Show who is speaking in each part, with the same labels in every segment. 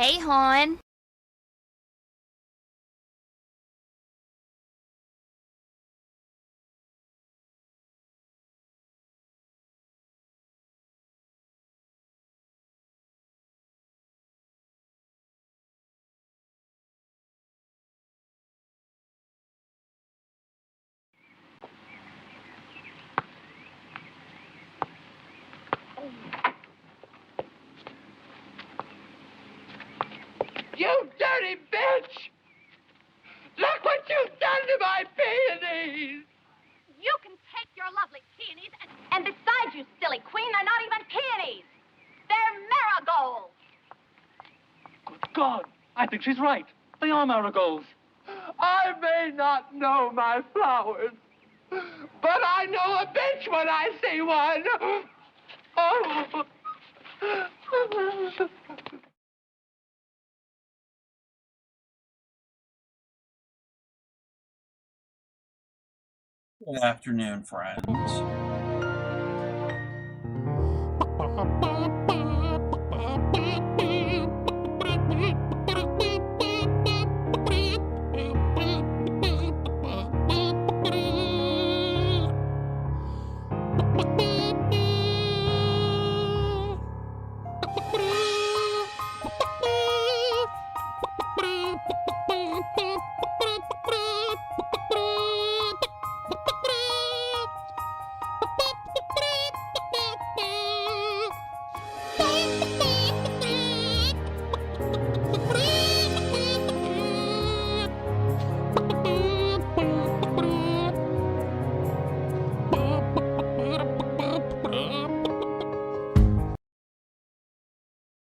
Speaker 1: Hey, hon.
Speaker 2: You dirty bitch! Look what you've done to my peonies!
Speaker 3: You can take your lovely peonies and besides, you silly queen, they're not even peonies. They're marigolds.
Speaker 4: Good God, I think she's right. They are marigolds.
Speaker 2: I may not know my flowers, but I know a bitch when I see one. Oh.
Speaker 5: Good afternoon, friends.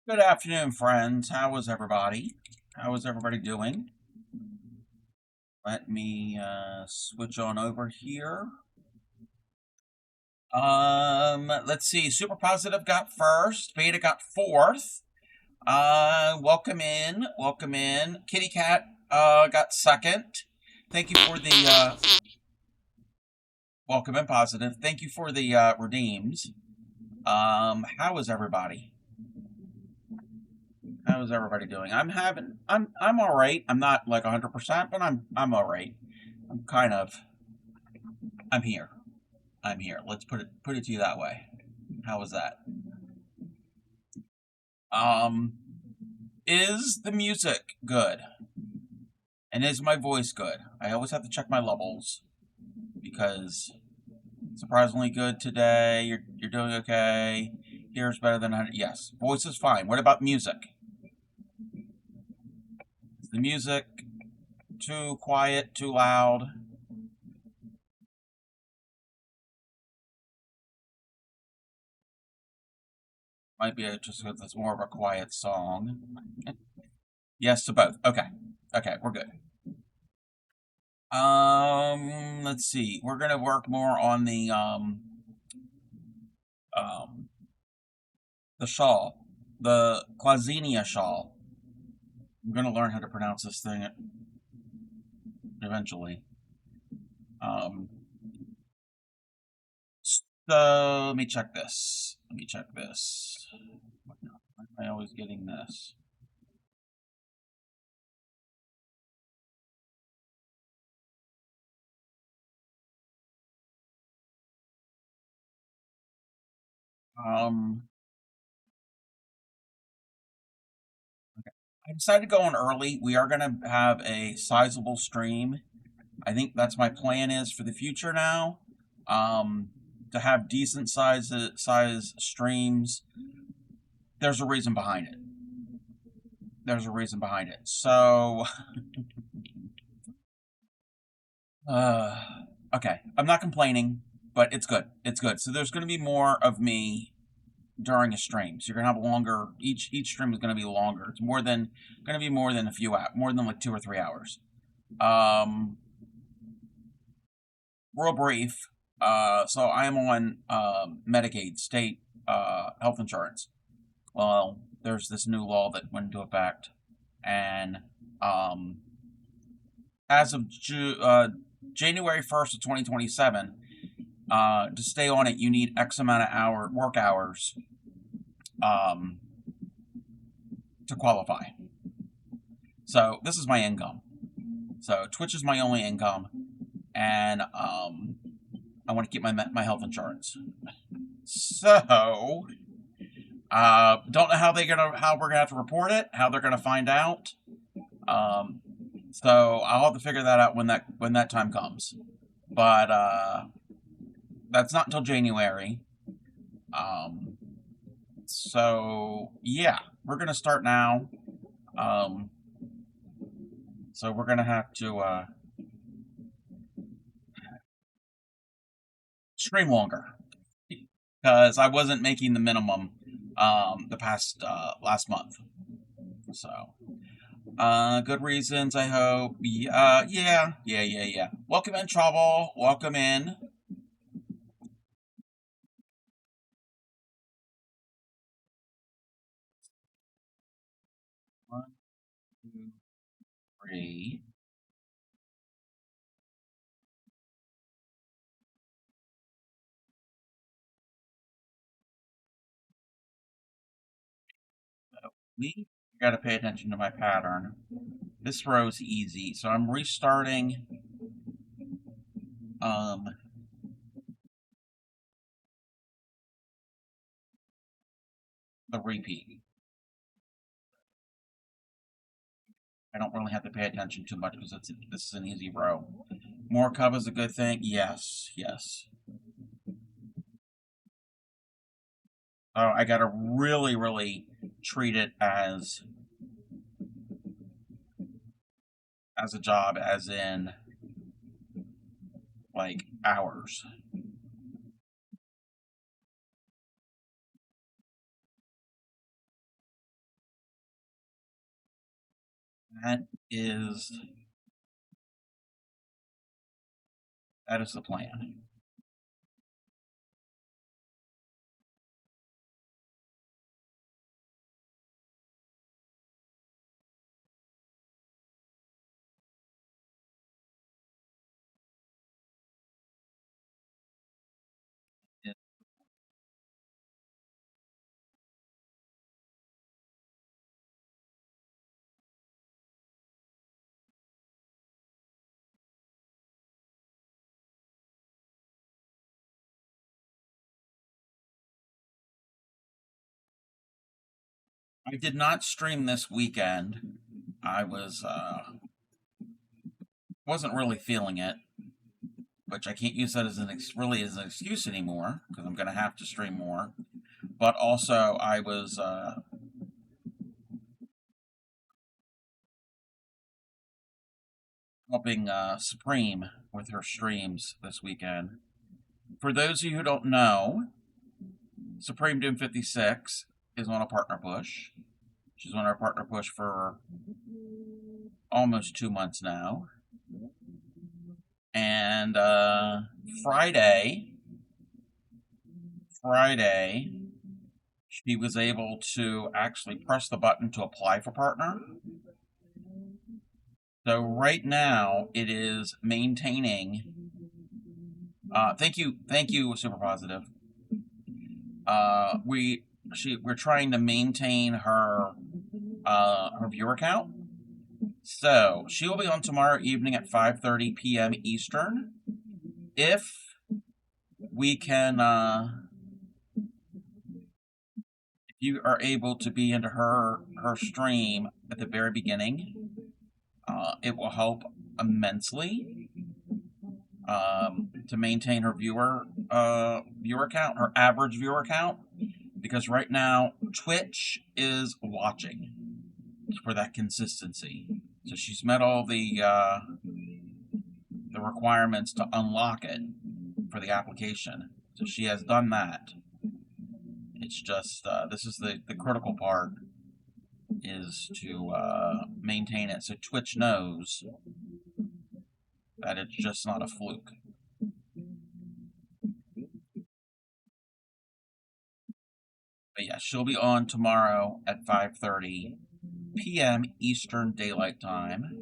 Speaker 5: Good afternoon, friends. How is everybody? How is everybody doing? Let me switch on over here. Let's see. Super Positive got first. Beta got fourth. Welcome in. Welcome in. Kitty Cat got second. Thank you for the welcome in Positive. Thank you for the redeems. How is everybody? How is everybody doing? I'm all right. I'm not like 100%, but I'm all right. I'm here. I'm here. Let's put it to you that way. How was that? Is the music good? And is my voice good? I always have to check my levels because surprisingly good today. You're doing okay. Here's better than 100. Yes, voice is fine. What about music? Is the music too quiet, too loud? Might be just because it's more of a quiet song. Yes to both. Okay. Okay, we're good. Let's see. We're gonna work more on the shawl, the Klaziena shawl. I'm gonna learn how to pronounce this thing eventually. So let me check this. Why am I always getting this? Okay. I decided to go on early. We are gonna have a sizable stream. I think that's my plan is for the future now. To have decent size streams. There's a reason behind it. So, okay. I'm not complaining, but it's good. So there's going to be more of me during a stream. So you're going to have longer. Each stream is going to be longer. It's going to be more than a few hours, more than like 2 or 3 hours. Real brief. So I am on Medicaid, state health insurance. Well, there's this new law that went into effect, and as of January 1st of 2027, to stay on it, you need X amount of work hours to qualify. So this is my income. So Twitch is my only income, and I want to keep my health insurance. So don't know how we're gonna have to report it, how they're gonna find out. So I'll have to figure that out when that time comes. But that's not until January. So yeah, we're gonna start now. So we're gonna have to stream longer because I wasn't making the minimum the past last month. So good reasons, I hope. Yeah. Welcome in, Shawl. Welcome in. One, two, three. We got to pay attention to my pattern. This row's easy, so I'm restarting the repeat. I don't really have to pay attention too much because this is an easy row. More cover is a good thing. Yes. Oh, I gotta really treat it as a job, as in like hours. That is the plan. I did not stream this weekend. I wasn't really feeling it, which I can't use that as an excuse anymore because I'm gonna have to stream more. But also, I was helping Supreme with her streams this weekend. For those of you who don't know, Supreme Doom 56 is on a partner push. She's on our partner push for almost 2 months now. And Friday, she was able to actually press the button to apply for partner. So right now it is maintaining. Thank you, Super Positive. We're trying to maintain her viewer count. So she will be on tomorrow evening at 5:30 p.m. Eastern. If we can, if you are able to be into her stream at the very beginning, it will help immensely to maintain her viewer count, her average viewer count, because right now Twitch is watching for that consistency. So she's met all the requirements to unlock it for the application. So she has done that. It's just this is the critical part, is to maintain it so Twitch knows that it's just not a fluke. But yeah, she'll be on tomorrow at 5:30 p.m. Eastern Daylight Time.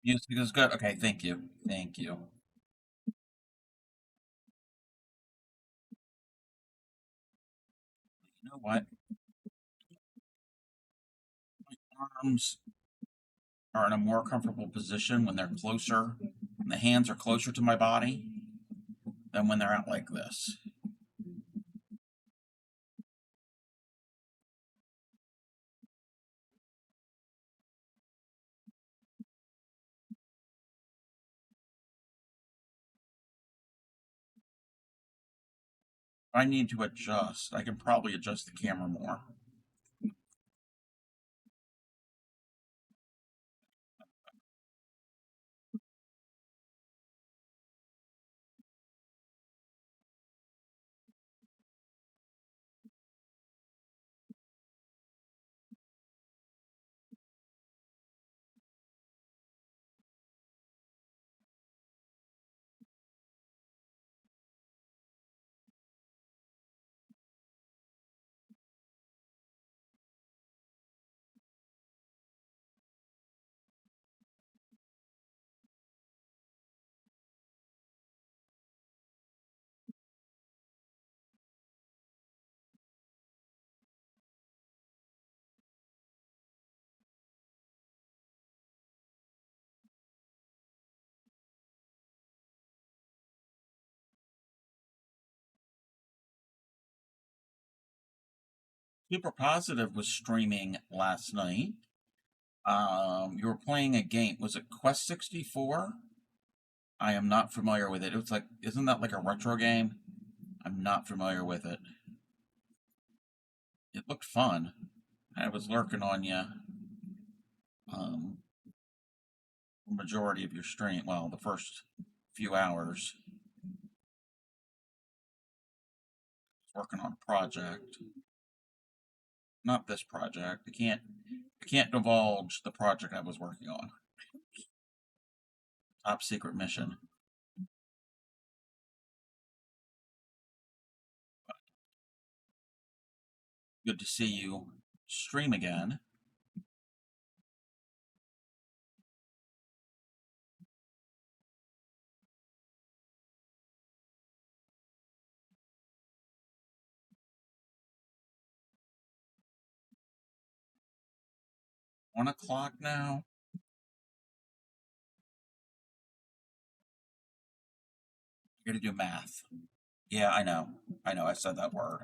Speaker 5: Music is good. Okay, thank you. Thank you. You know what? My arms are in a more comfortable position when they're closer, when the hands are closer to my body than when they're out like this. I need to adjust. I can probably adjust the camera more. Super Positive was streaming last night. You were playing a game. Was it Quest 64? I am not familiar with it. It was like, isn't that like a retro game? I'm not familiar with it. It looked fun. I was lurking on you. The majority of your stream. Well, the first few hours. I was working on a project. Not this project. I can't divulge the project I was working on. Top secret mission. Good to see you stream again. $1 now. I gotta do math. Yeah, I know. I know, I said that word.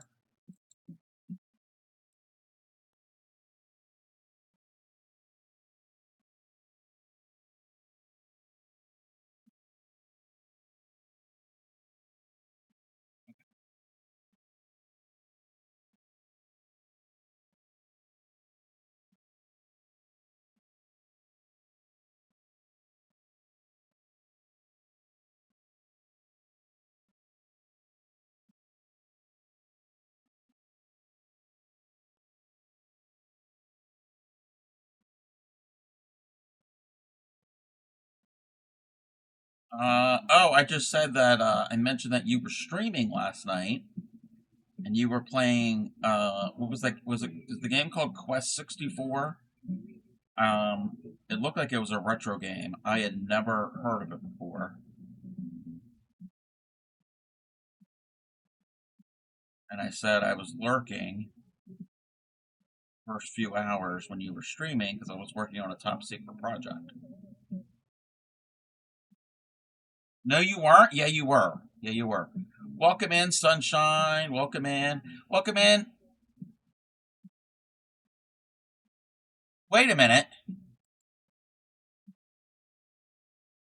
Speaker 5: I just said that I mentioned that you were streaming last night and you were playing what was that was the game called Quest 64? It looked like it was a retro game. I had never heard of it before. And I said I was lurking first few hours when you were streaming because I was working on a top secret project. No, you weren't? Yeah, you were. Yeah, you were. Welcome in, Sunshine. Welcome in. Welcome in. Wait a minute.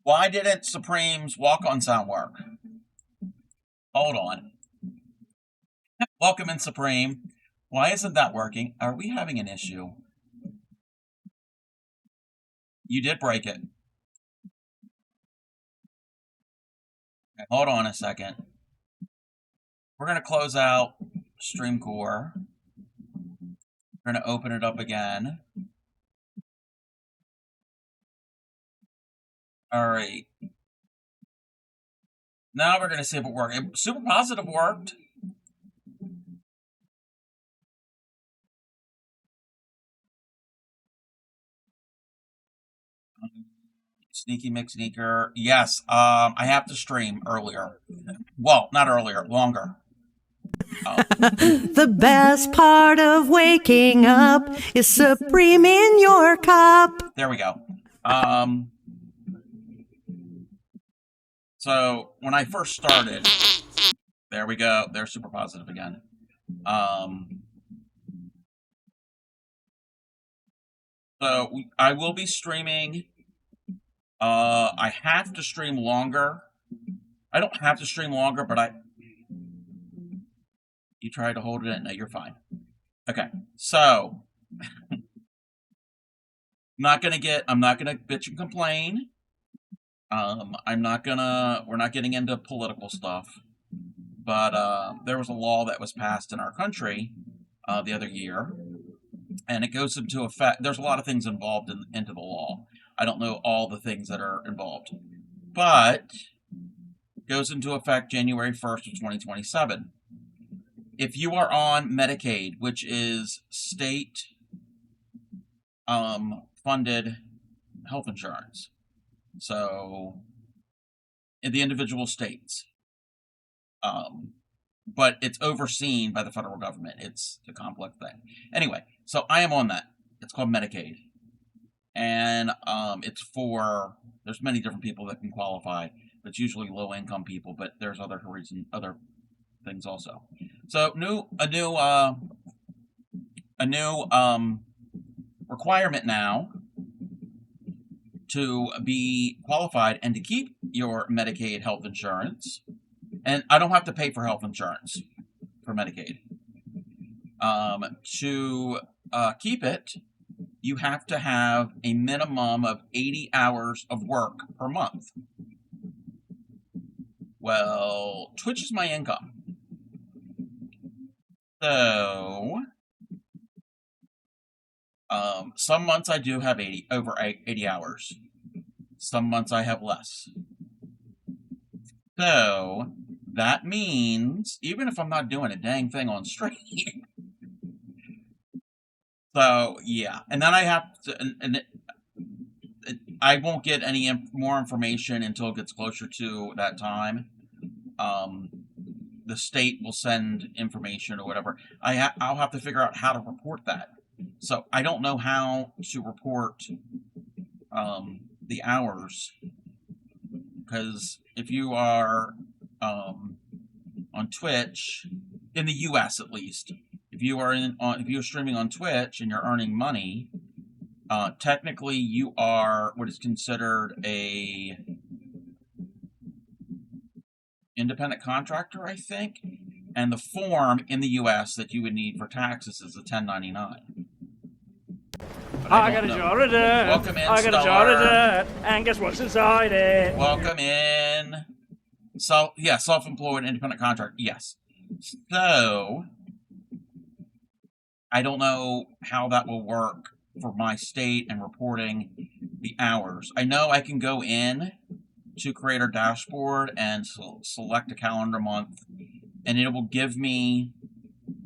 Speaker 5: Why didn't Supreme's walk-on sound work? Hold on. Welcome in, Supreme. Why isn't that working? Are we having an issue? You did break it. Okay, hold on a second. We're going to close out StreamCore. We're going to open it up again. All right. Now we're going to see if it worked. Super Positive worked. Sneaky McSneaker. Yes, I have to stream earlier. Well, not earlier, longer.
Speaker 1: The best part of waking up is Supreme in your cup.
Speaker 5: There we go. So when I first started, there we go. They're super positive again. So I will be streaming. I have to stream longer. I don't have to stream longer, but you tried to hold it in. No, you're fine. Okay, so I'm not gonna bitch and complain. We're not getting into political stuff, but there was a law that was passed in our country the other year, and it goes into effect. There's a lot of things involved into the law. I don't know all the things that are involved, but it goes into effect January 1st of 2027. If you are on Medicaid, which is state funded health insurance, so in the individual states, but it's overseen by the federal government. It's a complex thing. Anyway, so I am on that. It's called Medicaid, and there's many different people that can qualify. But it's usually low income people, but there's other things also. So a new requirement now to be qualified and to keep your Medicaid health insurance, and I don't have to pay for health insurance for Medicaid. To keep it, you have to have a minimum of 80 hours of work per month. Well, Twitch is my income. So, some months I do have over 80 hours. Some months I have less. So, that means, even if I'm not doing a dang thing on stream. So, yeah. And then I have to, I won't get any more information until it gets closer to that time. The state will send information or whatever. I'll have to figure out how to report that. So I don't know how to report the hours, because if you are on Twitch, in the U.S. at least, if you're streaming on Twitch and you're earning money, technically you are what is considered a independent contractor, I think, and the form in the U.S. that you would need for taxes is a 1099.
Speaker 6: I got a jar of dirt.
Speaker 5: Welcome in,
Speaker 6: I got a jar of dirt, and guess what's inside it?
Speaker 5: Welcome in. So, yeah, self-employed, independent contractor, yes. So, I don't know how that will work for my state and reporting the hours. I know I can go in to Creator Dashboard and select a calendar month, and it will give me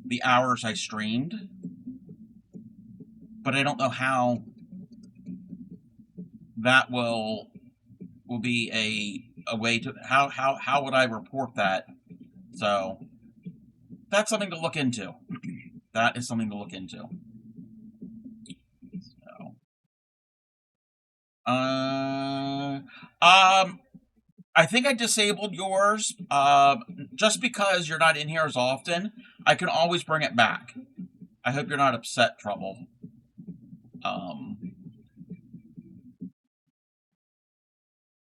Speaker 5: the hours I streamed, but I don't know how that will be a way to how would I report that. So that's something to look into. That is something to look into. So, I think I disabled yours. Just because you're not in here as often, I can always bring it back. I hope you're not upset, Trouble.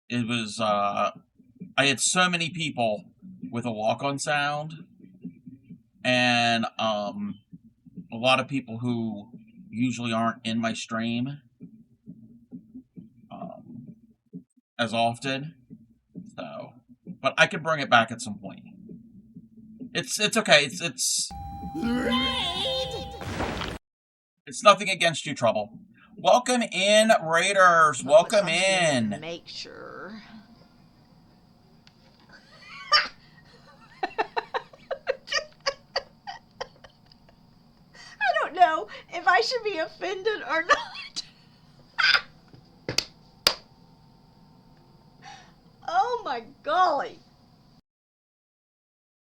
Speaker 5: It was, I had so many people with a walk-on sound, and, a lot of people who usually aren't in my stream, as often, so, but I can bring it back at some point. It's okay, it's nothing against you, Trouble. Welcome in, Raiders. Welcome in.
Speaker 7: Make sure. I don't know if I should be offended or not.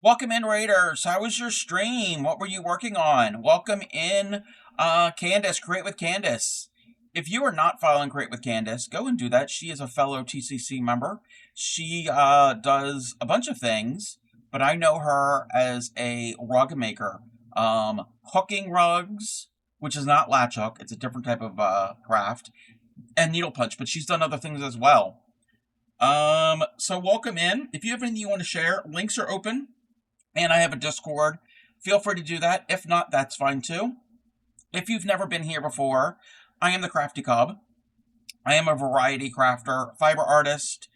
Speaker 5: Welcome in, Raiders. How was your stream? What were you working on? Welcome in, Candace, Create with Candace. If you are not following Create with Candace, go and do that. She is a fellow TCC member. She does a bunch of things, but I know her as a rug maker. Hooking rugs, which is not latch hook. It's a different type of craft. And needle punch, but she's done other things as well. So welcome in. If you have anything you want to share, links are open. And I have a Discord. Feel free to do that. If not, that's fine too. If you've never been here before, I am the Crafty Cub. I am a variety crafter, fiber artist,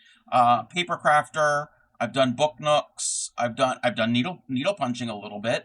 Speaker 5: paper crafter. I've done book nooks. I've done needle punching a little bit.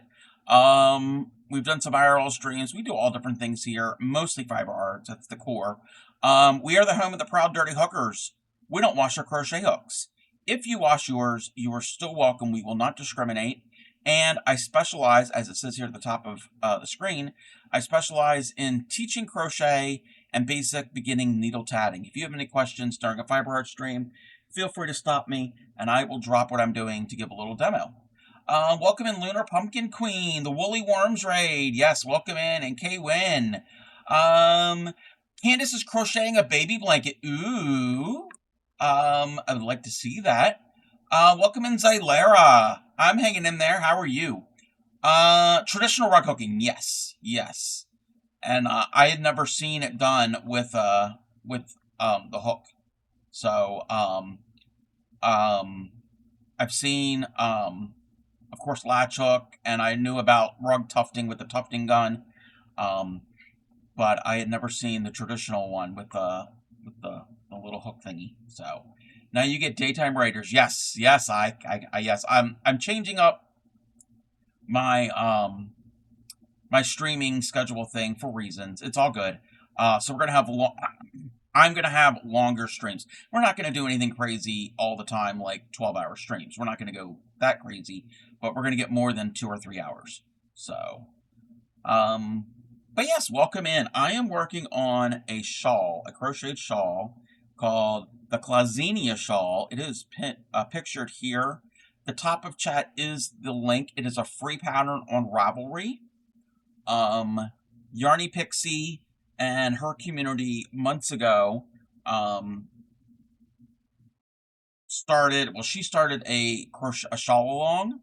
Speaker 5: We've done some IRL streams. We do all different things here, mostly fiber arts. That's the core. We are the home of the proud dirty hookers. We don't wash our crochet hooks. If you wash yours, you are still welcome. We will not discriminate. And I specialize, as it says here at the top of the screen, I specialize in teaching crochet and basic beginning needle tatting. If you have any questions during a fiber art stream, feel free to stop me, and I will drop what I'm doing to give a little demo. Welcome in, Lunar Pumpkin Queen, the Woolly Worms Raid. Yes, welcome in, and K-Win. Candace is crocheting a baby blanket. Ooh. I would like to see that. Welcome in, Zylera. I'm hanging in there. How are you? Traditional rug hooking. Yes. And, I had never seen it done with the hook. So, I've seen, of course, latch hook, and I knew about rug tufting with the tufting gun. But I had never seen the traditional one with the little hook thingy. So now you get daytime raiders. Yes. Yes. I'm changing up my my streaming schedule thing for reasons. It's all good. So we're gonna have I'm gonna have longer streams. We're not gonna do anything crazy all the time, like 12-hour streams. We're not gonna go that crazy, but we're gonna get more than 2 or 3 hours. So, but yes, welcome in. I am working on a shawl, a crocheted shawl called the Klaziena shawl. It is pictured here. The top of chat is the link. It is a free pattern on Ravelry. Yarny Pixie and her community months ago she started a shawl along,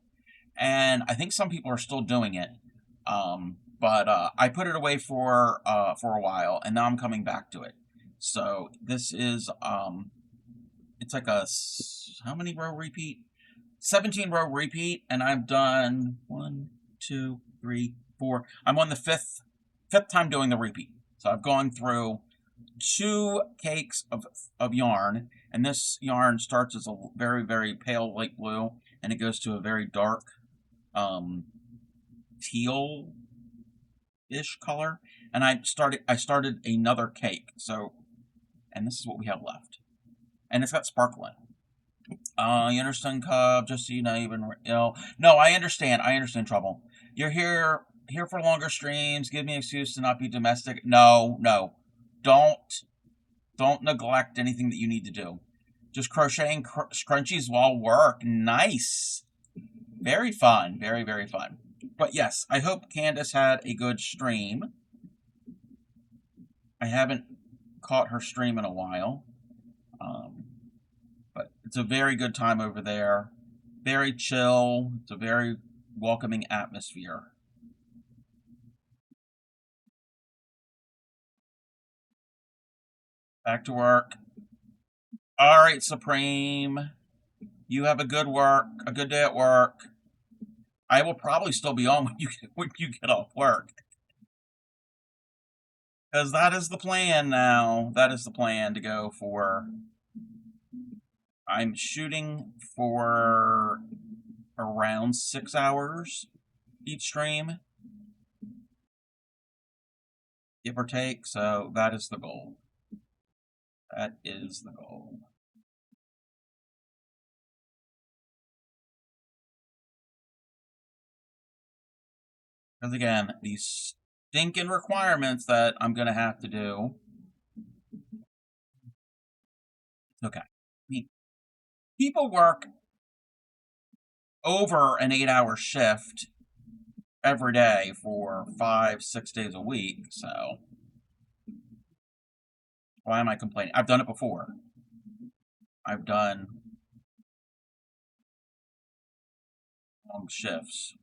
Speaker 5: and I think some people are still doing it. But I put it away for a while, and now I'm coming back to it. So this is it's like a how many row repeat? 17 row repeat, and I've done 1, 2, 3, 4. I'm on the fifth time doing the repeat. So I've gone through 2 cakes of yarn, and this yarn starts as a very, very pale light blue, and it goes to a very dark teal-ish color. And I started another cake. So, and this is what we have left, and it's got sparkling. You understand, Cub? Just so you know, even no, I understand. Trouble. You're here for longer streams. Give me an excuse to not be domestic. No. Don't neglect anything that you need to do. Just crocheting scrunchies while work. Nice. Very fun. Very, very fun. But yes, I hope Candace had a good stream. I haven't caught her stream in a while. But it's a very good time over there. Very chill. It's a very welcoming atmosphere. Back to work. All right, Supreme. You have a good day at work. I will probably still be on when you get off work. Because that is the plan now. That is the plan to go for. I'm shooting for around 6 hours each stream, give or take. So that is the goal. That is the goal. Because again, these stinking requirements that I'm going to have to do. Okay. People work over an 8-hour shift every day for 5-6 days a week, so why am I complaining? I've done it before. I've done long shifts.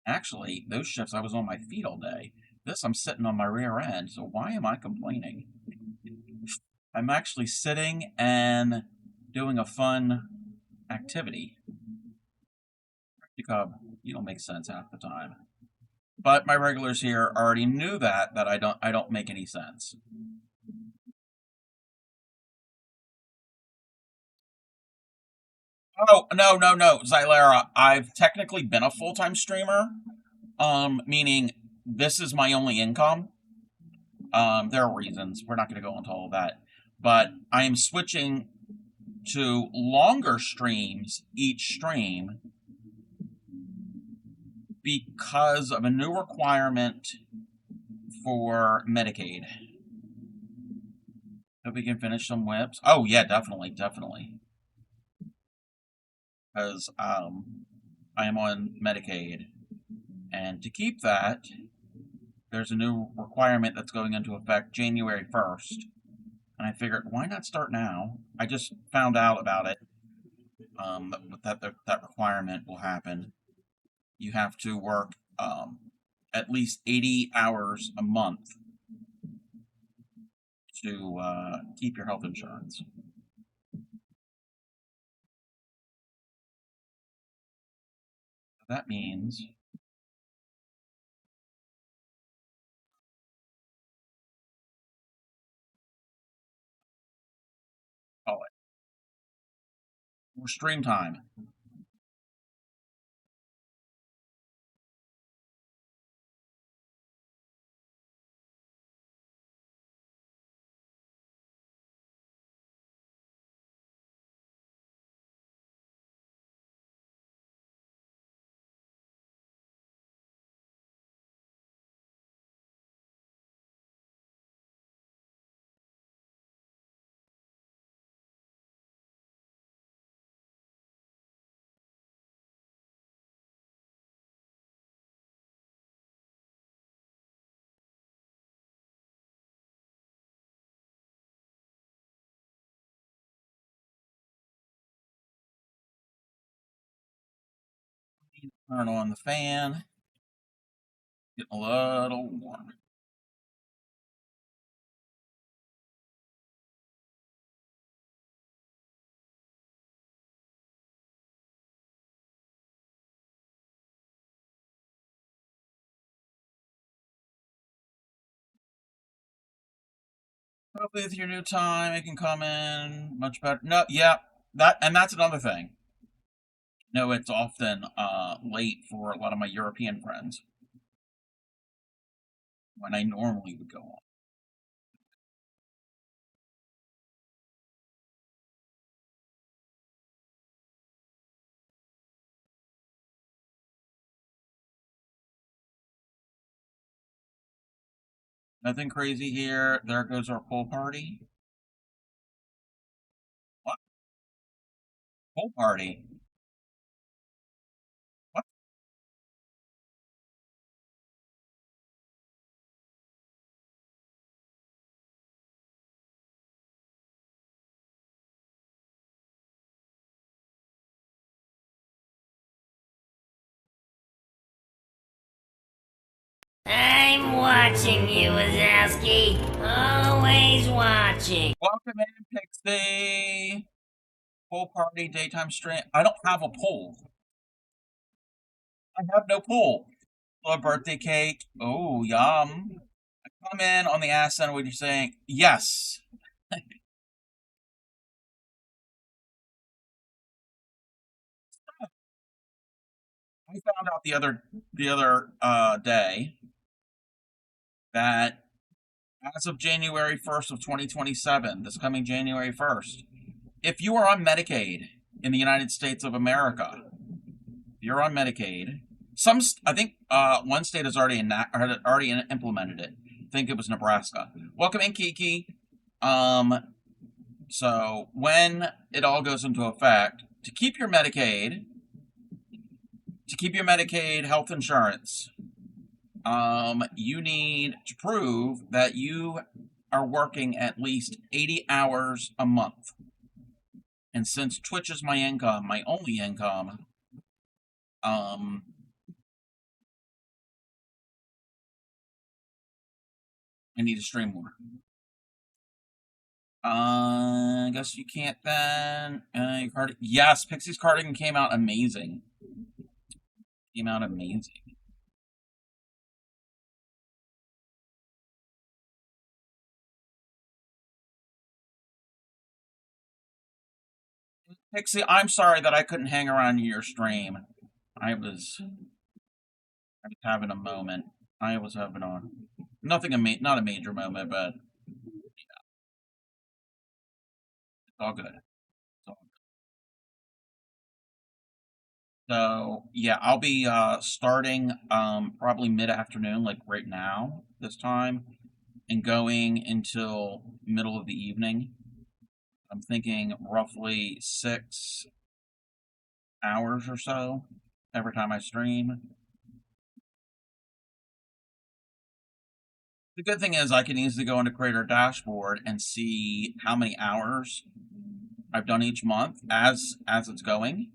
Speaker 5: Actually, those shifts I was on my feet all day. This I'm sitting on my rear end, so why am I complaining? I'm actually sitting and doing a fun activity. Because you don't make sense half the time. But my regulars here already knew that I don't make any sense. Oh, no, Xylera, I've technically been a full-time streamer, meaning this is my only income. There are reasons. We're not going to go into all of that. But I am switching to longer streams each stream because of a new requirement for Medicaid. Hope we can finish some whips. Oh, yeah, definitely. Because I am on Medicaid. And to keep that, there's a new requirement that's going into effect January 1st. And I figured, why not start now? I just found out about it. That requirement will happen. You have to work at least 80 hours a month to keep your health insurance. That means more stream time. Turn on the fan. Getting a little warm. Hopefully with your new time, it can come in much better. No, yeah, that's another thing. No, it's often late for a lot of my European friends when I normally would go on. Nothing crazy here. There goes our pool party. What? Pool party? What?
Speaker 8: I'm watching you, Wazowski. Always watching.
Speaker 5: Welcome in, Pixie. Pool party, daytime stream. I don't have a pool. I have no pool. A birthday cake. Oh, yum. I come in on the ass end when you're saying yes. I found out the other day that as of January 1st of 2027, this coming January 1st, if you are on Medicaid in the United States of America, if you're on Medicaid, I think one state has already implemented it. I think it was Nebraska. Welcome in, Kiki. So when it all goes into effect, to keep your Medicaid, to keep your Medicaid health insurance, you need to prove that you are working at least 80 hours a month. And since Twitch is my income, my only income, I need to stream more. I guess you can't then. Yes, Pixie's cardigan came out amazing. Came out amazing. Pixie, I'm sorry that I couldn't hang around your stream. I was having a moment. I was having a not a major moment, but yeah, it's all good. So yeah, I'll be starting probably mid-afternoon, like right now, this time, and going until middle of the evening. I'm thinking roughly 6 hours or so every time I stream. The good thing is I can easily go into Creator Dashboard and see how many hours I've done each month as it's going.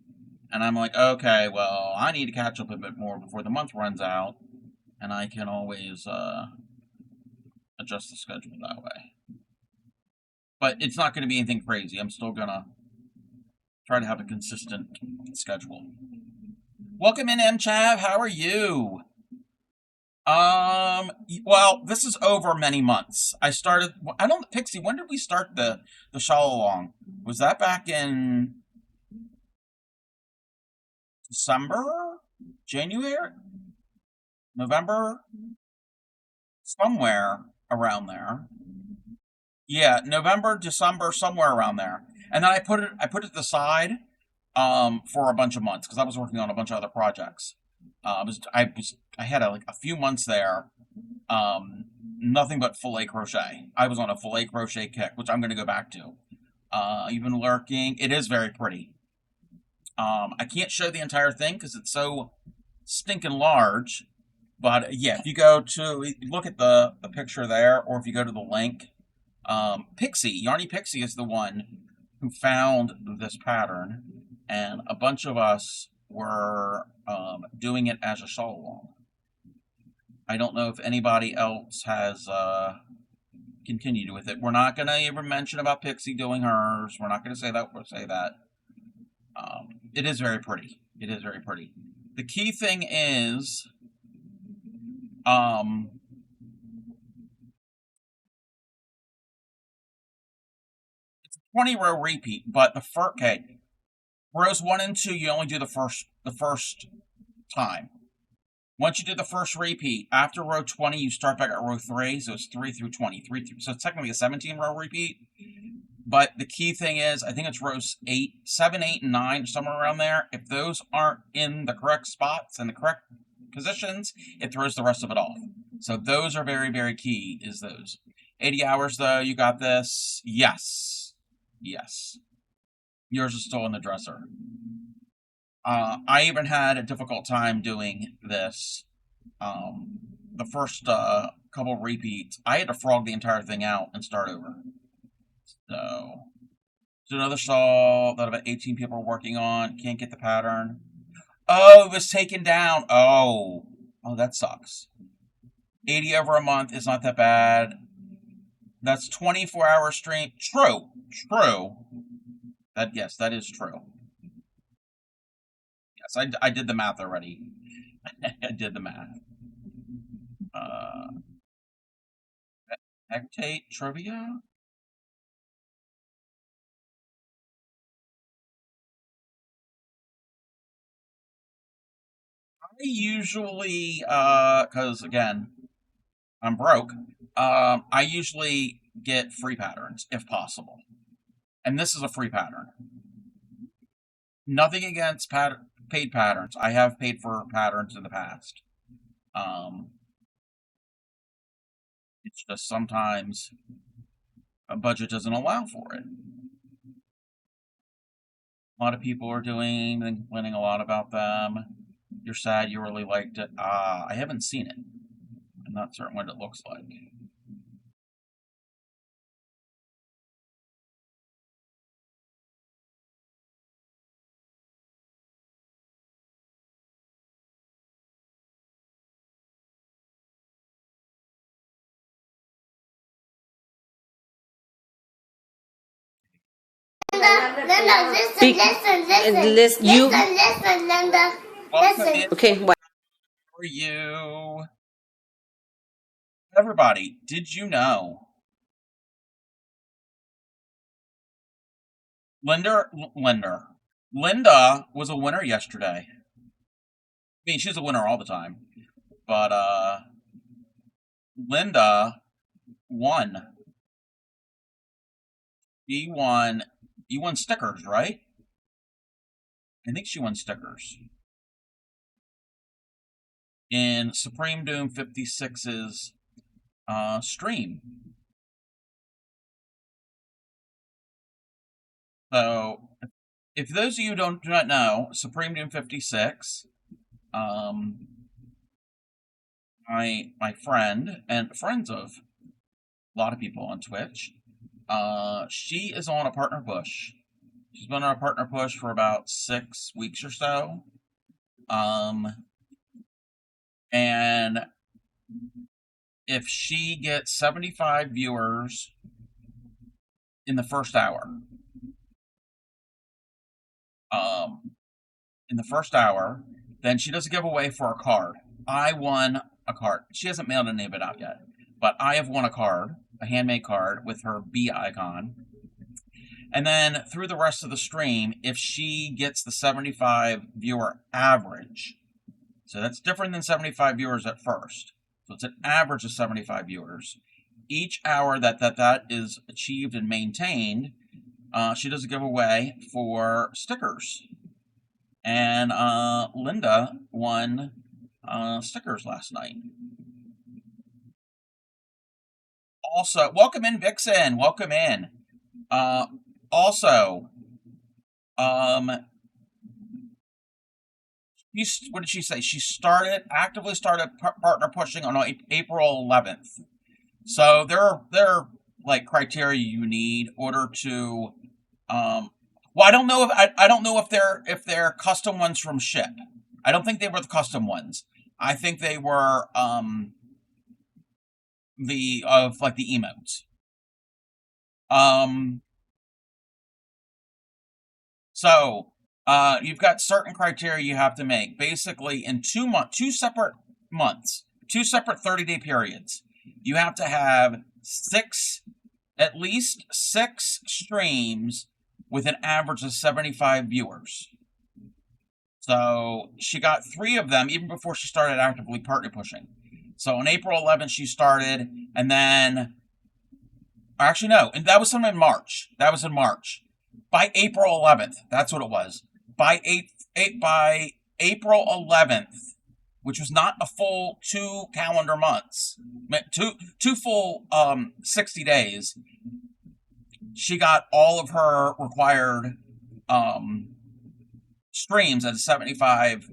Speaker 5: And I'm like, okay, well, I need to catch up a bit more before the month runs out. And I can always adjust the schedule that way. But it's not going to be anything crazy. I'm still going to try to have a consistent schedule. Welcome in, M-Chav. How are you? Well, this is over many months. Pixie, when did we start the Shawl along? Was that back in December? January? November? Somewhere around there. Yeah, November, December, somewhere around there. And then I put it aside for a bunch of months because I was working on a bunch of other projects. I had a few months there, nothing but fillet crochet. I was on a fillet crochet kick, which I'm going to go back to. You've been lurking. It is very pretty. I can't show the entire thing because it's so stinking large. But yeah, if you go to look at the picture there, or if you go to the link, Yarny Pixie is the one who found this pattern, and a bunch of us were doing it as a shawl along. I don't know if anybody else has continued with it. We're not going to ever mention about Pixie doing hers. We're not going to say that. We'll say that. It is very pretty. It is very pretty. The key thing is, it's a 20 row repeat, but the first, okay, rows 1 and 2, you only do the first time. Once you do the first repeat, after row 20, you start back at row 3, so it's 3 through 20. So it's technically a 17 row repeat. But the key thing is, I think it's rows 7, 8, and 9, somewhere around there. If those aren't in the correct spots and the correct positions, it throws the rest of it off. So those are very, very key, is those. 80 hours, though, you got this. Yes. Yes. Yours is still in the dresser. I even had a difficult time doing this. The first couple of repeats, I had to frog the entire thing out and start over. So, there's another shawl that about 18 people are working on. Can't get the pattern. Oh, it was taken down. Oh, that sucks. 80 over a month is not that bad. That's 24-hour stream. True. Yes, that is true. Yes, I did the math already. I did the math. Hectate trivia? I usually, because again, I'm broke, I usually get free patterns, if possible. And this is a free pattern. Nothing against paid patterns. I have paid for patterns in the past. It's just sometimes a budget doesn't allow for it. A lot of people are doing and complaining a lot about them. You're sad you really liked it. I haven't seen it. I'm not certain what it looks like.
Speaker 9: Linda, listen, Linda.
Speaker 5: Welcome in.
Speaker 9: Okay, what?
Speaker 5: How are you? Everybody, did you know Linda was a winner yesterday. I mean, she's a winner all the time. But Linda won. You won stickers, right? I think she won stickers. In Supreme Doom 56's stream. So, if those of you do not know, Supreme Doom 56, my friend and friends of a lot of people on Twitch, she is on a partner push. She's been on a partner push for about 6 weeks or so. And if she gets 75 viewers in the first hour, then she does a giveaway for a card. I won a card. She hasn't mailed any of it out yet, but I have won a card, a handmade card with her bee icon. And then through the rest of the stream, if she gets the 75 viewer average, so that's different than 75 viewers at first. So it's an average of 75 viewers. Each hour that is achieved and maintained, she does a giveaway for stickers. And Linda won stickers last night. Also, welcome in, Vixen. Welcome in. Also, what did she say? She actively started partner pushing on April 11th. So there are like criteria you need in order to. Well, I don't know if they're custom ones from Ship. I don't think they were the custom ones. I think they were the emotes. So you've got certain criteria you have to make. Basically, in 2 separate months, 2 separate 30-day periods, you have to have at least 6 streams with an average of 75 viewers. So she got 3 of them even before she started actively partner pushing. So on April 11th she started, and then actually no, and that was sometime in March. That was in March. By April 11th, that's what it was. By April 11th, which was not a full 2 calendar months, two full 60 days, she got all of her required streams at a 75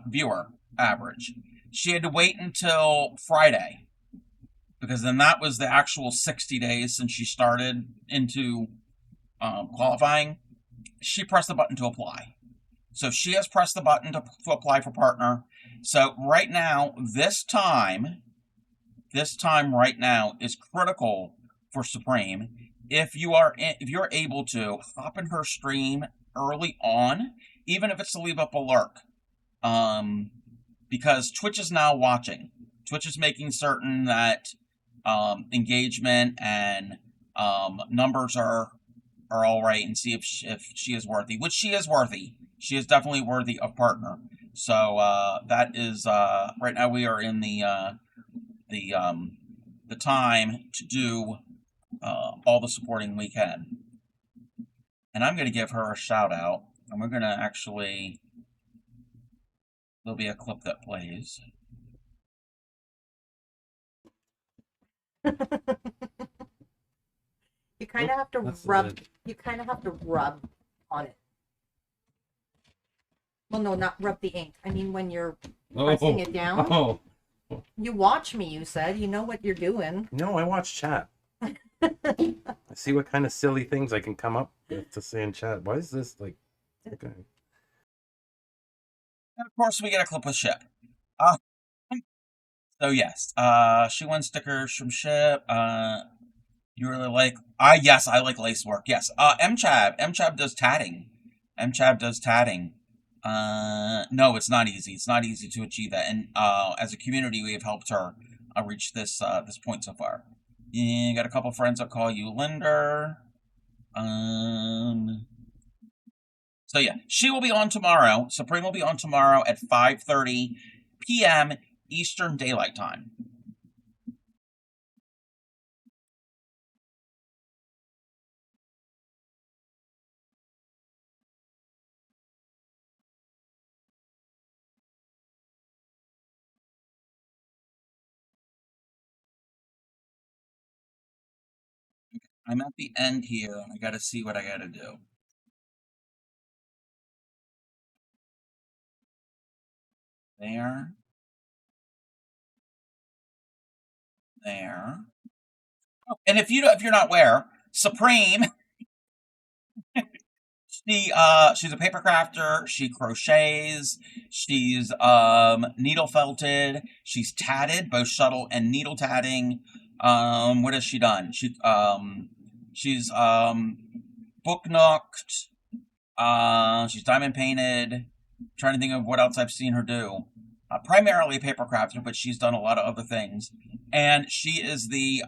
Speaker 5: viewer average. She had to wait until Friday, because then that was the actual 60 days since she started into qualifying. She pressed the button to apply. So she has pressed the button to apply for partner. So right now, this time right now is critical for Supreme. If you're able to hop in her stream early on, even if it's to leave up a lurk, because Twitch is now watching. Twitch is making certain that engagement and numbers are all right, and see if she is worthy, which she is worthy. She is definitely worthy of partner. So that is right now we are in the time to do all the supporting we can. And I'm going to give her a shout out, and we're going to actually, there'll be a clip that plays.
Speaker 1: You kind of have to rub. You kind of have to rub on it.
Speaker 10: Well, no, not rub the ink. I mean, when you're pressing it down.
Speaker 11: Oh.
Speaker 10: You watch me, you said. You know what you're doing.
Speaker 11: No, I watch chat. I see what kind of silly things I can come up with to say in chat. Why is this like... Okay.
Speaker 5: And of course, we get a clip with Ship. So yes, she won stickers from Ship. You really like... yes, I like lace work. Yes. MChab does tatting. MChab does tatting. No, it's not easy. It's not easy to achieve that. And as a community, we have helped her reach this this point so far. You got a couple friends that call you Linder. So yeah, she will be on tomorrow. Supreme will be on tomorrow at 5:30 p.m. Eastern Daylight Time. I'm at the end here. I gotta see what I gotta do. There. There. Oh, and if you're not aware, Supreme, she's a paper crafter. She crochets. She's needle felted. She's tatted, both shuttle and needle tatting. What has she done? She's book nooked. She's diamond painted. I'm trying to think of what else I've seen her do. Primarily paper crafter, but she's done a lot of other things. And she is the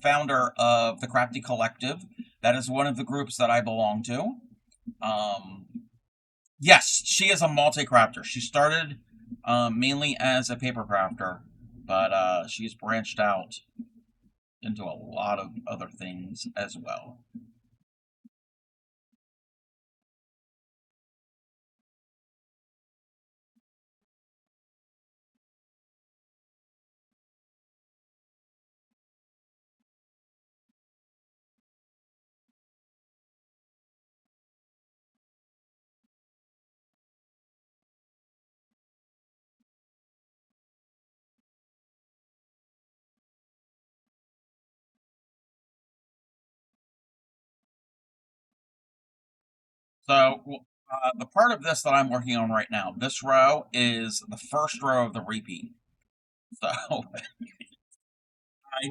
Speaker 5: founder of the Crafty Collective. That is one of the groups that I belong to. Yes, she is a multi-crafter. She started mainly as a paper crafter, but she's branched out into a lot of other things as well. So, the part of this that I'm working on right now, this row is the first row of the repeat. So, I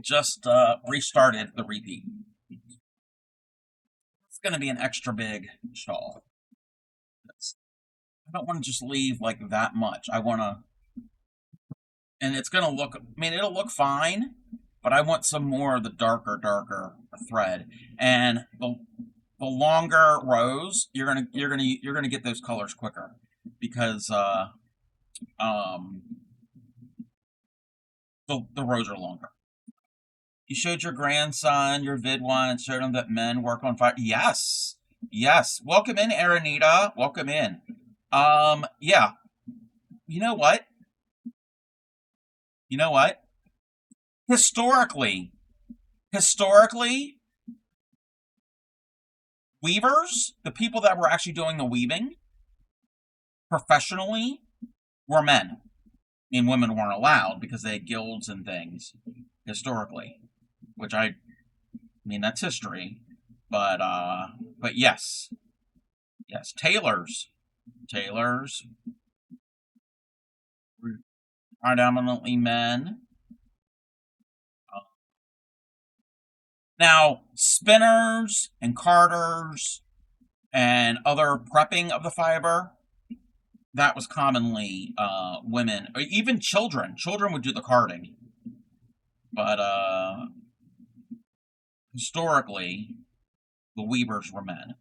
Speaker 5: just restarted the repeat. It's going to be an extra big shawl. I don't want to just leave like that much. I want to... And it's going to look... I mean, it'll look fine, but I want some more of the darker thread. And the longer rows, you're gonna get those colors quicker because the rows are longer. You showed your grandson your vid once, showed him that men work on fire. Yes. Welcome in, Aranita. Welcome in. Yeah. You know what? Historically, weavers, the people that were actually doing the weaving professionally, were men. I mean, women weren't allowed because they had guilds and things historically, which I mean, that's history. But yes, tailors predominantly men. Now, spinners and carders and other prepping of the fiber, that was commonly women, or even children. Children would do the carding. But historically, the weavers were men.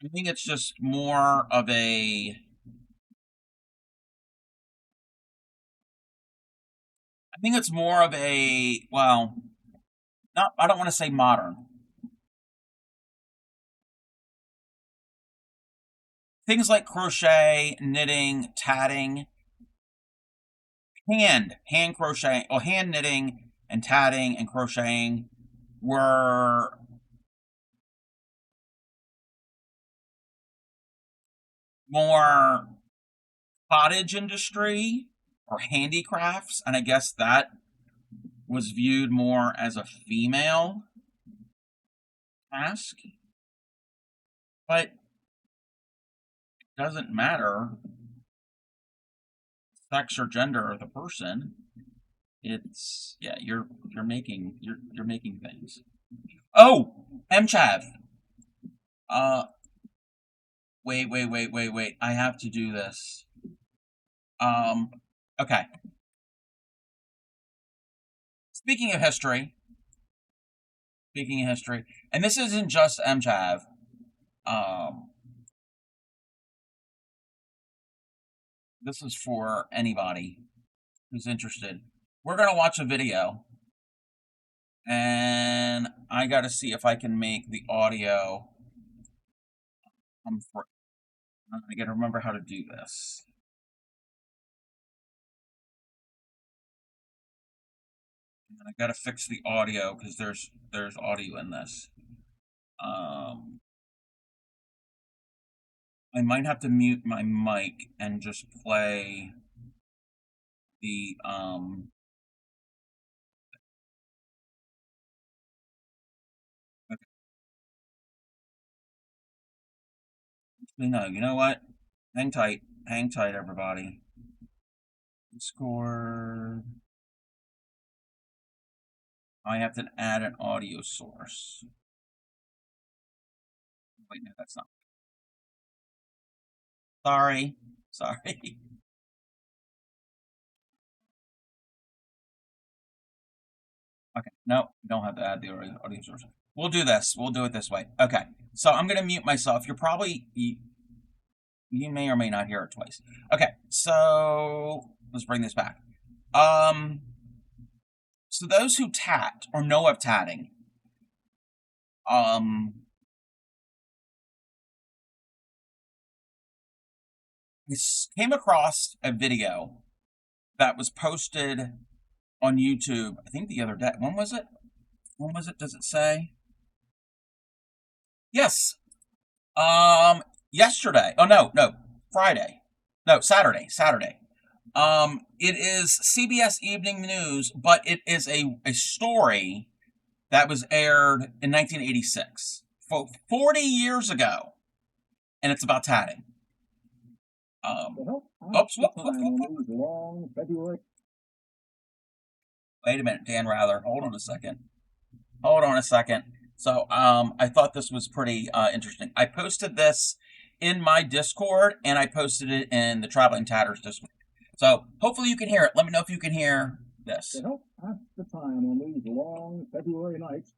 Speaker 5: I think it's just more of a... well, I don't want to say modern. Things like crochet, knitting, tatting, hand crochet, or hand knitting and tatting and crocheting were more cottage industry or handicrafts, and I guess that was viewed more as a female task. But it doesn't matter sex or gender of the person. It's yeah, you're making things. Oh, MChav. Wait. I have to do this. Okay. Speaking of history, and this isn't just MChav. This is for anybody who's interested. We're gonna watch a video, and I gotta see if I can make the audio come through. I gotta remember how to do this. And I gotta fix the audio because there's audio in this. I might have to mute my mic and just play the okay. No, you know what? Hang tight, everybody. Discord. I have to add an audio source. Wait, no, that's not. Sorry. Okay, no, you don't have to add the audio source. We'll do this. We'll do it this way. Okay, so I'm going to mute myself. You're probably, you may or may not hear it twice. Okay, so let's bring this back. So those who tat or know of tatting, I came across a video that was posted on YouTube, I think the other day. When was it? Does it say? Yes. Yesterday. Oh, no. Friday. No, Saturday. It is CBS Evening News, but it is a story that was aired in 1986, 40 years ago, and it's about tatting. Oops. Wait a minute, Dan Rather. Hold on a second. So, I thought this was pretty interesting. I posted this in my Discord, and I posted it in the Traveling Tatters Discord. So, hopefully you can hear it. Let me know if you can hear this.
Speaker 12: To help pass the time on these long February nights,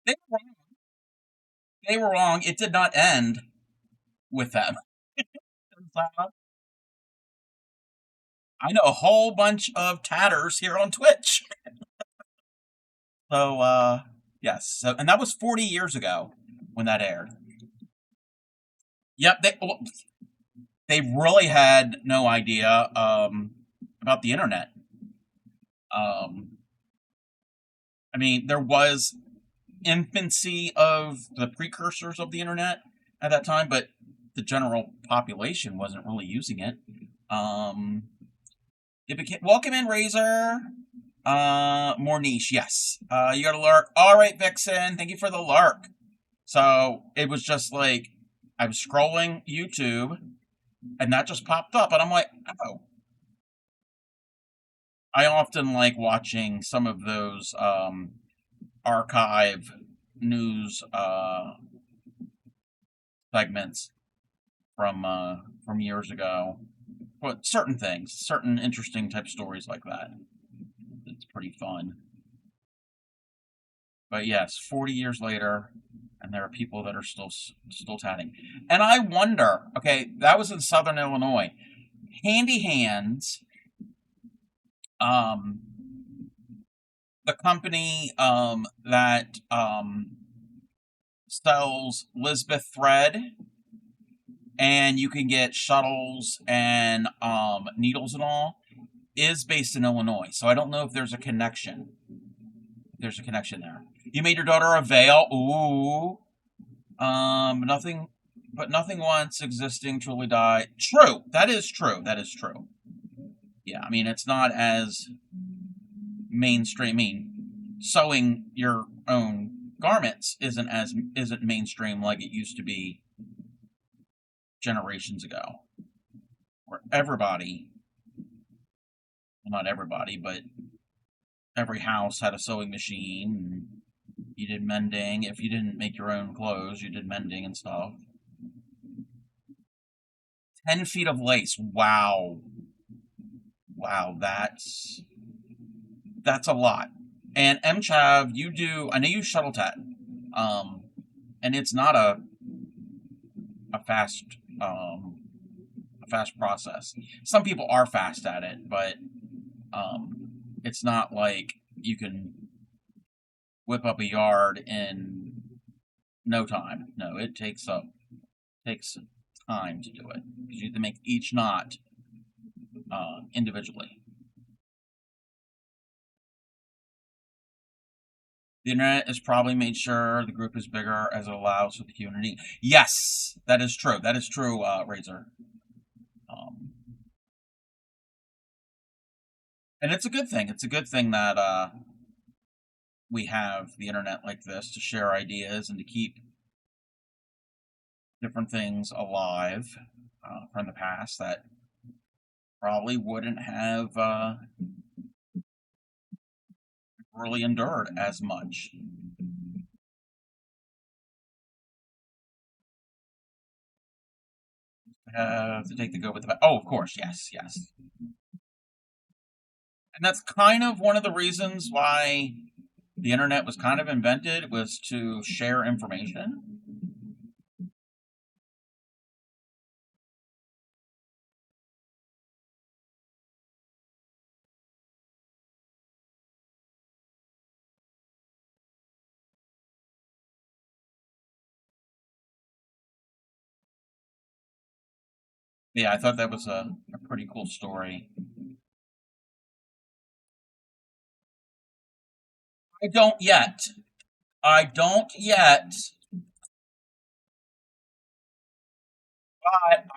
Speaker 5: they were wrong. They were wrong. It did not end with them. I know a whole bunch of tatters here on Twitch. So, yes. So, and that was 40 years ago when that aired. Yep, they really had no idea about the internet. I mean, there was infancy of the precursors of the internet at that time, but the general population wasn't really using it. It became welcome in Razor. More niche, yes. You got a lark. All right, Vixen. Thank you for the lark. So it was just like I was scrolling YouTube, and that just popped up, and I'm like, oh. I often like watching some of those archive news segments from years ago. But certain things, certain interesting type stories like that. It's pretty fun. But yes, 40 years later, and there are people that are still tatting. And I wonder, okay, that was in Southern Illinois. Handy Hands, the company that sells Lisbeth thread, and you can get shuttles and needles and all, is based in Illinois. So I don't know if there's a connection. There's a connection there. You made your daughter a veil. Ooh. Nothing once existing truly died. True. That is true. That is true. Yeah, I mean, it's not as mainstream. I mean, sewing your own garments isn't mainstream like it used to be generations ago, where everybody, well, not everybody, but every house had a sewing machine, and you did mending. If you didn't make your own clothes, you did mending and stuff. 10 feet of lace. Wow. Wow, that's a lot. And MChav, you do, I know you shuttle tat, and it's not a fast process. Some people are fast at it, but it's not like you can whip up a yard in no time. No, it takes time to do it, because you have to make each knot individually. The internet has probably made sure the group is bigger as it allows for the community. Yes, that is true. That is true, Razor. And it's a good thing. It's a good thing that we have the internet like this to share ideas and to keep different things alive from the past that probably wouldn't have really endured as much. To take the go with the oh, of course, yes. And that's kind of one of the reasons why the internet was kind of invented, was to share information. Yeah, I thought that was a pretty cool story. I don't yet. But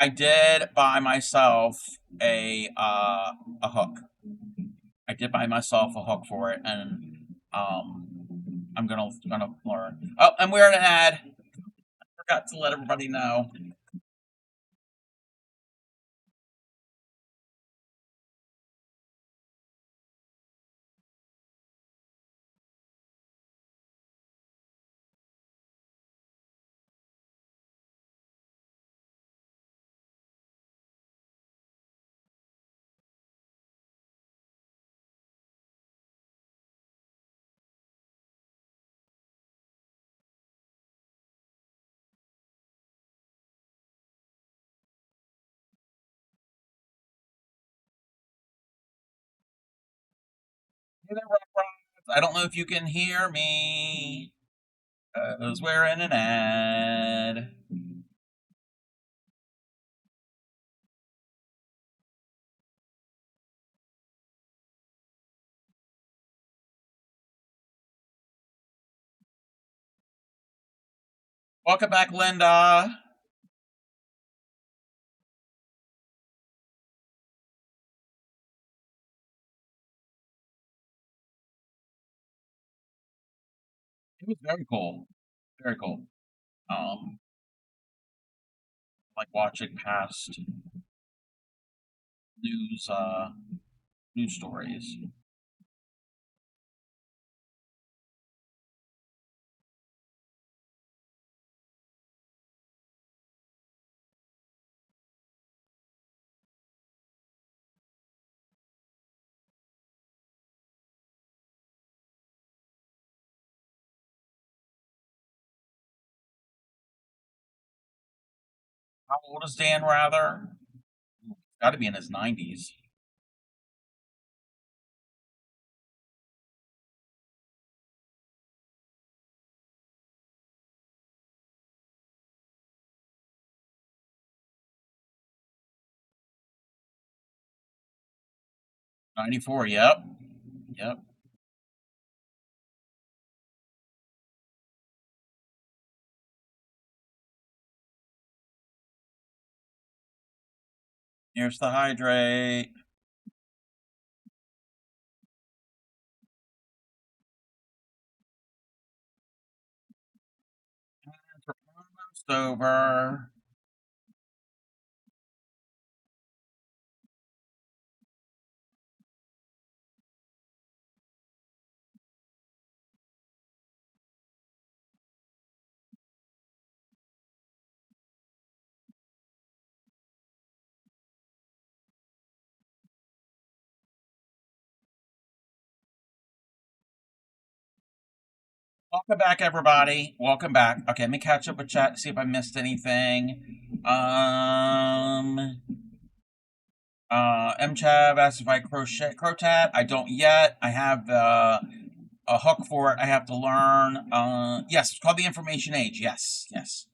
Speaker 5: I did buy myself a hook. I did buy myself a hook for it, and I'm gonna learn. Oh, and we're an ad. I forgot to let everybody know. Hey there, Rob. I don't know if you can hear me. I was wearing an ad. Welcome back, Linda. It was very cool. Very cool. Like watching past news stories. How old is Dan Rather? Got to be in his 90s. '94. Yep. Yep. Here's the hydrate. Almost over. Welcome back, everybody. Welcome back. Okay, let me catch up with chat, see if I missed anything. MChav asked if I crotat. I don't yet. I have a hook for it. I have to learn. Yes, it's called the Information Age. Yes, yes.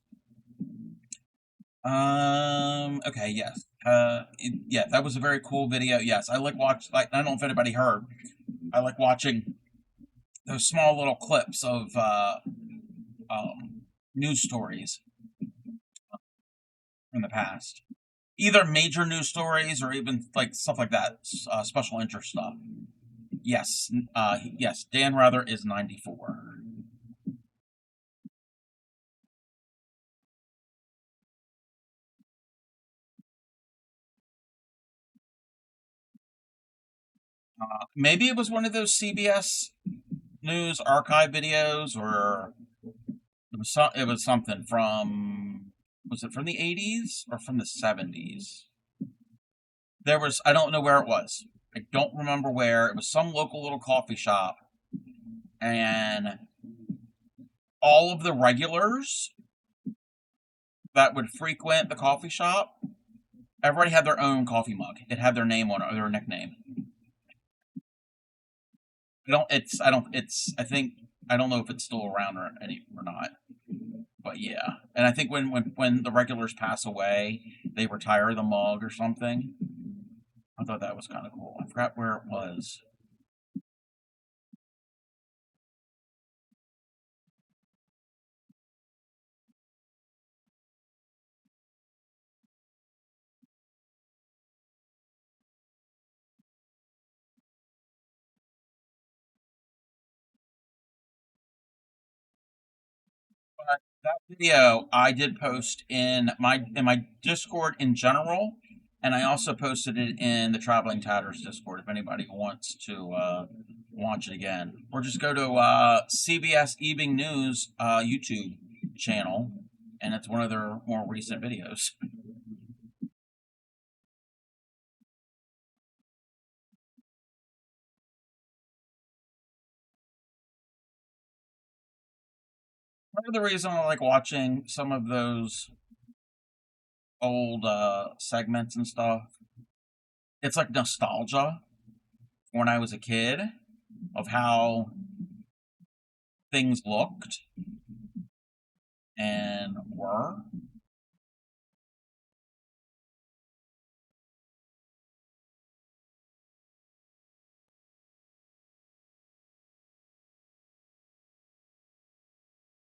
Speaker 5: Okay, yes. Yeah, that was a very cool video. Yes, I like I don't know if anybody heard. I like watching those small little clips of news stories from the past. Either major news stories or even like stuff like that, special interest stuff. Yes, yes. Dan Rather is 94. Maybe it was one of those CBS News archive videos, or it was something from. Was it from the 80s or from the 70s? There was. I don't know where it was. I don't remember where. It was some local little coffee shop, and all of the regulars that would frequent the coffee shop, everybody had their own coffee mug. It had their name on it, or their nickname. I think, I don't know if it's still around or not. But yeah. And I think when the regulars pass away, they retire the mug or something. I thought that was kind of cool. I forgot where it was. But that video I did post in my Discord in general, and I also posted it in the Traveling Tatters Discord if anybody wants to watch it again. Or just go to CBS Evening News YouTube channel, and it's one of their more recent videos. Part of the reason I like watching some of those old segments and stuff, it's like nostalgia when I was a kid. of how things looked and were.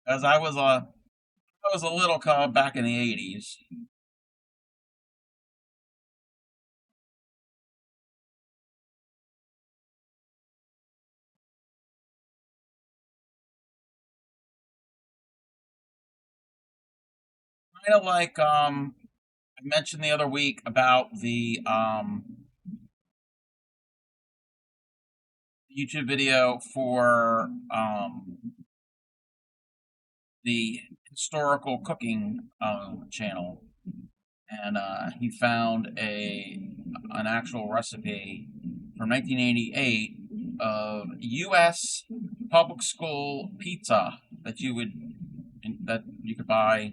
Speaker 5: As I was a little cub back in the 80s. Kind of like I mentioned the other week about the YouTube video for the historical cooking channel, and he found an actual recipe from 1988 of U.S. public school pizza that you could buy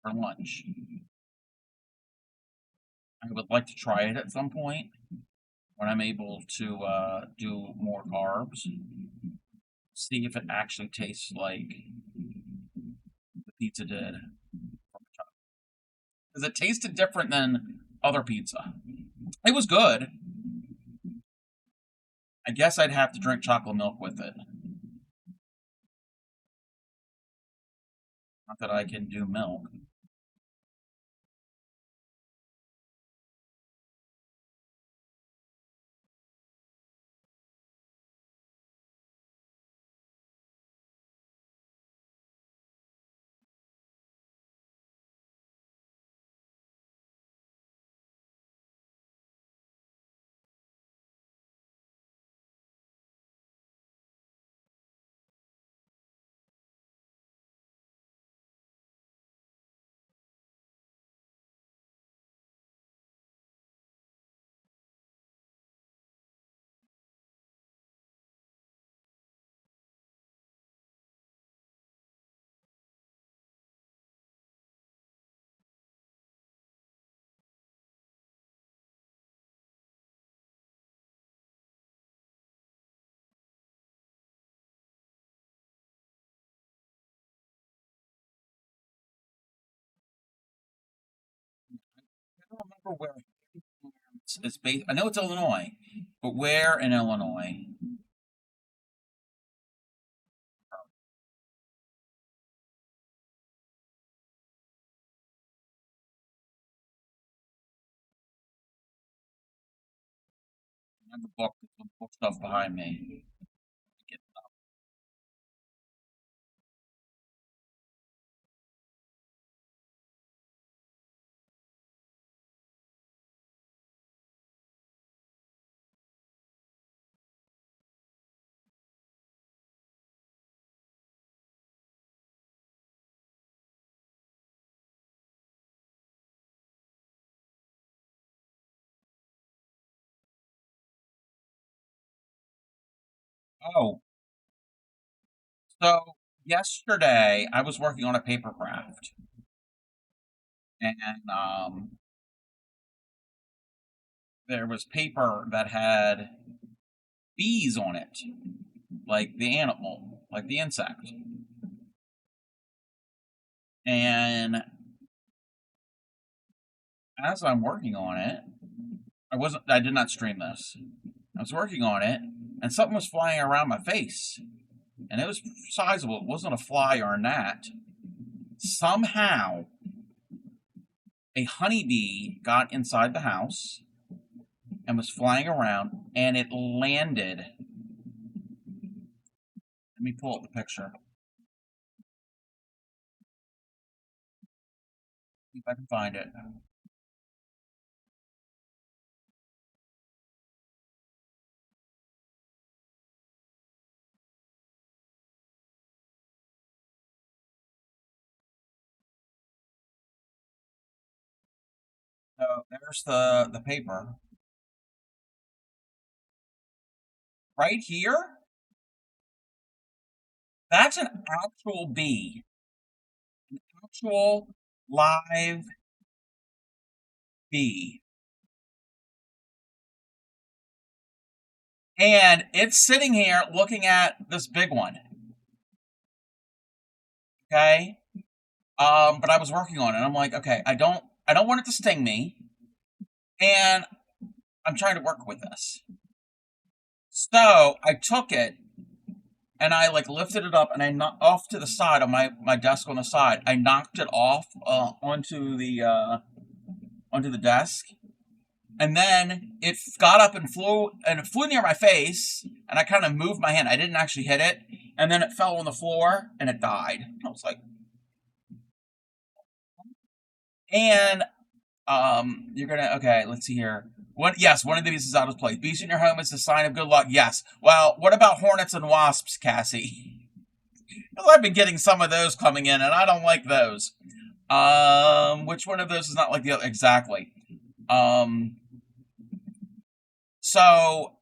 Speaker 5: for lunch. I would like to try it at some point when I'm able to do more carbs. See if it actually tastes like the pizza did. Because it tasted different than other pizza. It was good. I guess I'd have to drink chocolate milk with it. Not that I can do milk. I don't remember where it's based. I know it's Illinois, but where in Illinois? I have the book stuff behind me. Oh, so yesterday I was working on a paper craft, and there was paper that had bees on it, like the animal, like the insect. And as I'm working on it, I did not stream this. I was working on it, and something was flying around my face. And it was sizable. It wasn't a fly or a gnat. Somehow, a honeybee got inside the house and was flying around, and it landed. Let me pull up the picture. See if I can find it. So there's the paper. Right here, that's an actual bee. An actual live bee. And it's sitting here looking at this big one. Okay? But I was working on it. I'm like, okay, I don't want it to sting me. And I'm trying to work with this. So I took it and I like lifted it up and I knocked off to the side on my desk on the side. I knocked it off onto the desk. And then it got up and it flew near my face, and I kind of moved my hand. I didn't actually hit it, and then it fell on the floor, and it died. I was like, and you're gonna, okay, let's see here. Yes, one of these is out of place. Beast in your home is a sign of good luck. Yes. Well, what about hornets and wasps, Cassie? Because I've been getting some of those coming in, and I don't like those. Which one of those is not like the other? Exactly. So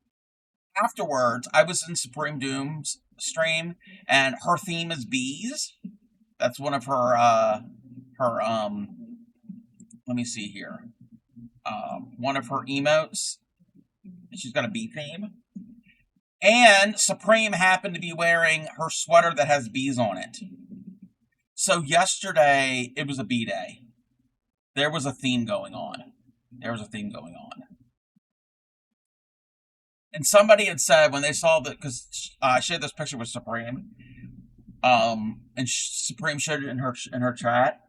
Speaker 5: afterwards, I was in Supreme Doom's stream, and her theme is bees. That's one of her let me see here. One of her emotes. She's got a bee theme. And Supreme happened to be wearing her sweater that has bees on it. So yesterday, it was a bee day. There was a theme going on. And somebody had said when they saw that, because I shared this picture with Supreme, and Supreme showed it in her chat.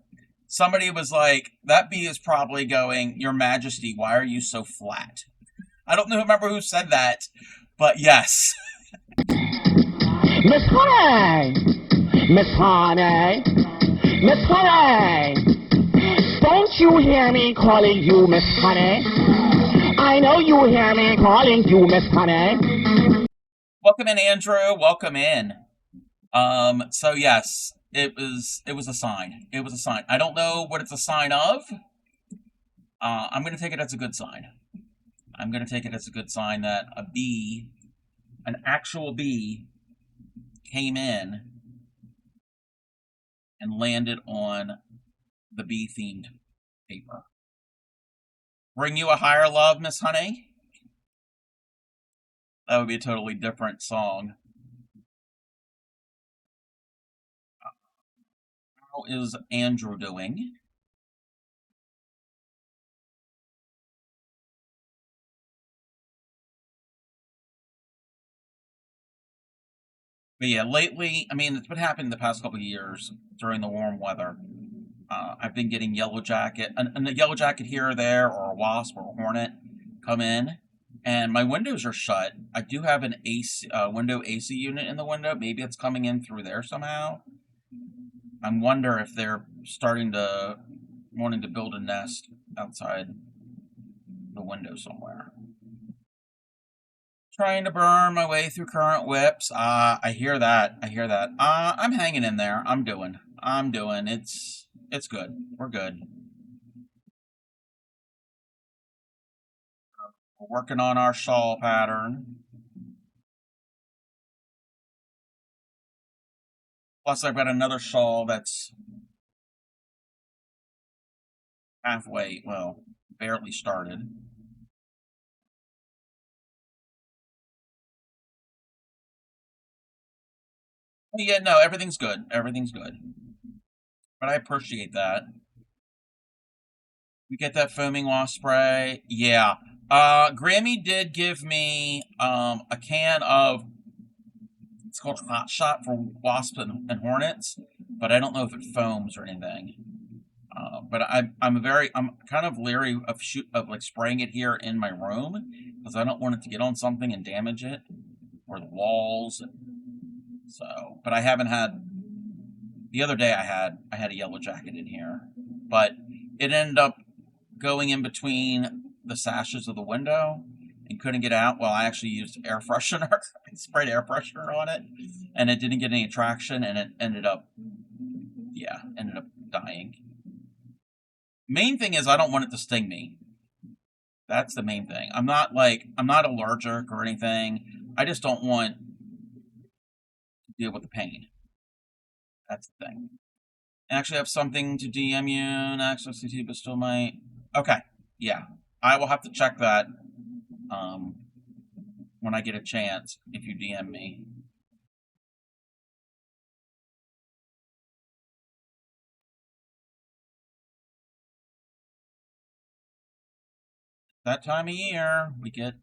Speaker 5: Somebody was like, "That bee is probably going, Your Majesty, why are you so flat?" I don't remember who said that, but yes.
Speaker 2: Miss Honey! Miss Honey! Miss Honey! Don't you hear me calling you Miss Honey? I know you hear me calling you Miss Honey.
Speaker 5: Welcome in, Andrew. Welcome in. So yes, it was a sign. It was a sign. I don't know what it's a sign of. I'm going to take it as a good sign. I'm going to take it as a good sign that a bee, an actual bee, came in and landed on the bee-themed paper. Bring you a higher love, Miss Honey? That would be a totally different song. How is Andrew doing? But yeah, lately, I mean, it's been happening the past couple of years during the warm weather. I've been getting yellow jacket, and a yellow jacket here or there, or a wasp or a hornet come in, and my windows are shut. I do have an window AC unit in the window. Maybe it's coming in through there somehow. I wonder if they're wanting to build a nest outside the window somewhere. Trying to burn my way through current whips. I hear that. I'm hanging in there. I'm doing. It's good. We're good. We're working on our shawl pattern. Plus, I've got another shawl that's halfway, well, barely started. Yeah, no, everything's good. Everything's good. But I appreciate that. We get that foaming wasp spray. Yeah. Grammy did give me a can of, it's called Hot Shot for wasps and hornets, but I don't know if it foams or anything. But I'm kind of leery of like spraying it here in my room because I don't want it to get on something and damage it or the walls. So, but I haven't had. The other day I had a yellow jacket in here, but it ended up going in between the sashes of the window and couldn't get out. Well, I actually used air freshener. I sprayed air freshener on it, and it didn't get any traction, and it ended up dying. Main thing is I don't want it to sting me. That's the main thing. I'm not allergic or anything. I just don't want to deal with the pain. That's the thing. I actually have something to DM you, and access to but still might. Okay, yeah. I will have to check that when I get a chance, if you DM me. That time of year, we get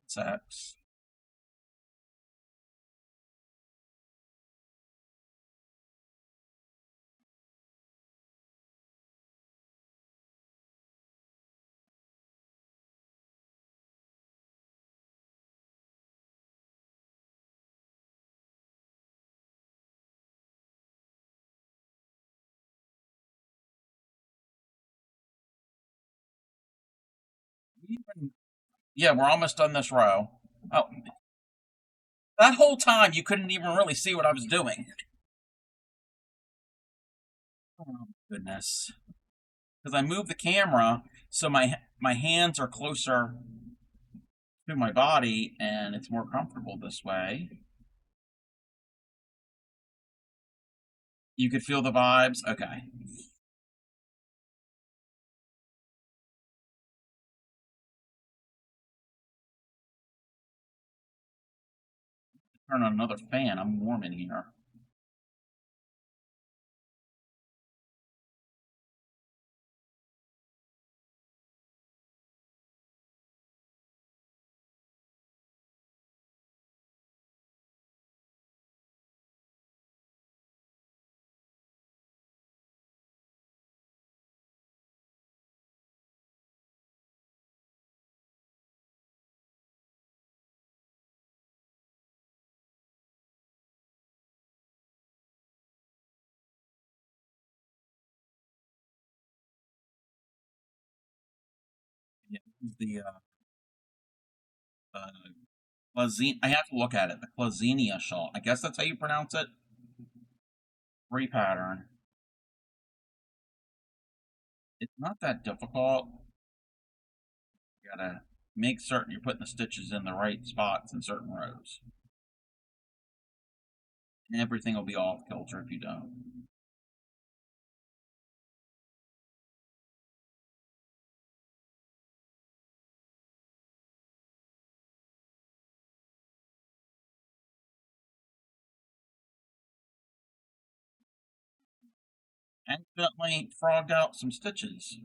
Speaker 5: insects. Yeah, we're almost done this row. Oh, that whole time you couldn't even really see what I was doing. Oh, goodness. Because I moved the camera so my hands are closer to my body and it's more comfortable this way. You could feel the vibes? Okay. Turn on another fan. I'm warm in here. Yeah, the Klaziena. I have to look at it. The Klaziena shawl. I guess that's how you pronounce it. Free pattern. It's not that difficult. You gotta make certain you're putting the stitches in the right spots in certain rows. And everything will be off kilter if you don't. Accidentally frogged out some stitches.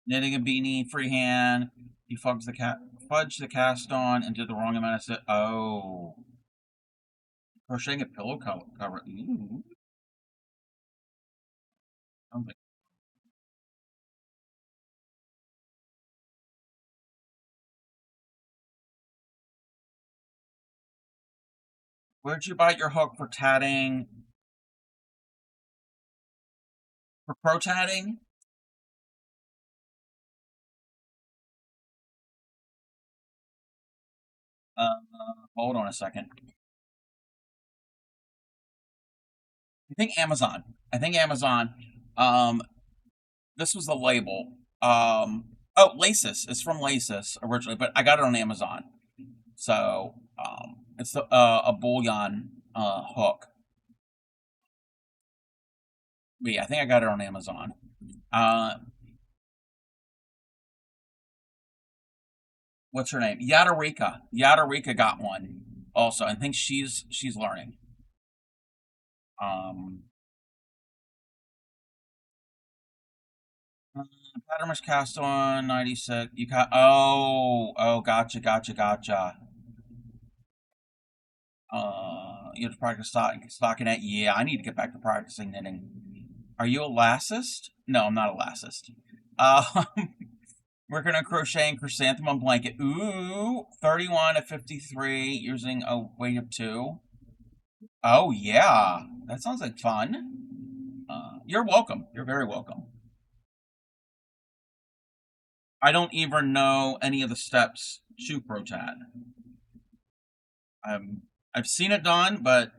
Speaker 5: Knitting a beanie freehand. You fudge the cast on and did the wrong amount of stitch. Oh. Crocheting a pillow cover. Ooh. Sounds like. Where'd you buy your hook for tatting? For pro tatting? Hold on a second. I think Amazon. This was the label. Oh, Lasis. It's from Lasis originally, but I got it on Amazon. So, it's a bullion hook. But yeah, I think I got it on Amazon. What's her name? Yadarika. Yadarika got one also. I think she's learning. Pattern was cast on 96. You got gotcha. You have to practice stockinette. Yeah, I need to get back to practicing knitting. Are you a lassist? No, I'm not a lassist. Working on crocheting chrysanthemum blanket. Ooh, 31 of 53 using a weight of 2. Oh yeah, that sounds like fun. You're welcome. You're very welcome. I don't even know any of the steps to ProTat. I've seen it done, but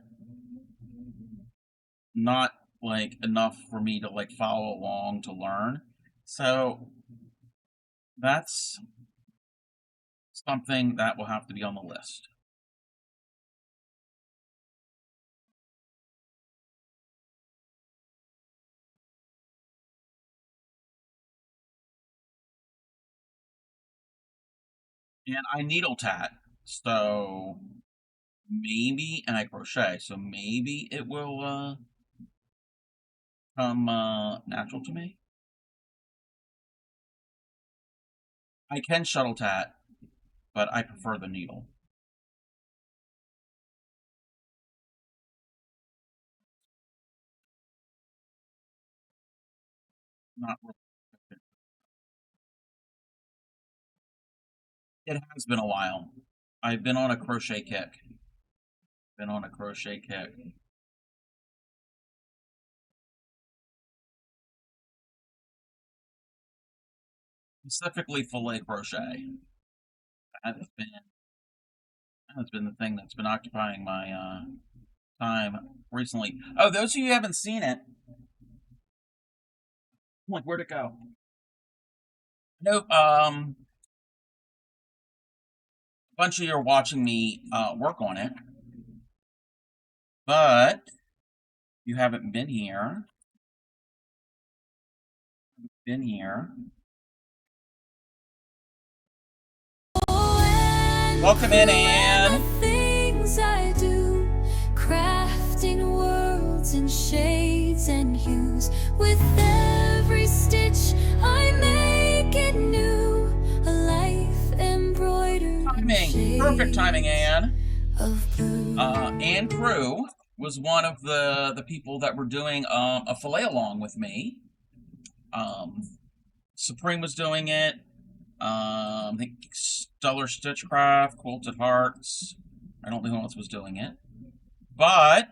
Speaker 5: not like enough for me to like follow along to learn. So that's something that will have to be on the list. And I needle tat, so maybe, and I crochet, so maybe it will come natural to me. I can shuttle tat, but I prefer the needle. Not really. It has been a while. I've been on a crochet kick. Specifically filet crochet. That has been the thing that's been occupying my time recently. Oh, those of you who haven't seen it, like, where'd it go? Nope. A bunch of you are watching me work on it, but you haven't been here. Welcome in, Anne.
Speaker 13: Things I do, crafting worlds in shades and hues. With every stitch, I make it new. A life embroidered.
Speaker 5: Perfect timing, Anne. Anne Crew was one of the people that were doing a filet along with me. Supreme was doing it. I think Stellar Stitchcraft, Quilted Hearts. I don't know who else was doing it. But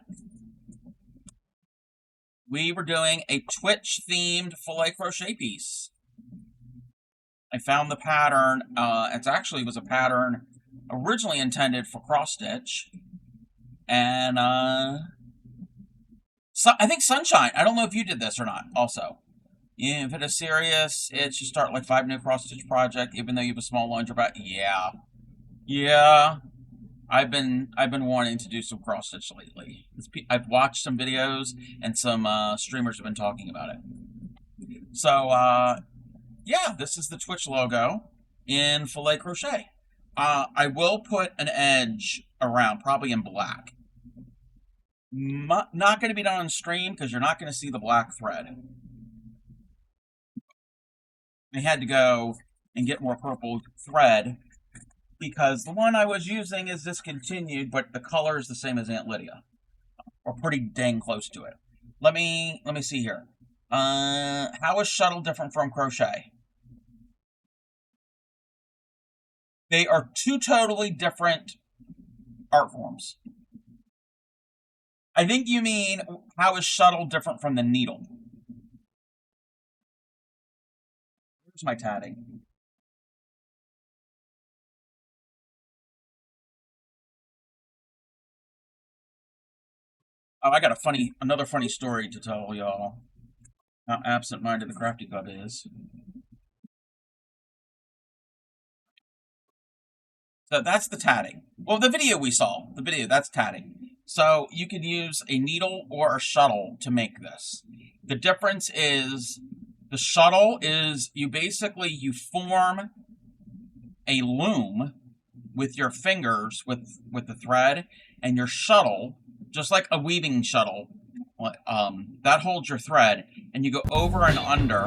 Speaker 5: we were doing a Twitch-themed filet crochet piece. I found the pattern. It actually was a pattern originally intended for cross-stitch. And so, I think Sunshine. I don't know if you did this or not also. If it is serious, it should start like 5 new cross-stitch project, even though you have a small laundry bag. Yeah. I've been wanting to do some cross-stitch lately. I've watched some videos, and some streamers have been talking about it. So, yeah, this is the Twitch logo in filet crochet. I will put an edge around, probably in black. Not going to be done on stream, because you're not going to see the black thread. I had to go and get more purple thread because the one I was using is discontinued, but the color is the same as Aunt Lydia, or pretty dang close to it. Let me see here. How is shuttle different from crochet? They are two totally different art forms. I think you mean, how is shuttle different from the needle? Where's my tatting? Oh, I got another funny story to tell y'all. How absent-minded the Crafty Cub is. So that's the tatting. Well, the video we saw, that's tatting. So you could use a needle or a shuttle to make this. The difference is, the shuttle is you form a loom with your fingers with the thread, and your shuttle, just like a weaving shuttle, that holds your thread, and you go over and under.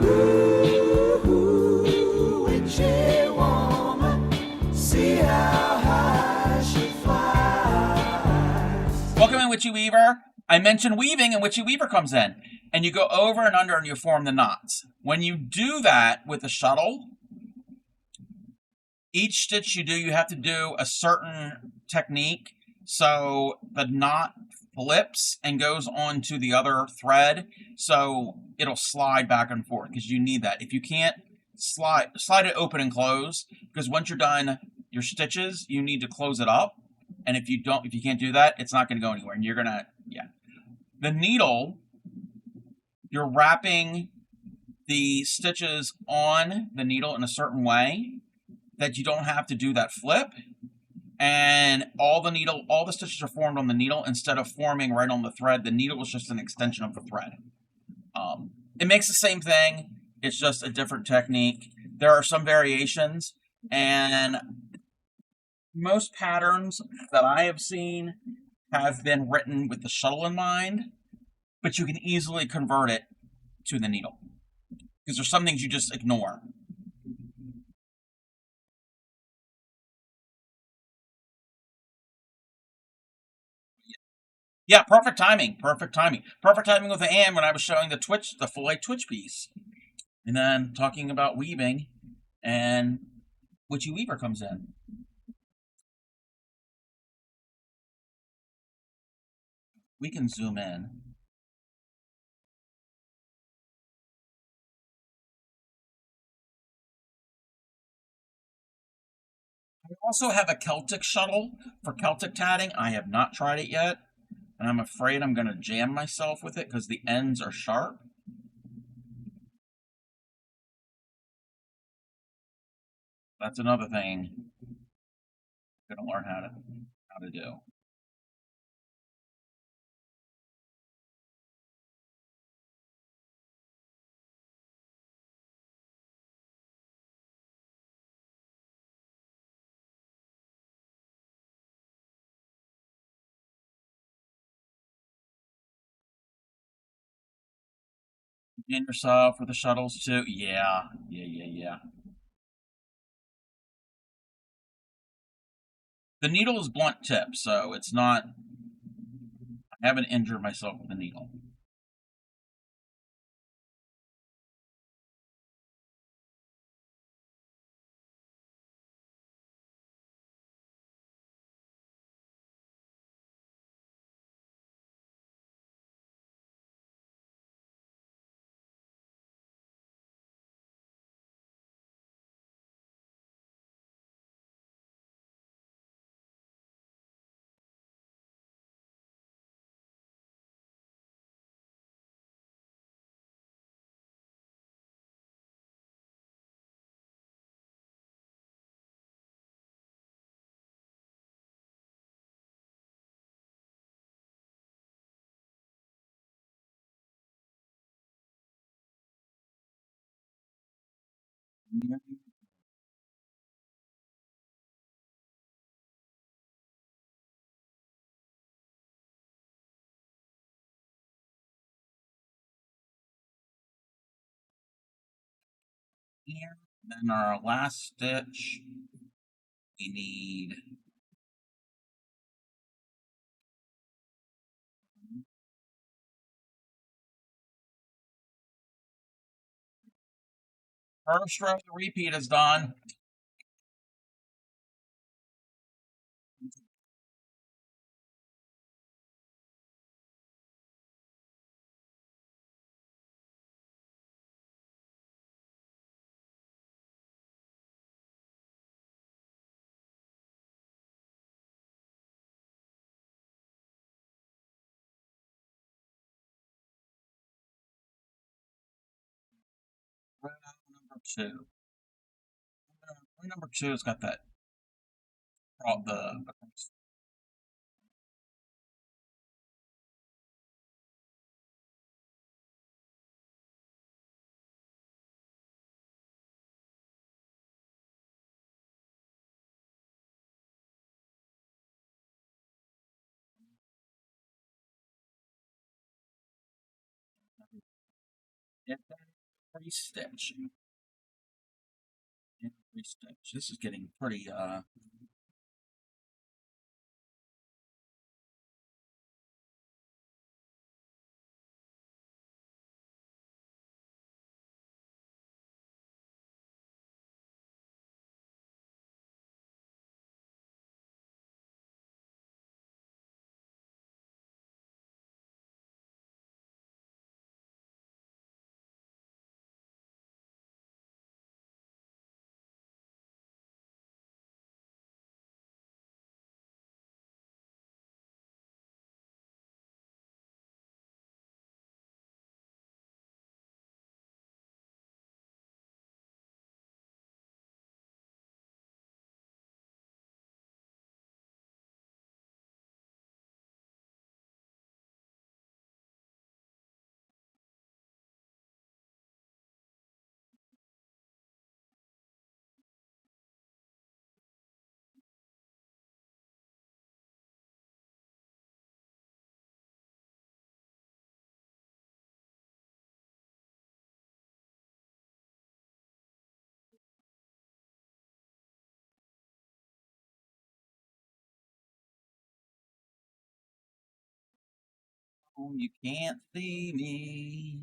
Speaker 5: Welcome in, Witchy Weaver. I mentioned weaving, and Witchy Weaver comes in. And you go over and under, and you form the knots. When you do that with a shuttle, each stitch you do, you have to do a certain technique. So the knot flips and goes onto the other thread. So it'll slide back and forth, because you need that. If you can't slide it open and close, because once you're done your stitches, you need to close it up. And if you can't do that, it's not going to go anywhere. And you're going to, The needle, you're wrapping the stitches on the needle in a certain way that you don't have to do that flip, and all the stitches are formed on the needle instead of forming right on the thread. The needle is just an extension of the thread. It makes the same thing, it's just a different technique. There are some variations, and most patterns that I have seen have been written with the shuttle in mind, but you can easily convert it to the needle, because there's some things you just ignore. Yeah, perfect timing. Perfect timing. Perfect timing with the hand when I was showing the full light Twitch piece. And then talking about weaving, and Witchy Weaver comes in. We can zoom in. I also have a Celtic shuttle for Celtic tatting. I have not tried it yet, and I'm afraid I'm going to jam myself with it because the ends are sharp. That's another thing I'm going to learn how to do. In yourself with the shuttles too. Yeah. The needle is blunt tip, so it's not. I haven't injured myself with the needle. Here, then our last stitch, we need first row of the repeat is done. Row number 2. Row number 2 has got that the pre-stitch. Pre-stitch. This is getting pretty Oh, you can't see me.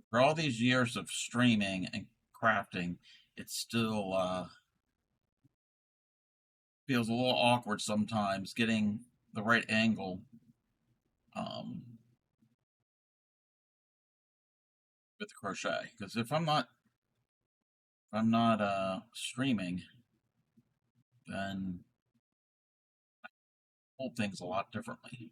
Speaker 5: For all these years of streaming and crafting, it still feels a little awkward sometimes getting the right angle um, with the crochet. Because if I'm not streaming, then I hold things a lot differently.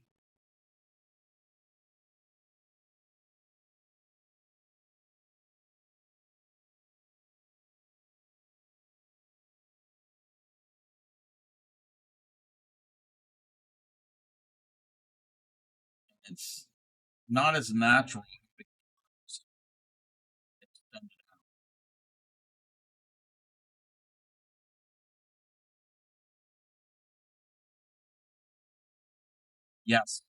Speaker 5: It's not as natural. It's done. Yes.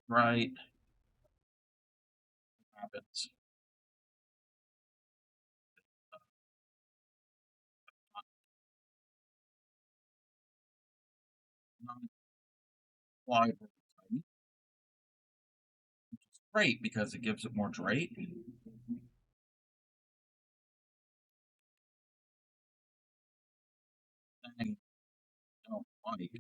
Speaker 5: Right. Happens. Not fly very tight, which is great because it gives it more drape. And I don't like.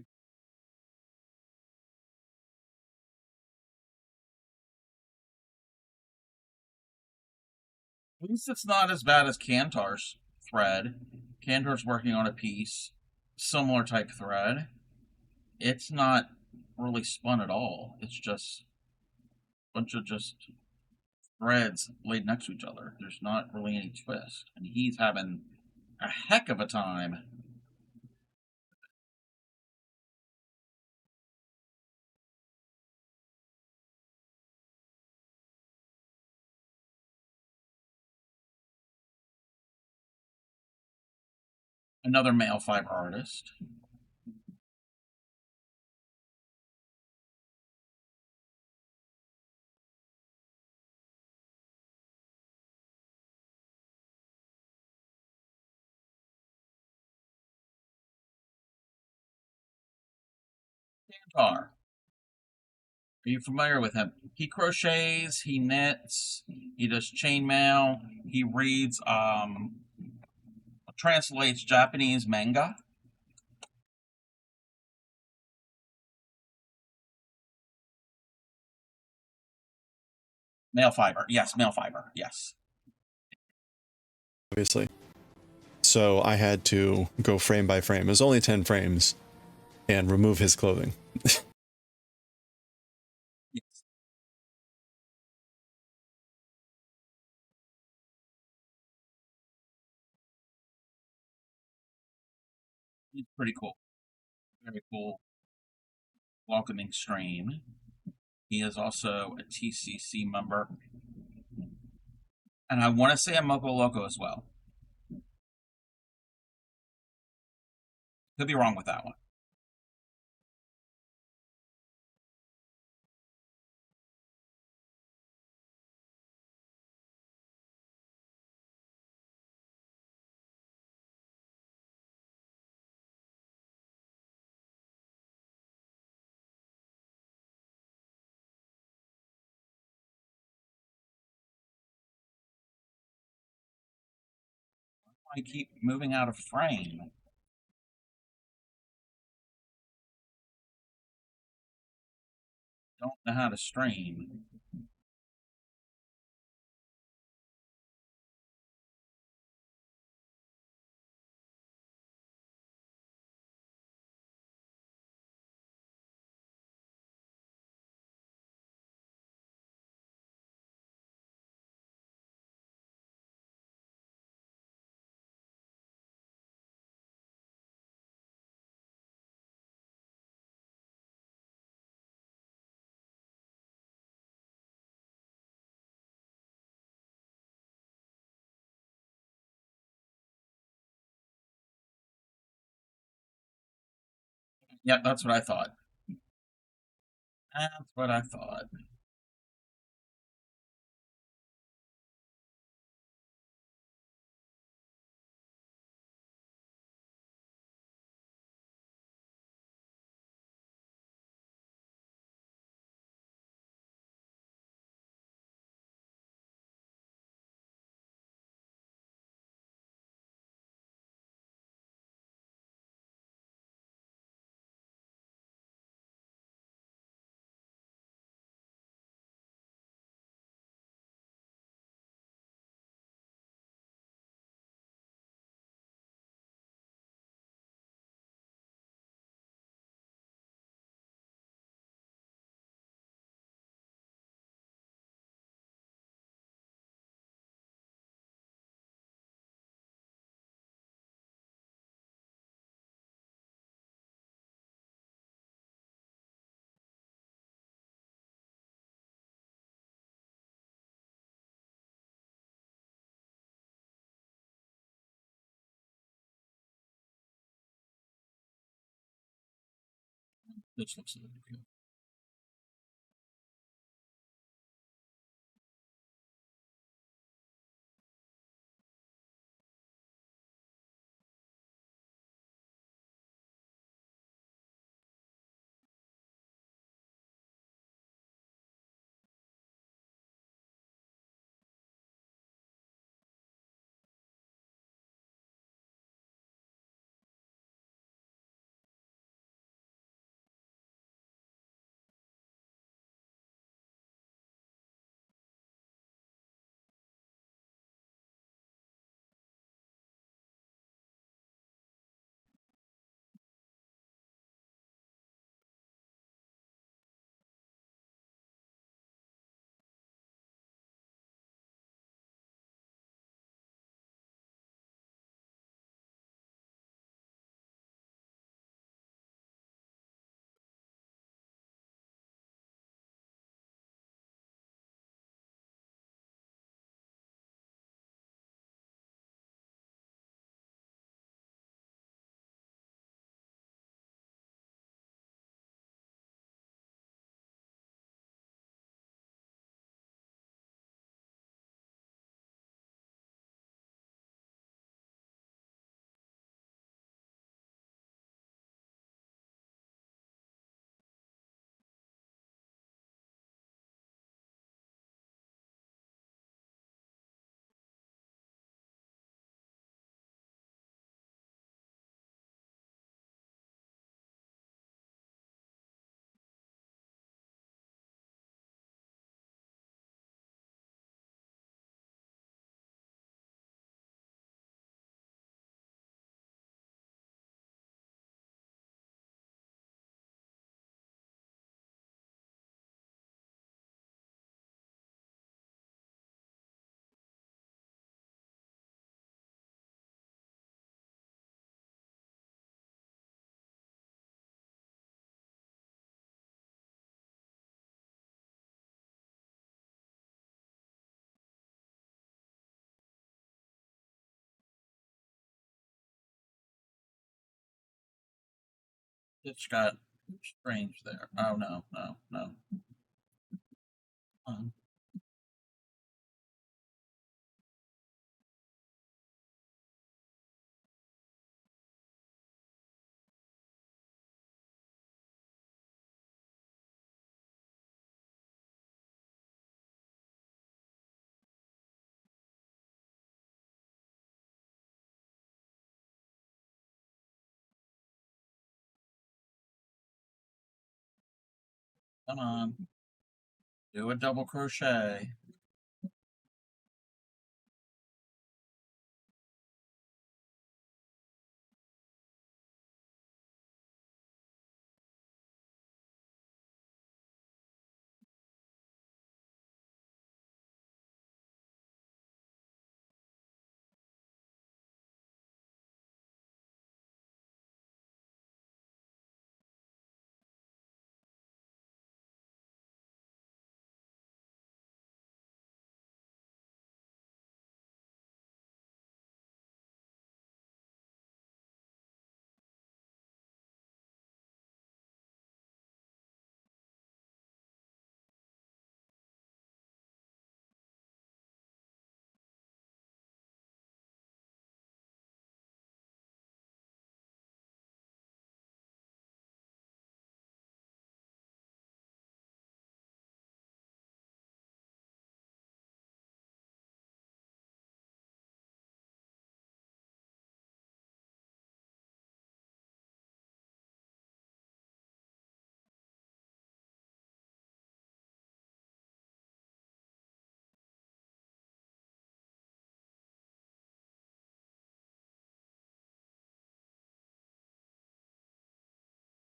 Speaker 5: At least it's not as bad as Kantar's thread. Kantar's working on a piece, similar type thread. It's not really spun at all. It's just a bunch of just threads laid next to each other. There's not really any twist. And he's having a heck of a time. Another male fiber artist. Kantar. Are you familiar with him? He crochets, he knits, he does chainmail, he reads, translates Japanese manga. Male fiber, yes, male fiber, yes.
Speaker 14: Obviously. So I had to go frame by frame. It was only 10 frames and remove his clothing.
Speaker 5: Yes. He's pretty cool. Very cool. Welcoming stream. He is also a TCC member. And I want to say a Moco Loco as well. Could be wrong with that one. I keep moving out of frame. Don't know how to stream. Yep, that's what I thought. That's what I thought. This looks really good. It's got strange there. Oh no, no, no. Um, Come on. Do a double crochet.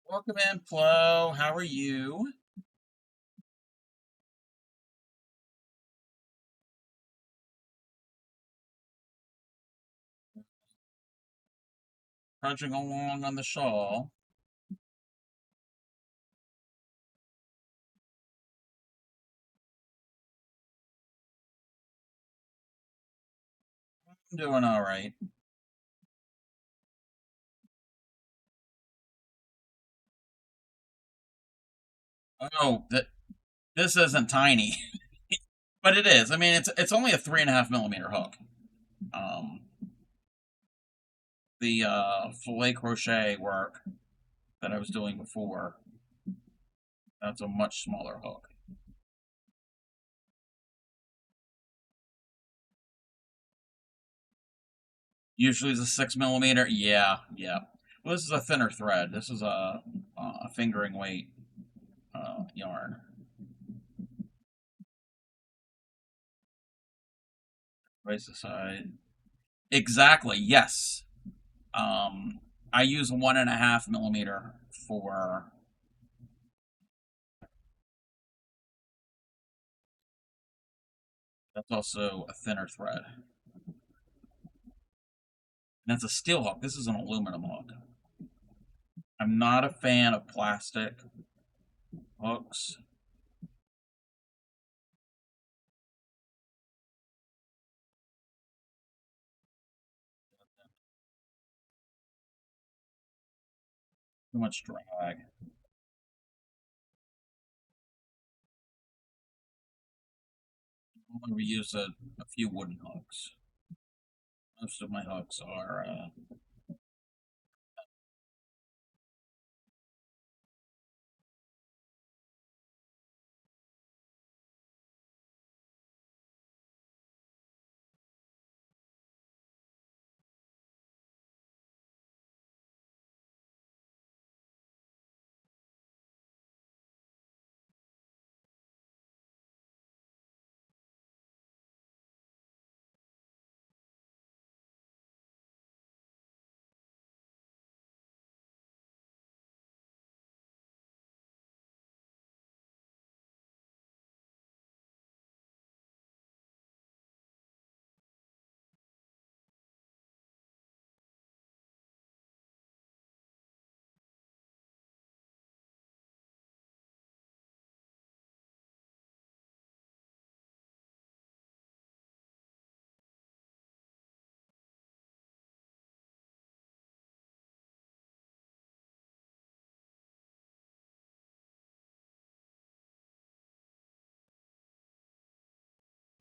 Speaker 5: Welcome in, Flo. How are you? Trudging along on the Shawl. I'm doing all right. Oh, this isn't tiny, but it is. I mean, it's only a 3.5 millimeter hook. Um, the filet crochet work that I was doing before, that's a much smaller hook. Usually it's a 6 millimeter. Yeah, yeah. Well, this is a thinner thread. This is a fingering weight yarn. Raise the side. Exactly. Yes. I use a 1.5 millimeter for. That's also a thinner thread. And that's a steel hook. This is an aluminum hook. I'm not a fan of plastic hooks. Too much drag. We use a few wooden hooks. Most of my hooks are.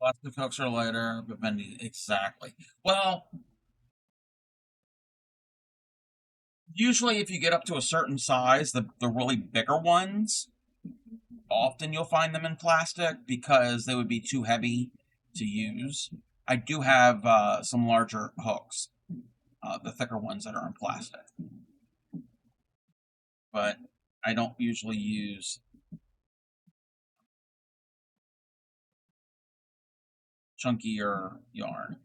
Speaker 5: Plastic hooks are lighter, but bendy. Exactly. Well, usually if you get up to a certain size, the really bigger ones, often you'll find them in plastic because they would be too heavy to use. I do have some larger hooks, the thicker ones that are in plastic, but I don't usually use chunkier yarn.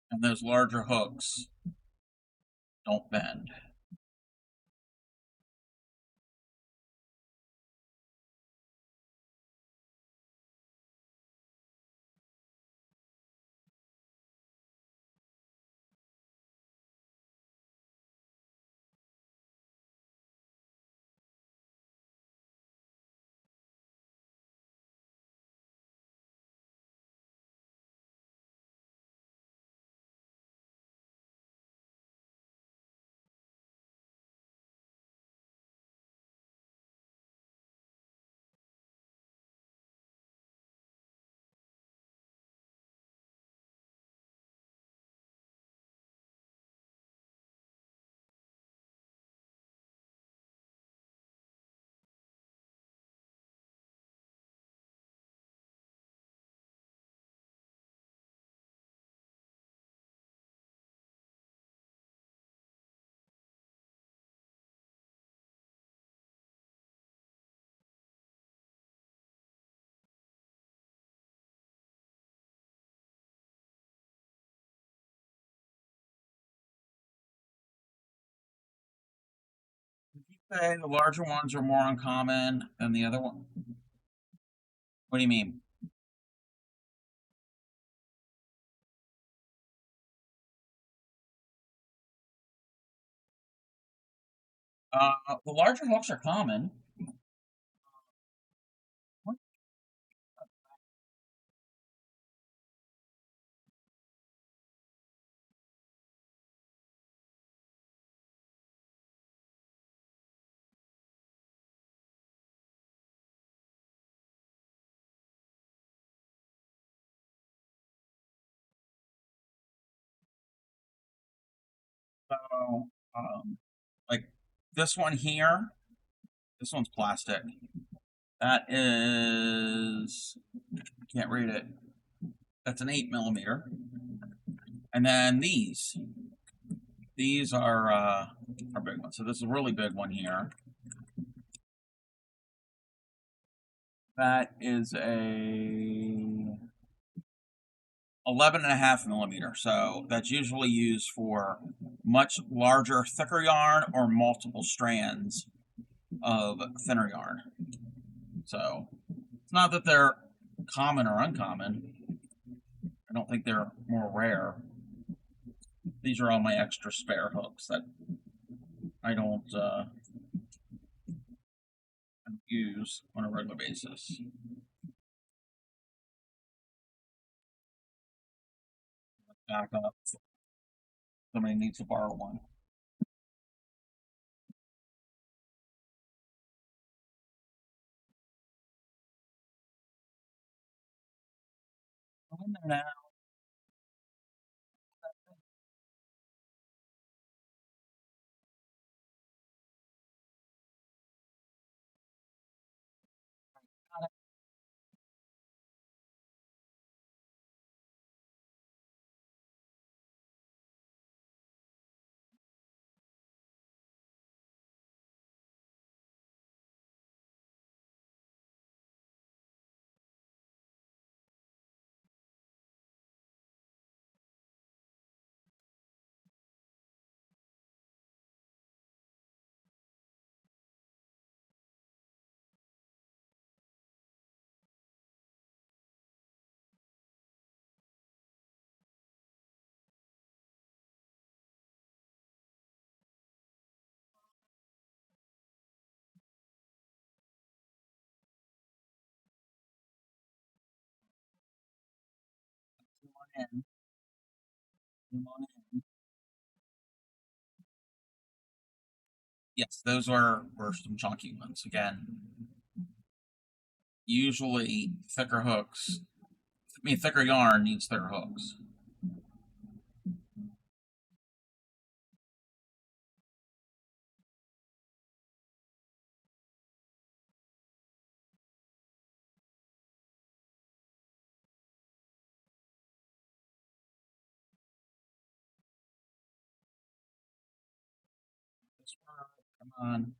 Speaker 5: And those larger hooks don't bend. say the larger ones are more uncommon than the other one. What do you mean? The larger hooks are common. So, like this one here, this one's plastic. That is, can't read it. That's an 8mm. And then these are big ones. So this is a really big one here. That is a 11.5mm. So that's usually used for much larger, thicker yarn or multiple strands of thinner yarn. So it's not that they're common or uncommon. I don't think they're more rare. These are all my extra spare hooks that I don't use on a regular basis. Back up. Somebody needs to borrow one. Go in there now. In. Yes, those were some chunky ones. Again, usually thicker hooks. I mean, thicker yarn needs thicker hooks. Come on.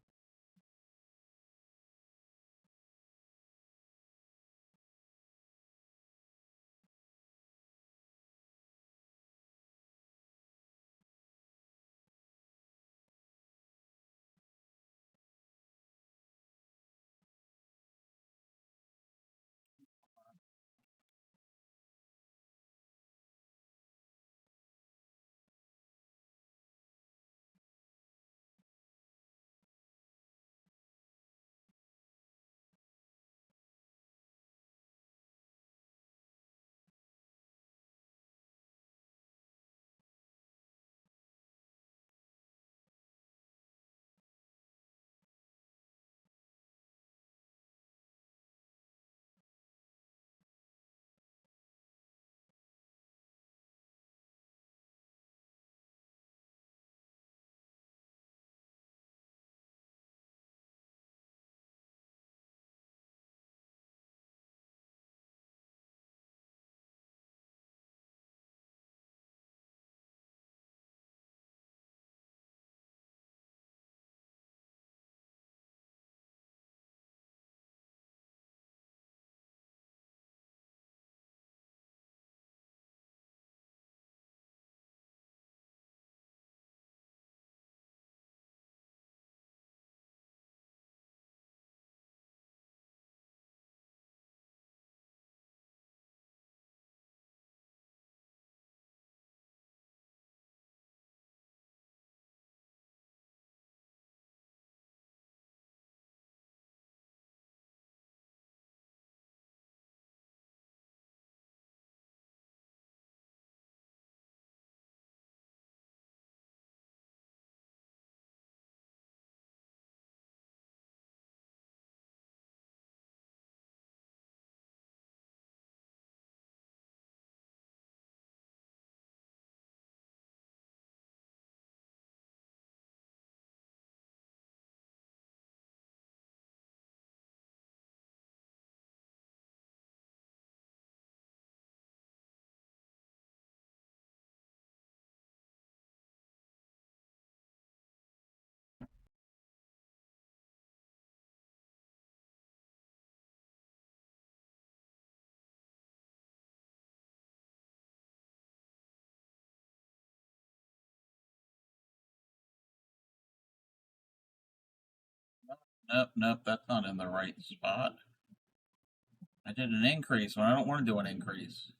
Speaker 5: Nope, nope, that's not in the right spot. I did an increase when I don't want to do an increase.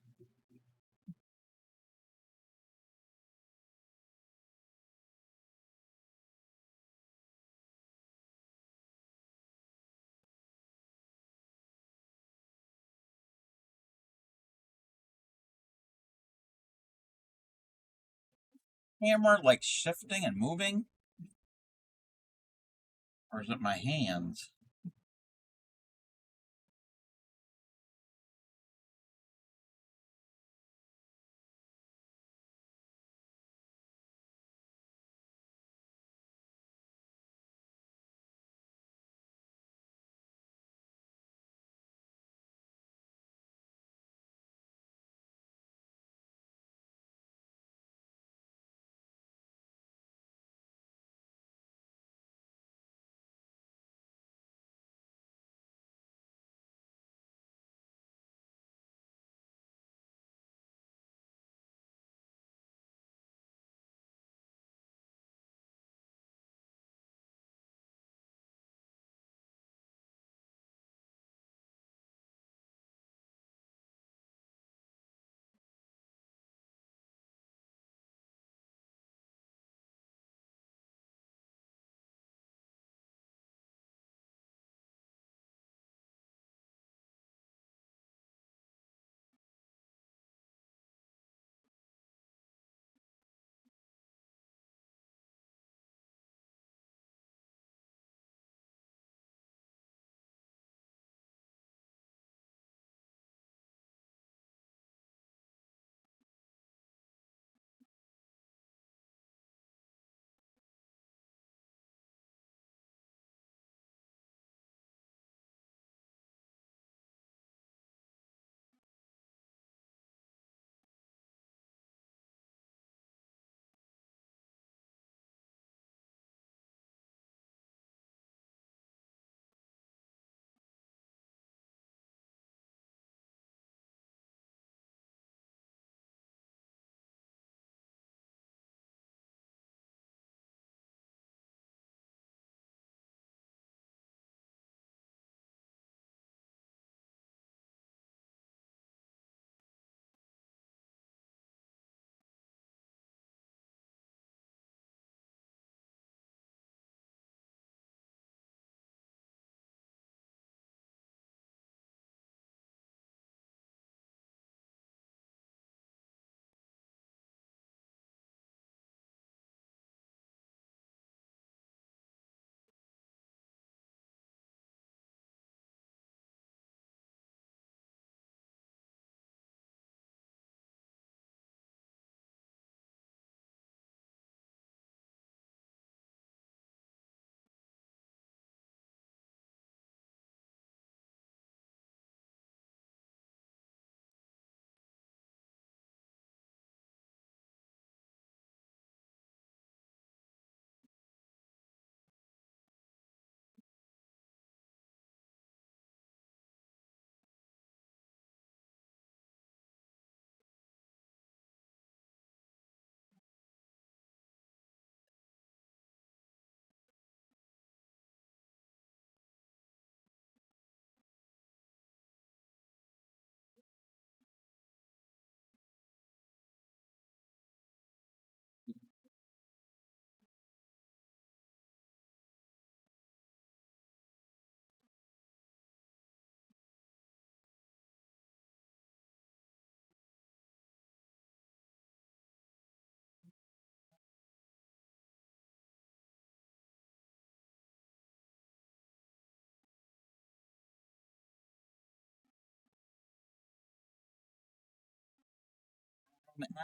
Speaker 5: Camera like shifting and moving? Or is it my hands?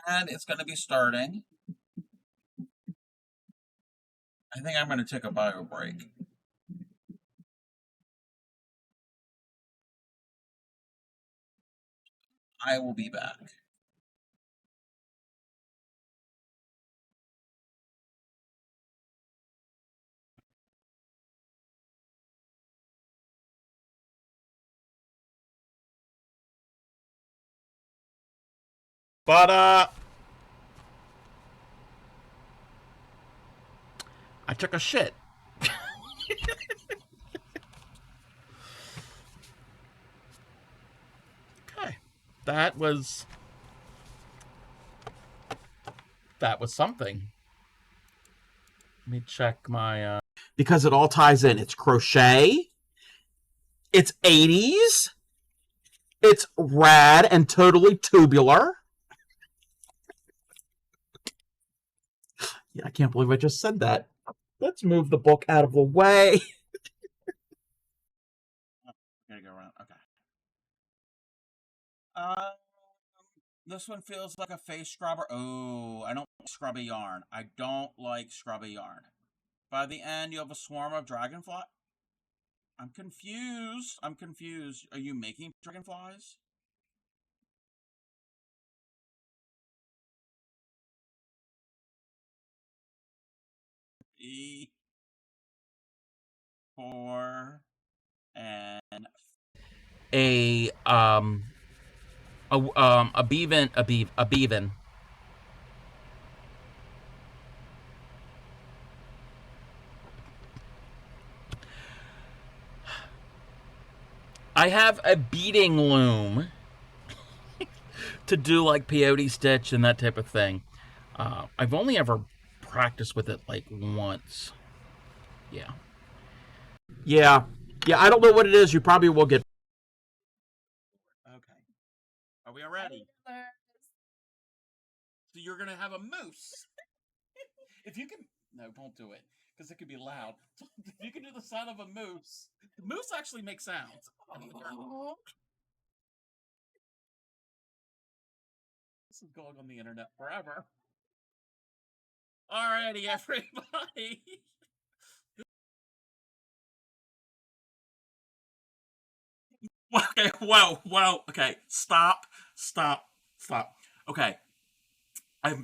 Speaker 5: And it's going to be starting. I think I'm going to take a bio break. I will be back.
Speaker 15: But, I took a shit.
Speaker 5: That was something. Let me check my because it all ties in. It's crochet. It's 80s. It's rad and totally tubular. Yeah, I can't believe I just said that. Let's move the book out of the way. Gotta go around. Okay. This one feels like a face scrubber. Oh, I don't like scrubby yarn. I don't like scrubby yarn. By the end, you have a swarm of dragonfly. I'm confused. I'm confused. Are you making dragonflies? E. 4 and a beaven. I have a beading loom to do like peyote stitch and that type of thing. I've only ever practiced with it like once. Yeah. Yeah. Yeah, I don't know what it is. You probably will get. Okay. Are we ready? So you're going to have a moose. If you can. No, don't do it. Because it could be loud. If you can do the sound of a moose. The moose actually makes sounds. This is going on the internet forever. Alrighty, everybody. Okay, whoa. Okay, stop. Okay. I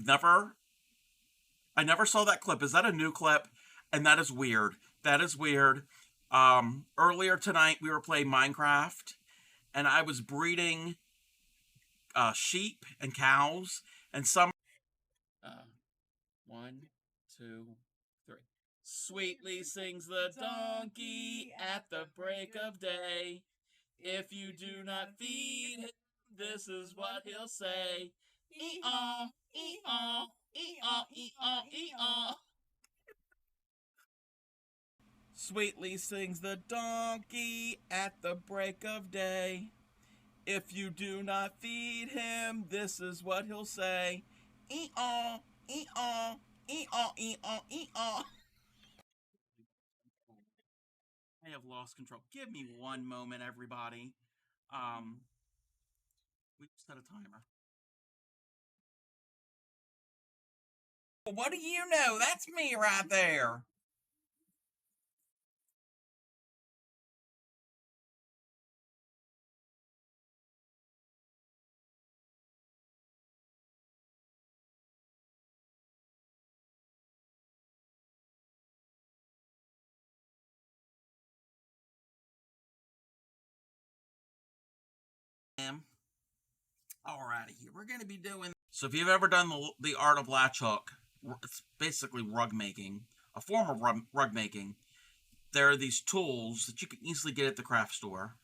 Speaker 5: never saw that clip. Is that a new clip? And that is weird. Earlier tonight we were playing Minecraft, and I was breeding sheep and cows, and some 1, 2, 3. Sweetly sings the donkey at the break of day. If you do not feed him, this is what he'll say. E-aw, e-aw, e-aw, e-aw, e-aw. Sweetly sings the donkey at the break of day. If you do not feed him, this is what he'll say. E-aw, e-aw, e-aw, e-aw, e-aw. I have lost control. Give me one moment, everybody. We set a timer. What do you know? That's me right there. Alrighty, we're going to be doing. So if you've ever done the art of latch hook, it's basically rug making, a form of rug making. There are these tools that you can easily get at the craft store.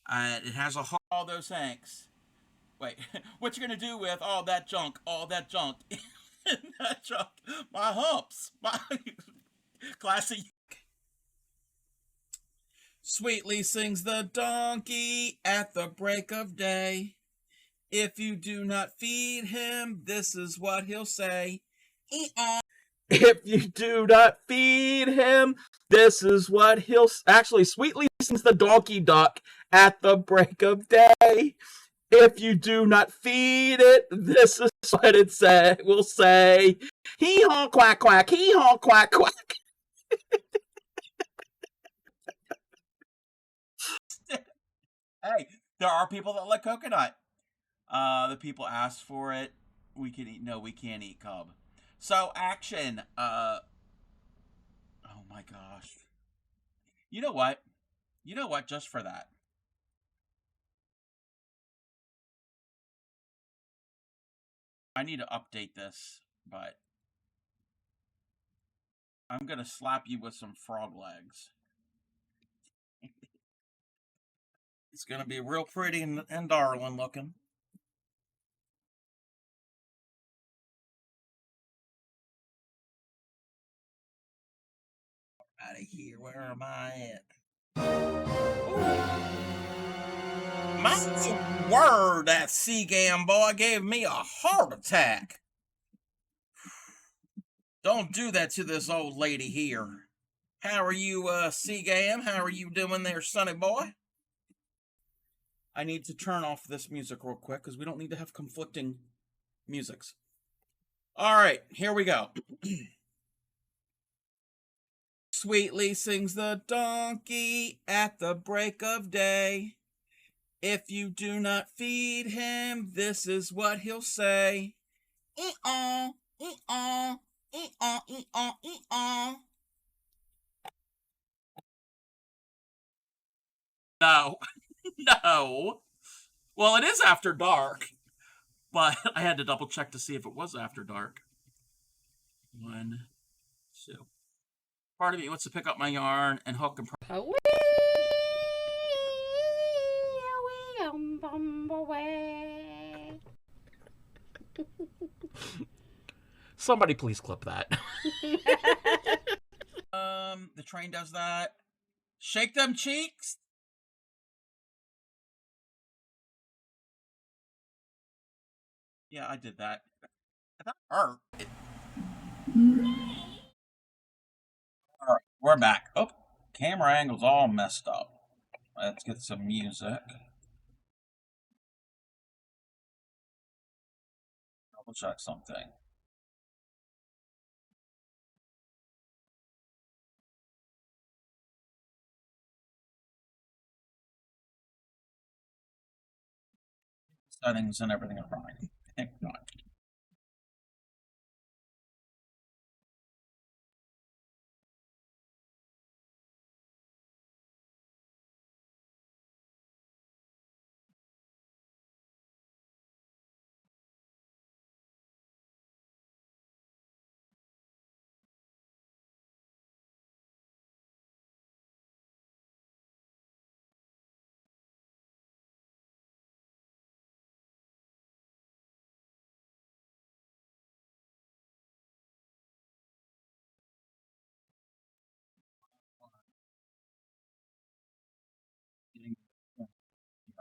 Speaker 5: It has all those things. Wait, what you gonna do with all that junk? That junk, my humps, my classy. Sweetly sings the donkey at the break of day. If you do not feed him, this is what he'll say. E-aw. If you do not feed him, this is what he'll... Actually, sweetly sings the donkey duck at the break of day. If you do not feed it, this is what it will say. Hee-haw, quack, quack. Hee-haw, quack, quack. Hey, there are people that like coconut. The people asked for it. We can eat. No, we can't eat cub. So action. Oh my gosh. You know what? Just for that. I need to update this, but I'm gonna slap you with some frog legs. It's gonna be real pretty and darling looking. out of here. Where am I at? My word, that Seagam boy gave me a heart attack. Don't do that to this old lady here. How are you, Seagam? How are you doing there, sonny boy? I need to turn off this music real quick because we don't need to have conflicting musics. All right, here we go. Sweetly sings the donkey at the break of day. If you do not feed him, this is what he'll say. E-aw, e-aw, e-aw, e-aw, e-aw. No, no. Well, it is after dark, but I had to double check to see if it was after dark. 1, 2. Part of me wants to pick up my yarn and hook and... Somebody please clip that. The train does that. Shake them cheeks. Yeah, I did that. That hurt. Alright, we're back. Oh, camera angle's all messed up. Let's get some music. Double check something. Settings and everything are fine. I think not.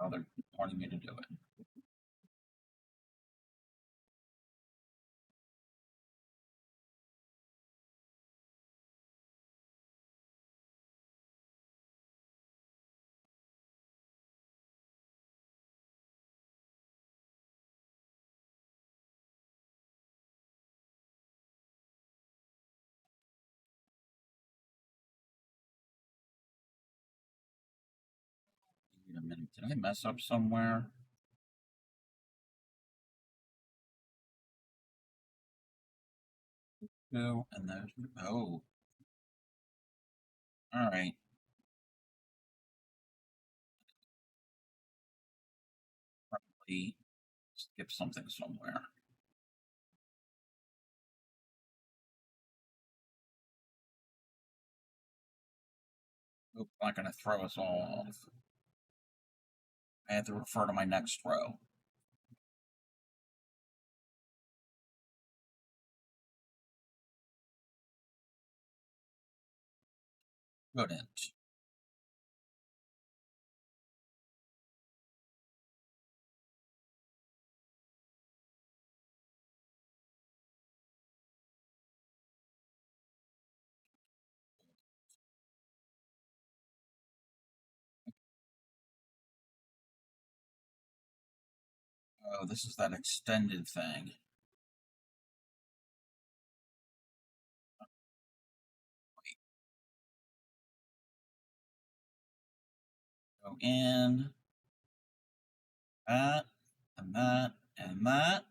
Speaker 5: Now they're wanting me to do it. Wait a minute, did I mess up somewhere? Two, and there's, oh. Alright. Probably skip something somewhere. Oop, not gonna throw us all off. I have to refer to my next row. Couldn't. Oh, this is that extended thing. Wait. Go in. That, and that, and that.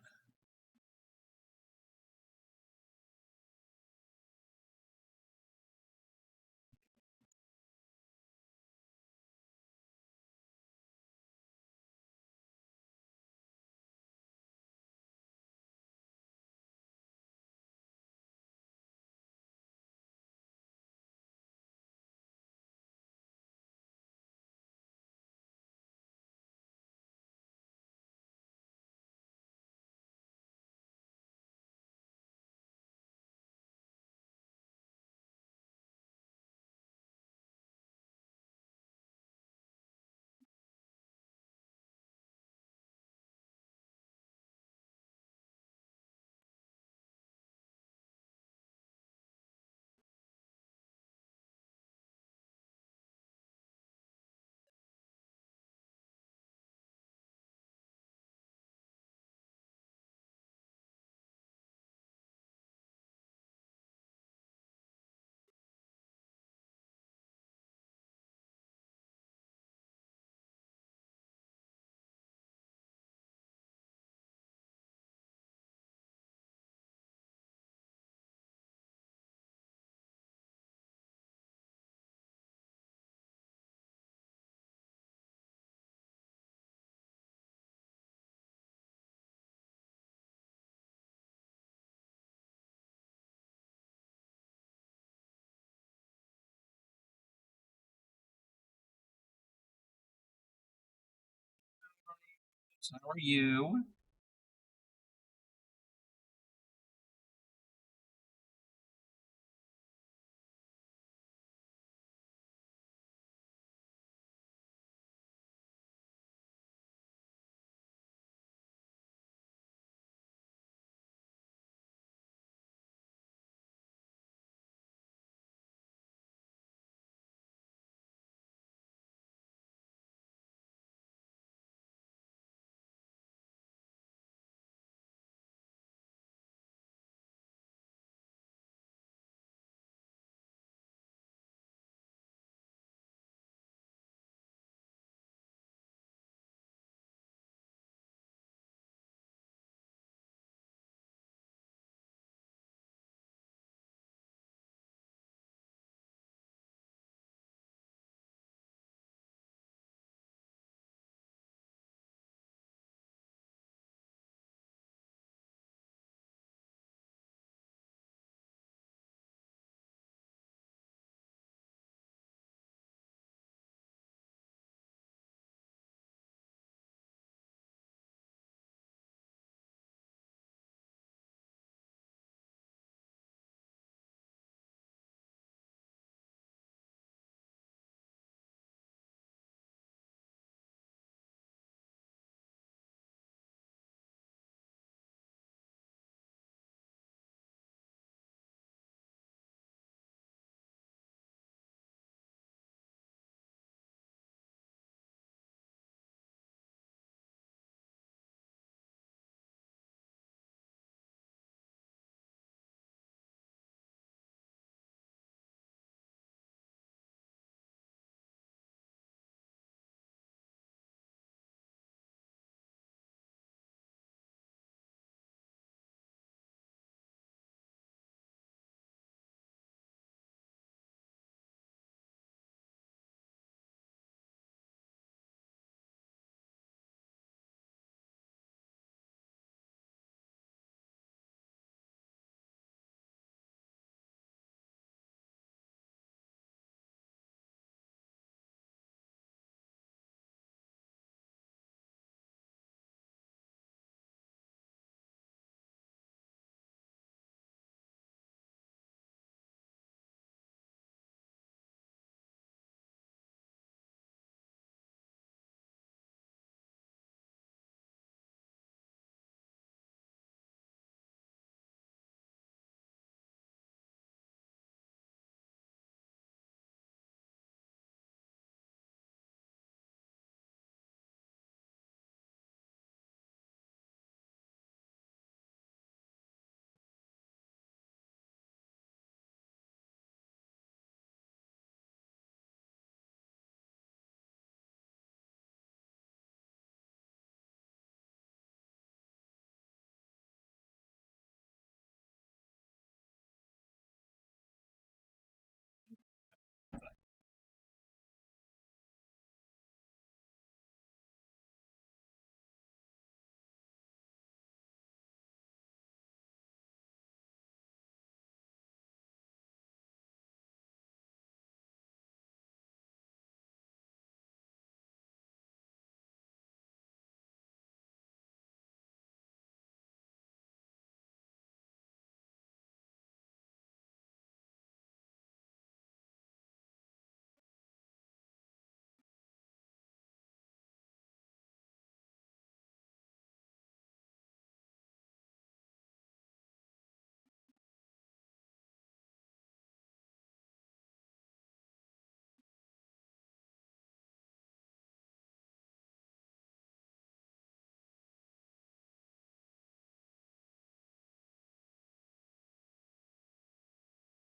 Speaker 5: So how are you?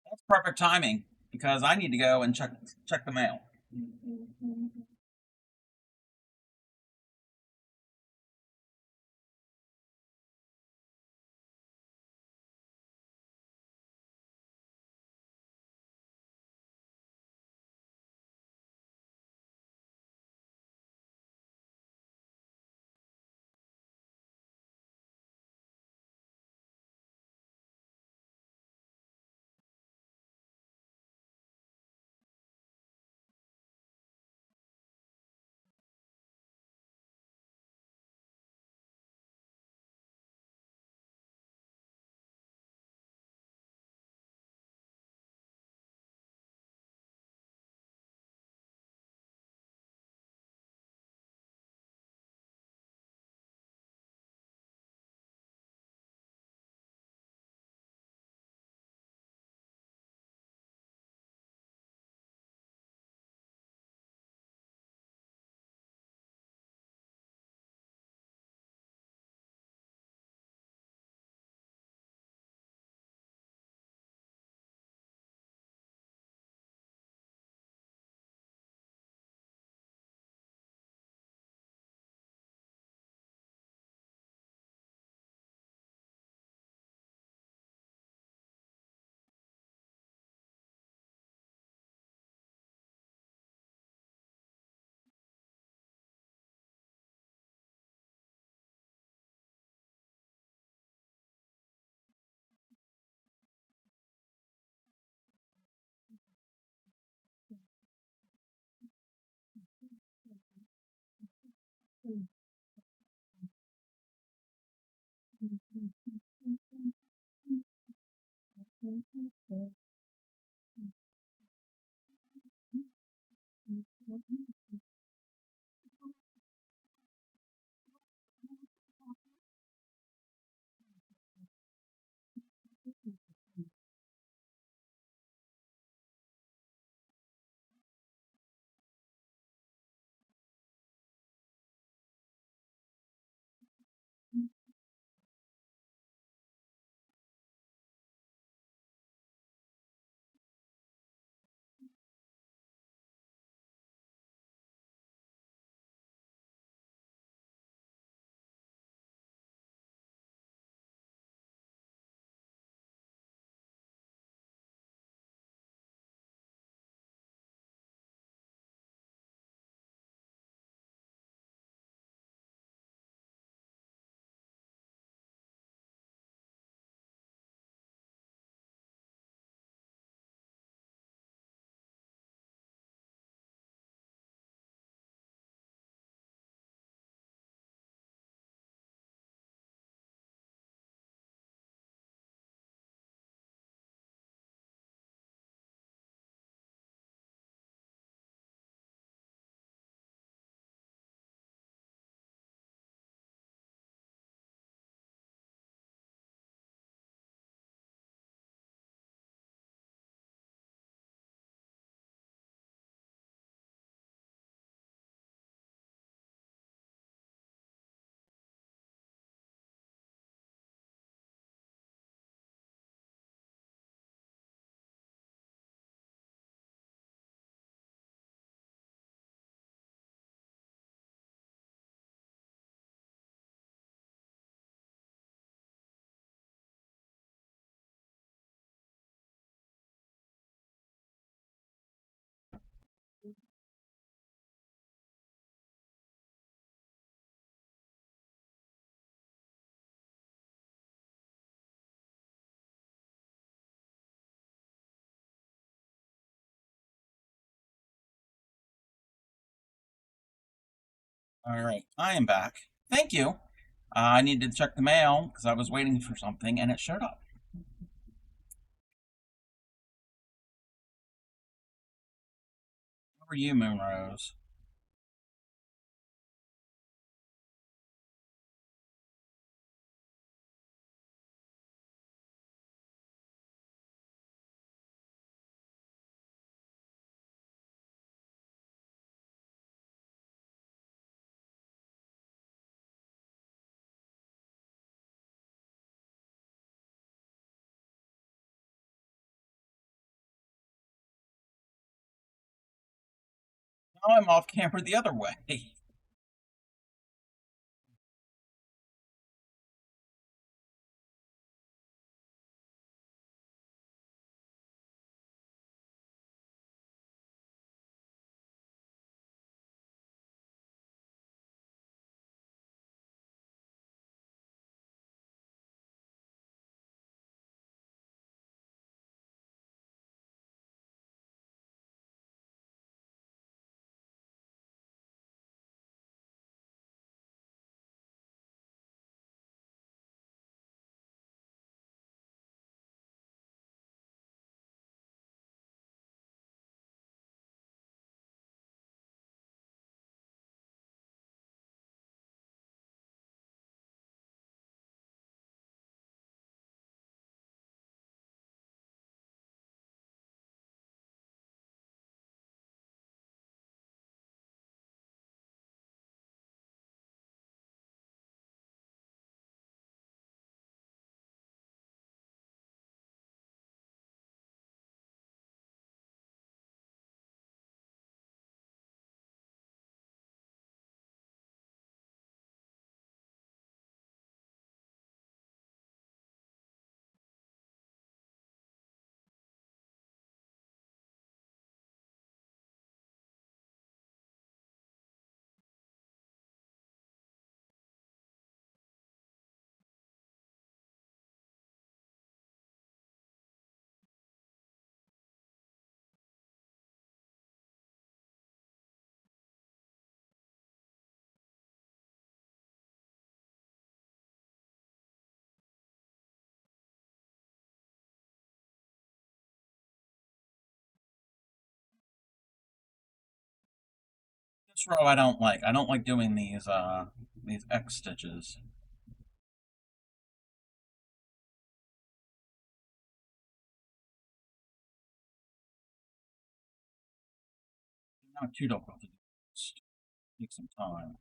Speaker 5: That's perfect timing because I need to go and check the mail. All right, I am back. Thank you. I needed to check the mail because I was waiting for something and it showed up. How are you, Moonrose? Now I'm off camera the other way. This row I don't like. I don't like doing these X stitches. Not too difficult to do. Just take some time.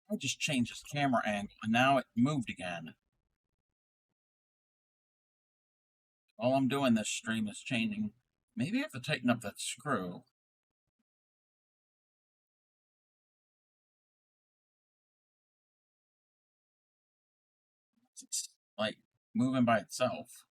Speaker 5: I just changed this camera angle and now it moved again. All I'm doing this stream is changing. Maybe I have to tighten up that screw. It's like moving by itself.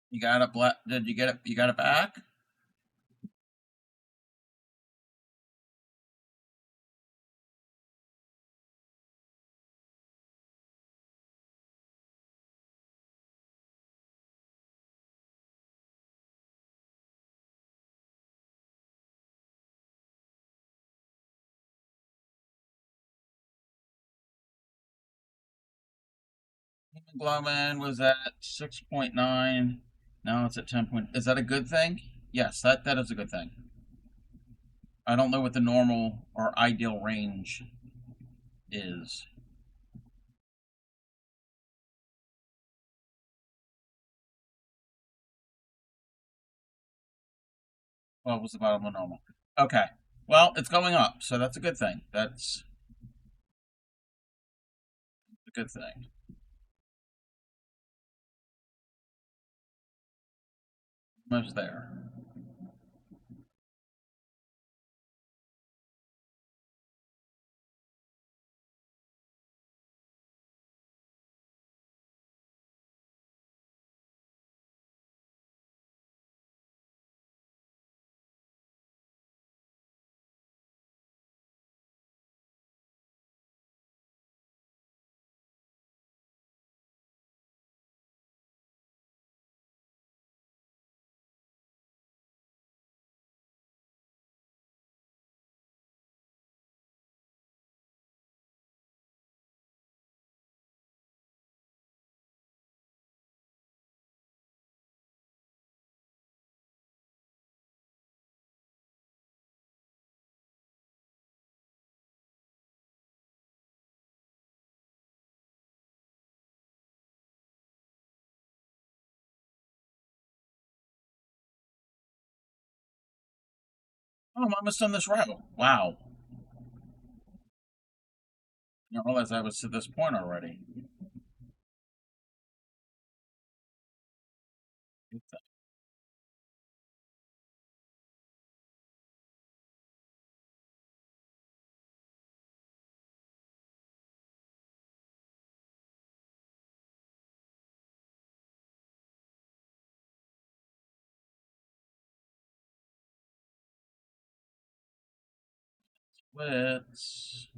Speaker 5: You got it. Did you get it? You got it back? Hemoglobin was at 6.9. Now it's at 10 point. Is that a good thing? Yes, that is a good thing. I don't know what the normal or ideal range is. Well, it was about normal. Okay. Well, it's going up, so that's a good thing. That's a good thing. Almost there. Oh, I'm almost done this row. Wow. I didn't realize I was to this point already. Let's.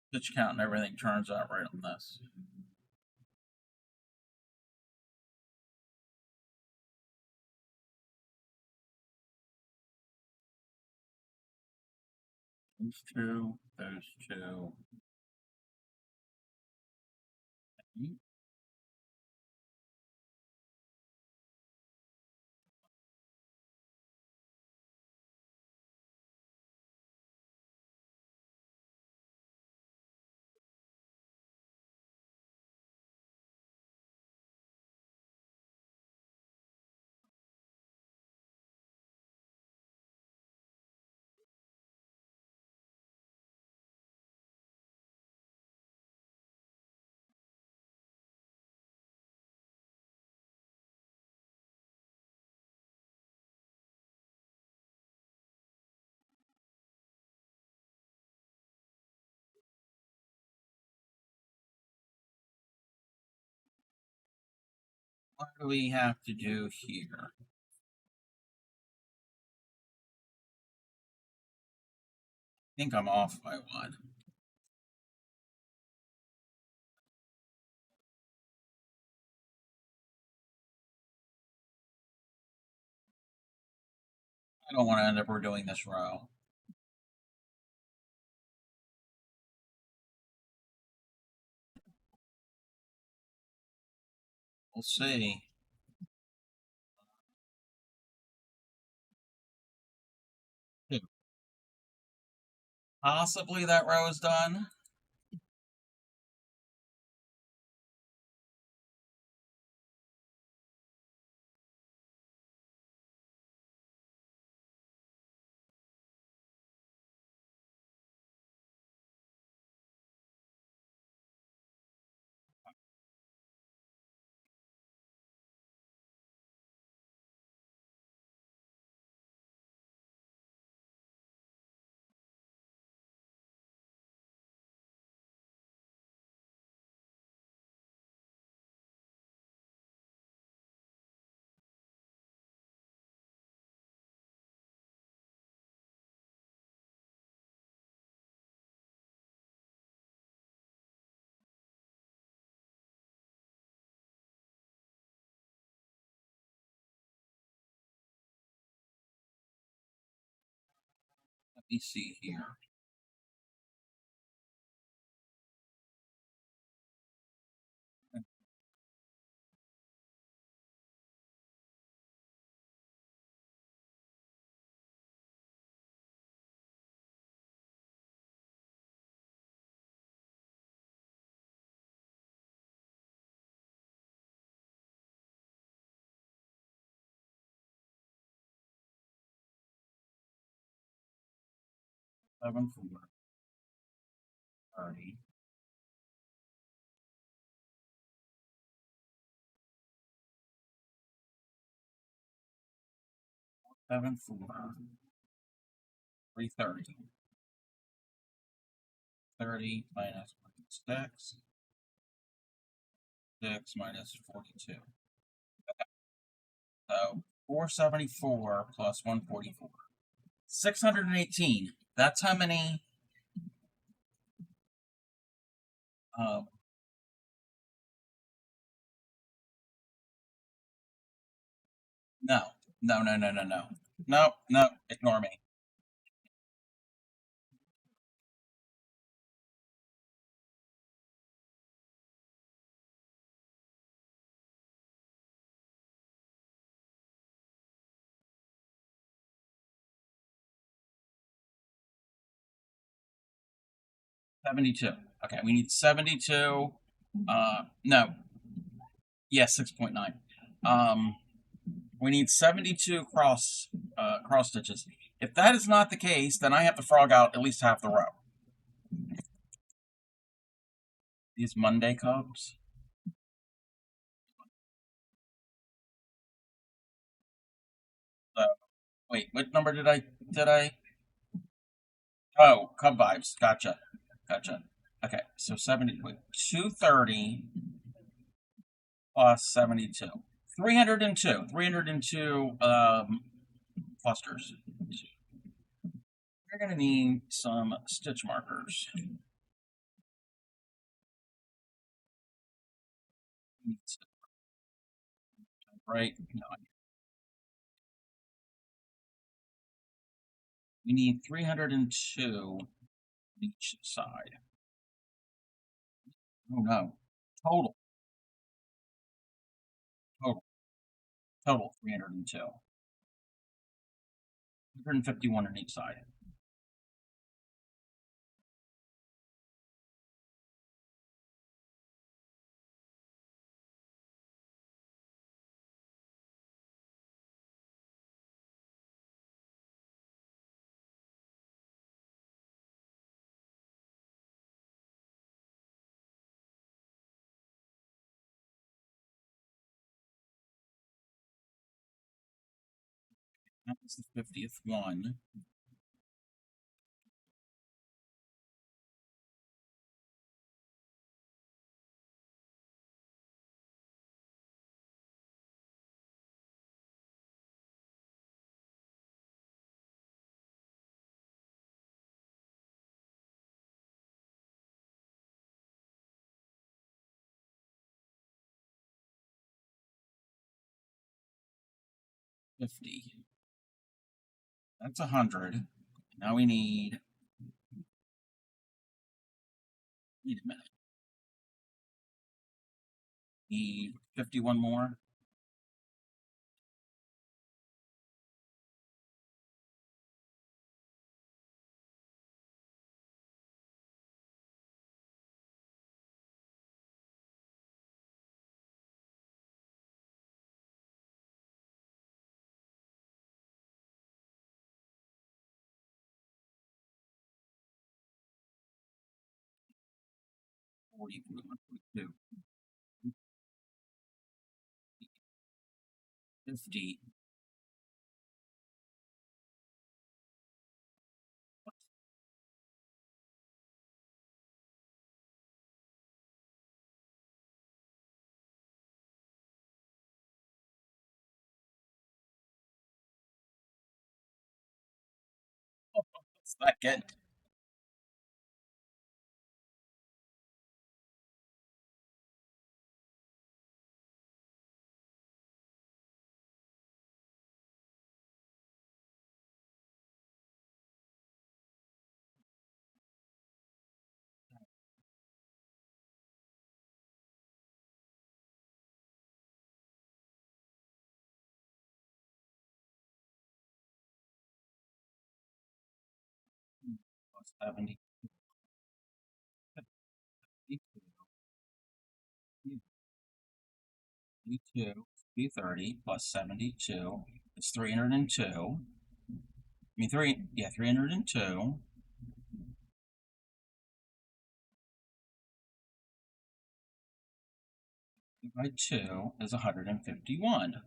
Speaker 5: Stitch count and everything turns out right on this. Those two, those two. What do we have to do here? I think I'm off by one. I don't want to end up redoing this row. We'll see. Possibly that row is done. Let me see here. Seven, 4, 30. Seven, 4, 330. 30 minus 6. 6 minus 42. Okay. So 474 plus 144. 618. That's how many. No. No, no, no, no, no. No, no, ignore me. $72. Okay, we need 72. No. Yes, 6.9. We need 72 cross stitches. If that is not the case, then I have to frog out at least half the row. These Monday cubs. Wait, what number did I? Oh, cub vibes. Gotcha. Okay, so 230 plus 72. 302. 302 clusters. We're gonna need some stitch markers. Right? No. We need 302 on each side. Oh no. Total 302. 151 on each side. That was the 50th one. 50. That's 100. Now we need. Wait a minute. Need 51 more. Forty, 42, 50. Second. Plus 70. 52, 330 plus 72 is 302. I mean, 302. By 2 is 151.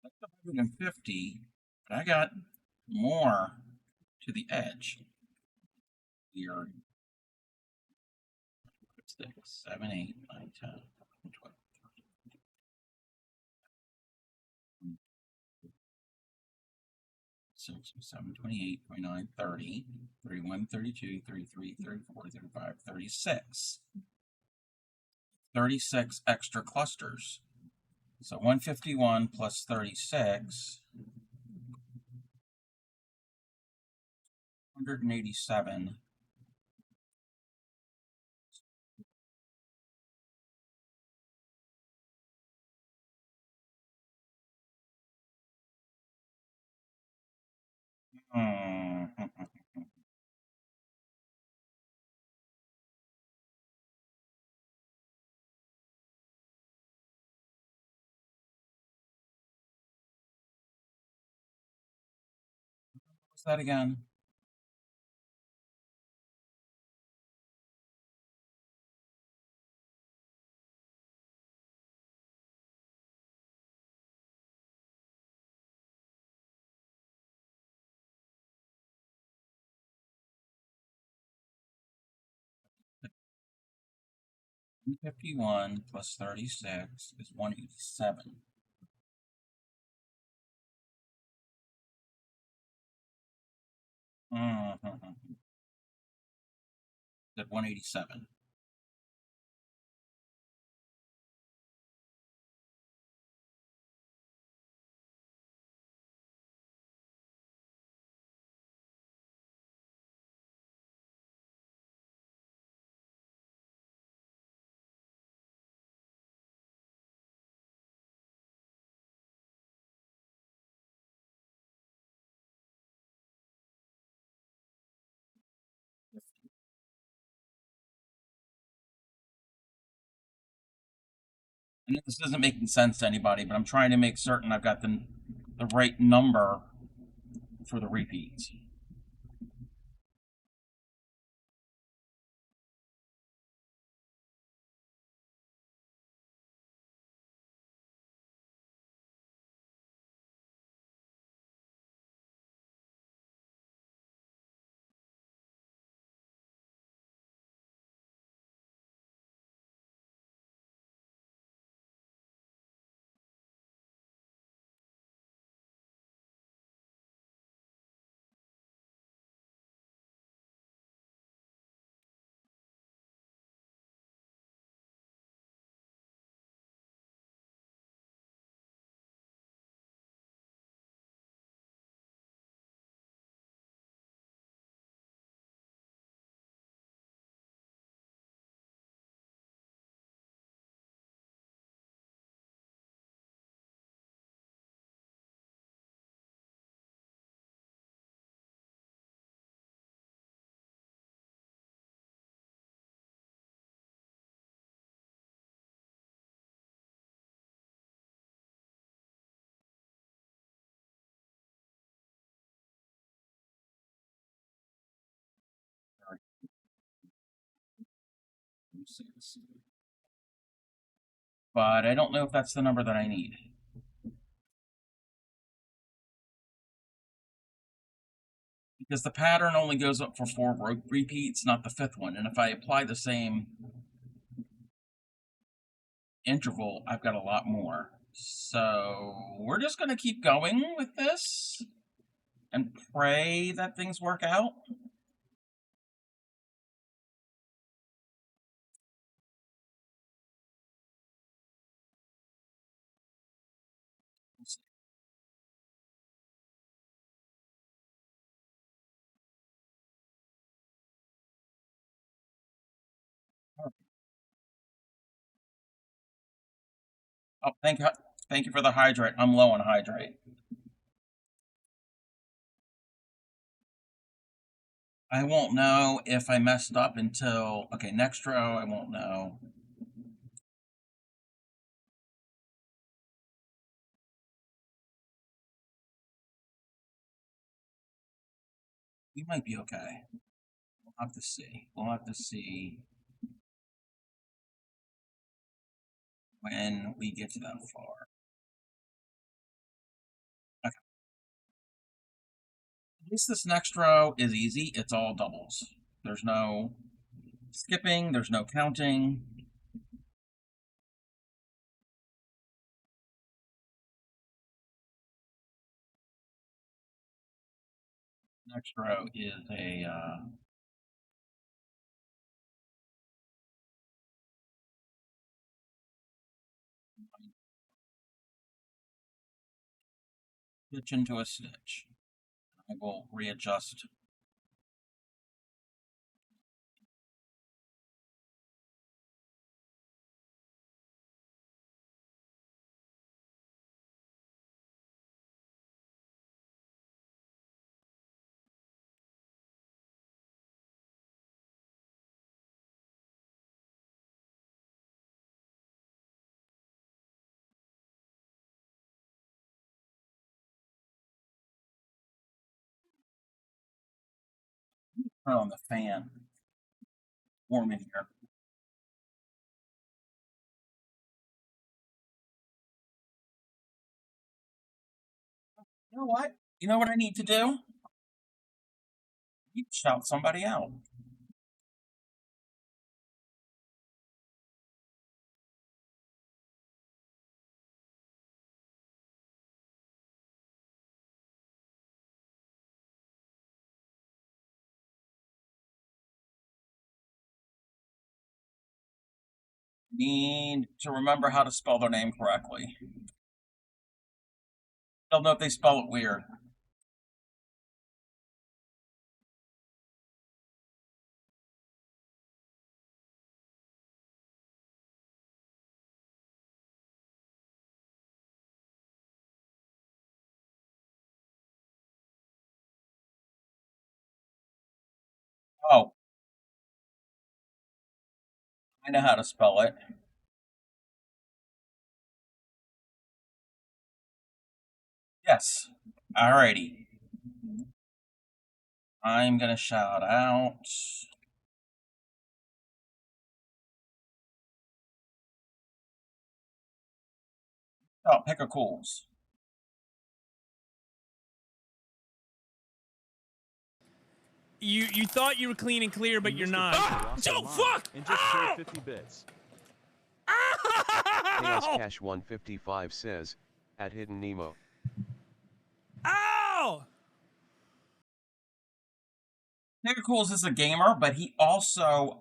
Speaker 5: That's 150, but I got more to the edge. Weird. 6, 7, 8, 9, 10, 12. 6, 7, 28, 29, 30, 31, 32, 33, 34, 35, 36. 36 extra clusters. So 151 plus 36, 187. What's that again? $151 plus 36 is 187. At 187. I know this isn't making sense to anybody, but I'm trying to make certain I've got the right number for the repeats. But I don't know if that's the number that I need. Because the pattern only goes up for 4 repeats, not the 5th one. And if I apply the same interval, I've got a lot more. So we're just going to keep going with this and pray that things work out. Oh, thank you for the hydrate. I'm low on hydrate. I won't know if I messed up until, okay, next row, I won't know. We might be okay. We'll have to see. We'll have to see when we get to that far. Okay. At least this next row is easy. It's all doubles. There's no skipping, there's no counting. Next row is a stitch into a stitch. I will readjust. Turn on the fan. Warm in here. You know what? You know what I need to do? You shout somebody out. Need to remember how to spell their name correctly. Don't know if they spell it weird. Oh, I know how to spell it. Yes. Alrighty. I'm gonna shout out. Oh, pick a cools.
Speaker 15: You thought you were clean and clear, but you're not. Oh, fuck!
Speaker 16: And just
Speaker 15: Ow!
Speaker 16: 50 bits.
Speaker 15: Ow!
Speaker 16: Chaos Cash 155 says, at Hidden Nemo.
Speaker 15: Ow!
Speaker 5: Pick a cools is a gamer, but he also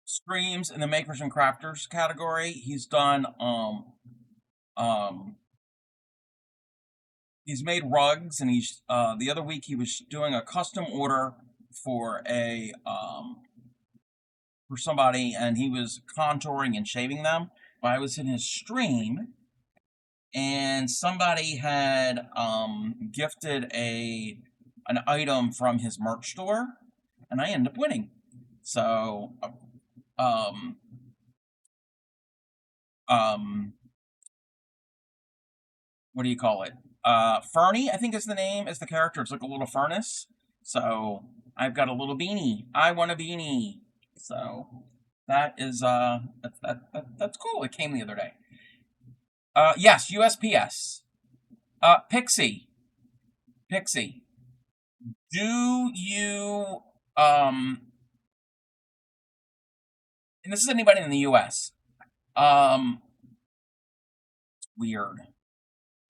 Speaker 5: streams in the makers and crafters category. He's done he's made rugs, and he's the other week he was doing a custom order for a for somebody, and he was contouring and shaving them. But I was in his stream, and somebody had gifted an item from his merch store, and I ended up winning. So what do you call it? Fernie, I think is the name, is the character. It's like a little furnace. So I've got a little beanie. I want a beanie. So that is that's cool. It came the other day. Yes, USPS. Pixie. Do you and this is anybody in the US. It's weird.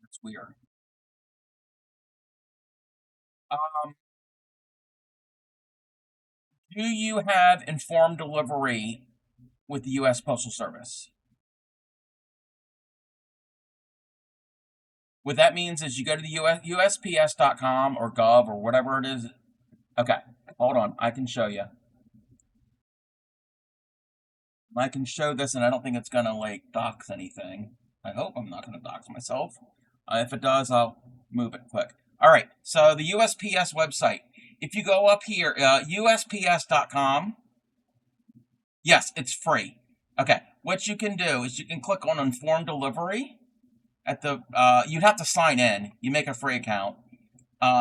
Speaker 5: It's weird. Do you have informed delivery with the U.S. Postal Service? What that means is you go to the USPS.com or gov or whatever it is. Okay, hold on. I can show you. I can show this, and I don't think it's going to, like, dox anything. I hope I'm not going to dox myself. If it does, I'll move it quick. All right, so the USPS website. If you go up here, USPS.com, yes, it's free. Okay, what you can do is you can click on Informed Delivery. At the you'd have to sign in. You make a free account.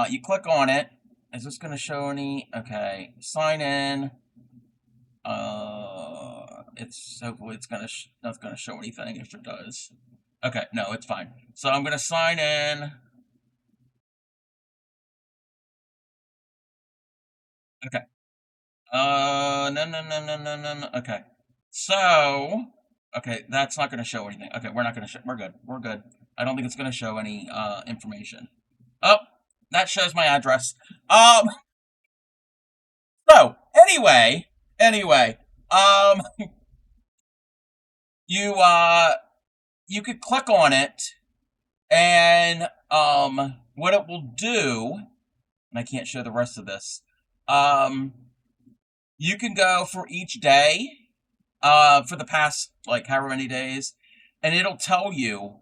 Speaker 5: You click on it. Is this going to show any? Okay, sign in. It's hopefully it's gonna not going to show anything if it does. Okay, no, it's fine. So I'm going to sign in. Okay. No. Okay. So, okay, that's not going to show anything. Okay, we're not going to show. We're good. We're good. I don't think it's going to show any information. Oh, that shows my address. So anyway, you could click on it, and what it will do, and I can't show the rest of this. You can go for each day, for the past, like, however many days, and it'll tell you,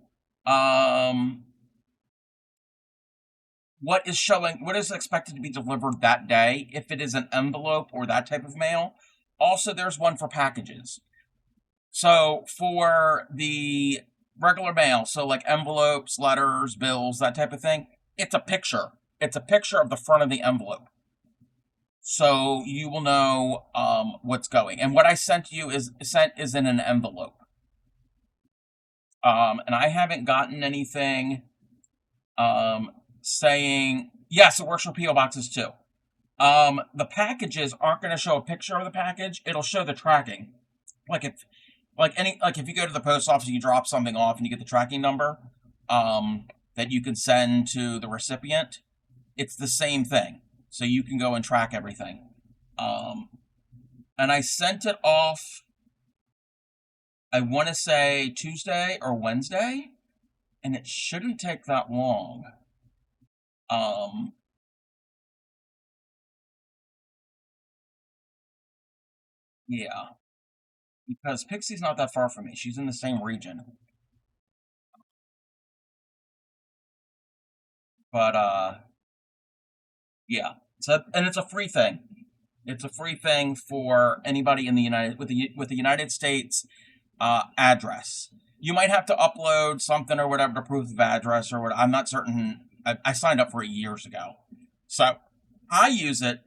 Speaker 5: what is expected to be delivered that day, if it is an envelope or that type of mail. Also, there's one for packages. So, for the regular mail, so like envelopes, letters, bills, that type of thing, it's a picture. It's a picture of the front of the envelope. So you will know what's going. And what I sent you is in an envelope. And I haven't gotten anything saying, yes, it works for P.O. boxes too. The packages aren't going to show a picture of the package. It'll show the tracking. If you go to the post office and you drop something off and you get the tracking number that you can send to the recipient, it's the same thing. So you can go and track everything. And I sent it off, I want to say Tuesday or Wednesday, and it shouldn't take that long. Yeah. Because Pixie's not that far from me. She's in the same region. But, yeah. So, and it's a free thing. It's a free thing for anybody in the United States address. You might have to upload something or whatever to proof of address or what. I'm not certain. I signed up for it years ago. So I use it.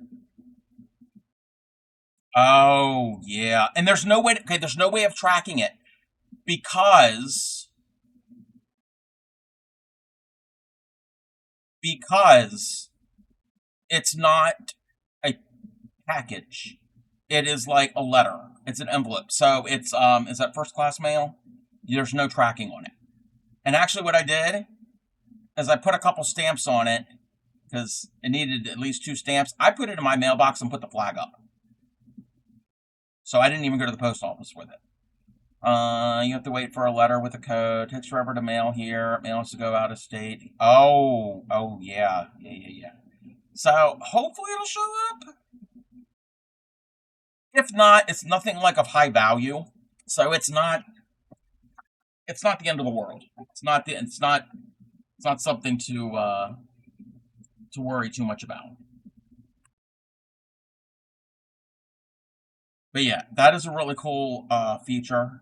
Speaker 5: Oh, yeah. And there's no way there's no way of tracking it because it's not a package. It is like a letter. It's an envelope. So it's is that first class mail? There's no tracking on it. And actually what I did is I put a couple stamps on it because it needed at least 2 stamps. I put it in my mailbox and put the flag up. So I didn't even go to the post office with it. You have to wait for a letter with a code. Takes forever to mail here. It mails to go out of state. Oh, yeah. So hopefully it'll show up. If not, it's nothing like of high value. So it's not the end of the world. It's not something to worry too much about. But yeah, that is a really cool feature.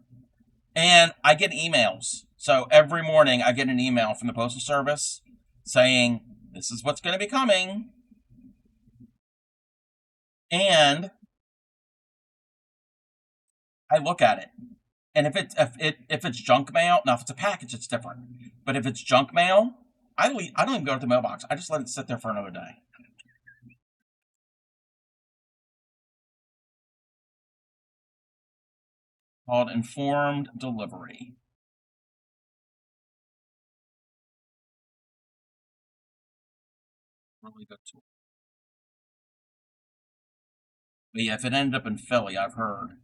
Speaker 5: And I get emails. So every morning I get an email from the Postal Service saying, this is what's going to be coming. And I look at it. And if it's junk mail, now if it's a package, it's different. But if it's junk mail, I don't even go to the mailbox. I just let it sit there for another day. Called Informed Delivery. Really good tool. But yeah, if it ended up in Philly, I've heard,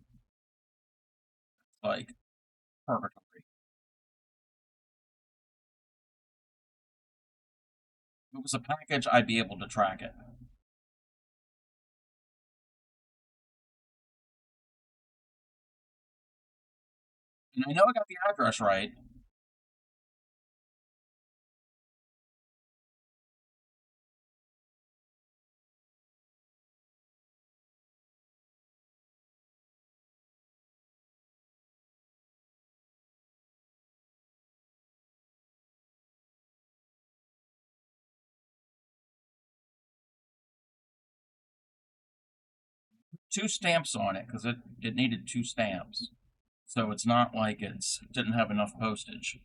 Speaker 5: like, perfect. If it was a package, I'd be able to track it. And I know I got the address right. Two stamps on it because it needed 2 stamps. So it's not like it didn't have enough postage.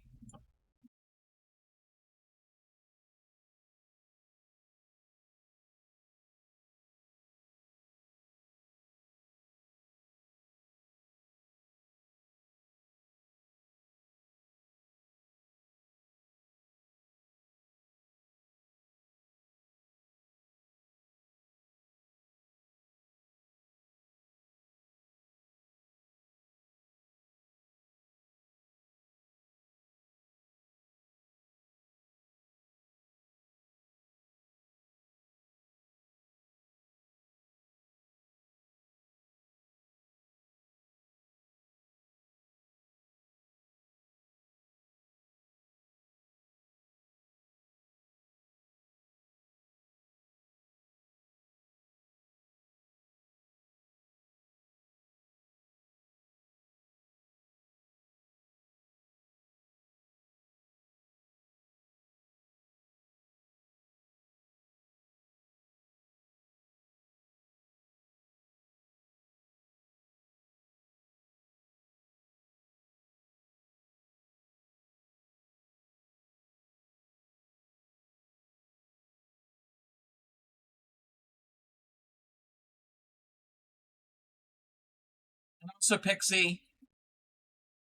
Speaker 5: And also, Pixie,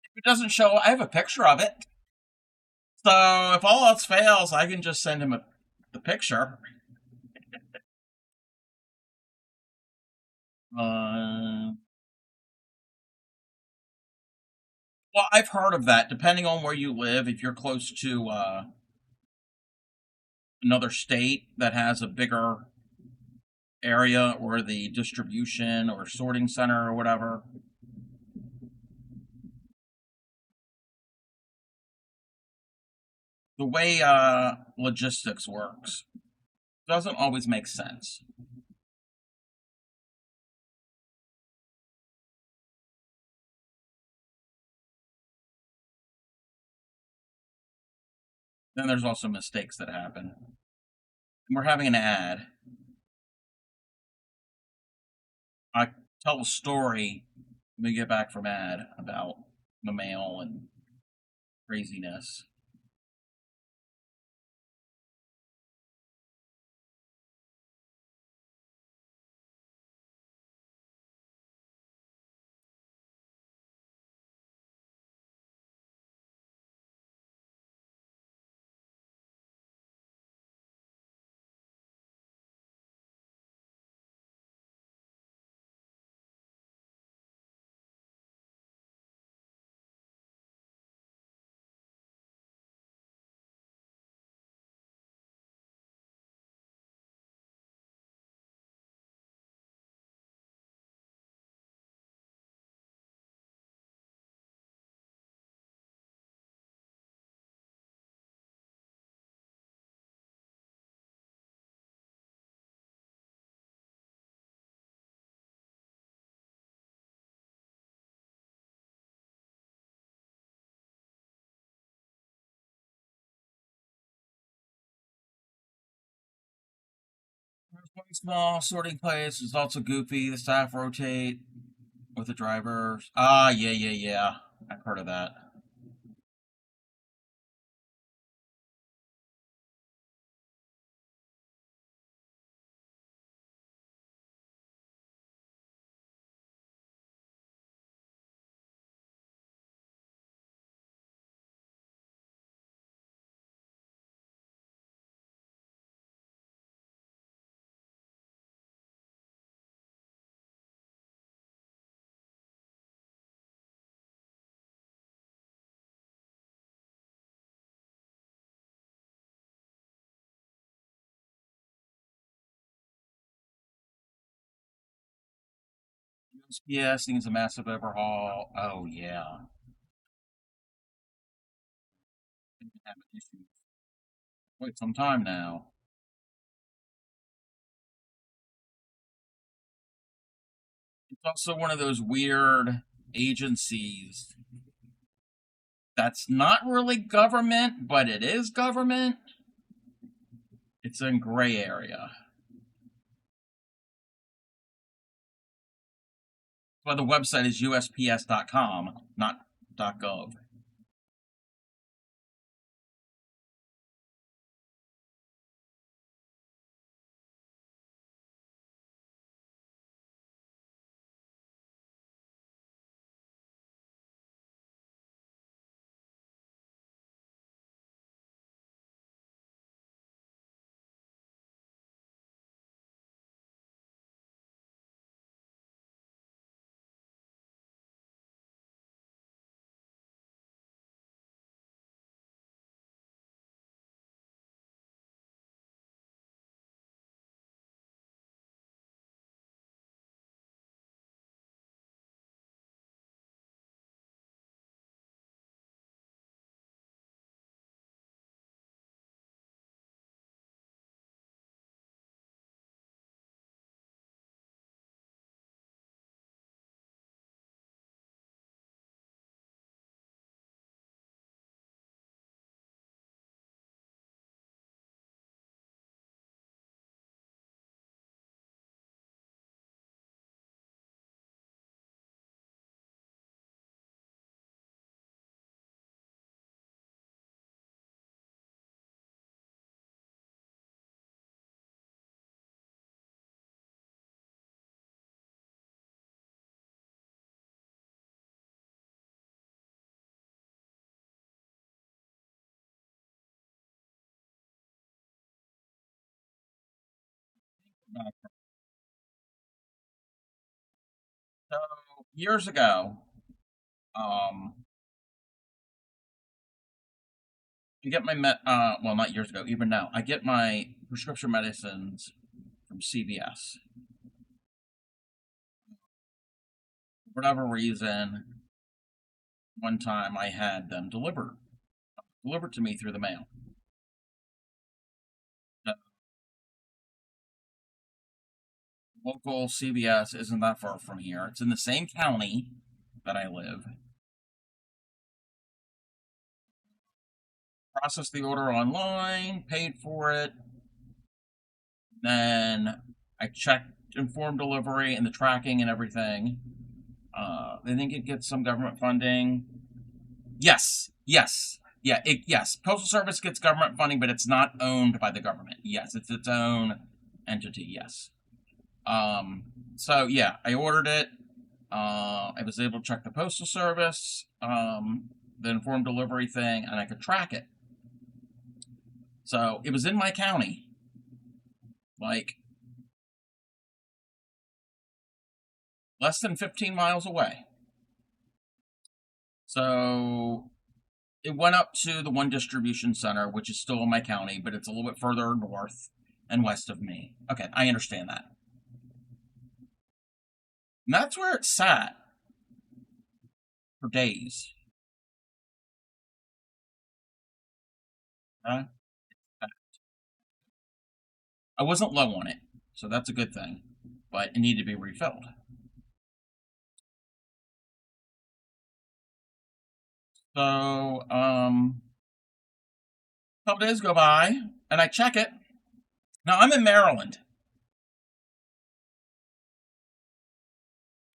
Speaker 5: if it doesn't show, I have a picture of it. So if all else fails, I can just send him the picture. Well, I've heard of that. Depending on where you live, if you're close to another state that has a bigger area or the distribution or sorting center or whatever, the way logistics works doesn't always make sense. Then there's also mistakes that happen. We're having an ad. I tell a story when we get back from ad about the mail and craziness. Small sorting place is also goofy. The staff rotate with the drivers. Ah, yeah. I've heard of that. USPS needs a massive overhaul. Oh, yeah. They've been having issues for quite some time now. It's also one of those weird agencies that's not really government, but it is government. It's in gray area. Well, the website is USPS.com, not .gov. So years ago, I get my well, not years ago, even now, I get my prescription medicines from CVS. For whatever reason, one time I had them delivered to me through the mail. The local CVS isn't that far from here. It's in the same county that I live. processed the order online, paid for it. Then I checked informed delivery and the tracking and everything. I think it gets some government funding. Yes. Yeah, yes. Postal Service gets government funding, but it's not owned by the government. Yes, it's its own entity, yes. So yeah, I ordered it. I was able to check the Postal Service, the informed delivery thing, and I could track it. So it was in my county. Like, less than 15 miles away. So it went up to the one distribution center, which is still in my county, but it's a little bit further north and west of me. Okay, I understand that. And that's where it sat for days. I wasn't low on it, so that's a good thing, but it needed to be refilled. So, a couple days go by, and I check it. Now, I'm in Maryland.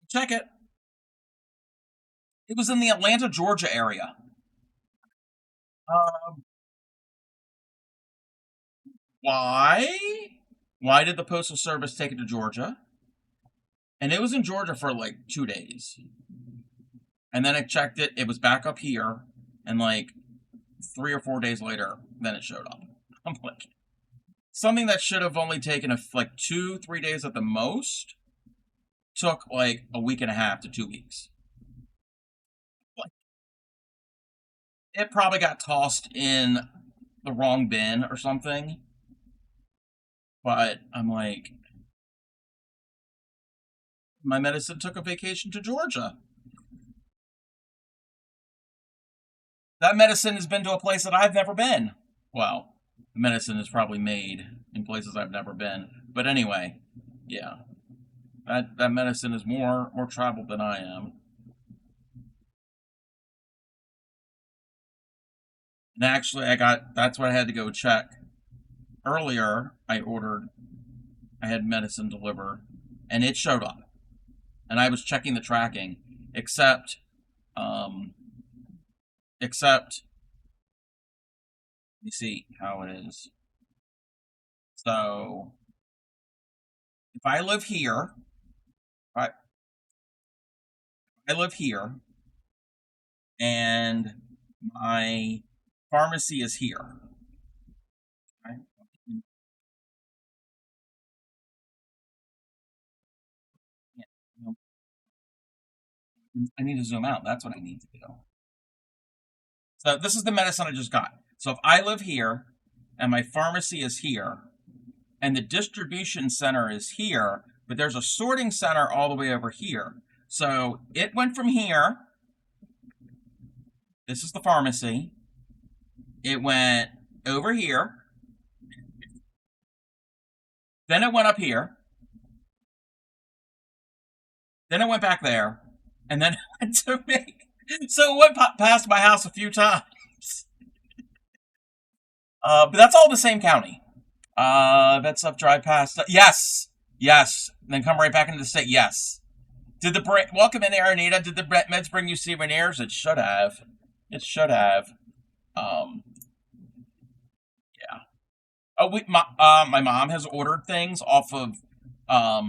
Speaker 5: Check it. It was in the Atlanta, Georgia area. Why? Why did the Postal Service take it to Georgia? And it was in Georgia for like 2 days. And then I checked it. It was back up here. And like 3 or 4 days later, then it showed up. I'm like, something that should have only taken like 2-3 days at the most took like a week and a half to 2 weeks. Like, it probably got tossed in the wrong bin or something. But I'm like, my medicine took a vacation to Georgia. That medicine has been to a place that I've never been. Well, the medicine is probably made in places I've never been. But anyway, yeah. That medicine is more traveled than I am. And actually, that's what I had to go check. Earlier, I had medicine delivered, and it showed up. And I was checking the tracking, except, let me see how it is. So, if I live here, I live here, and my pharmacy is here. Right? I need to zoom out. That's what I need to do. So this is the medicine I just got. So if I live here, and my pharmacy is here, and the distribution center is here, but there's a sorting center all the way over here. So it went from here. This is the pharmacy. It went over here. Then it went up here. Then it went back there. And then it went to me. So it went past my house a few times. But that's all the same county. That stuff drive past. Yes. And then come right back into the state. Yes. Welcome in there, Anita. Did the meds bring you souvenirs? It should have. Yeah. Oh, my mom has ordered things off of. I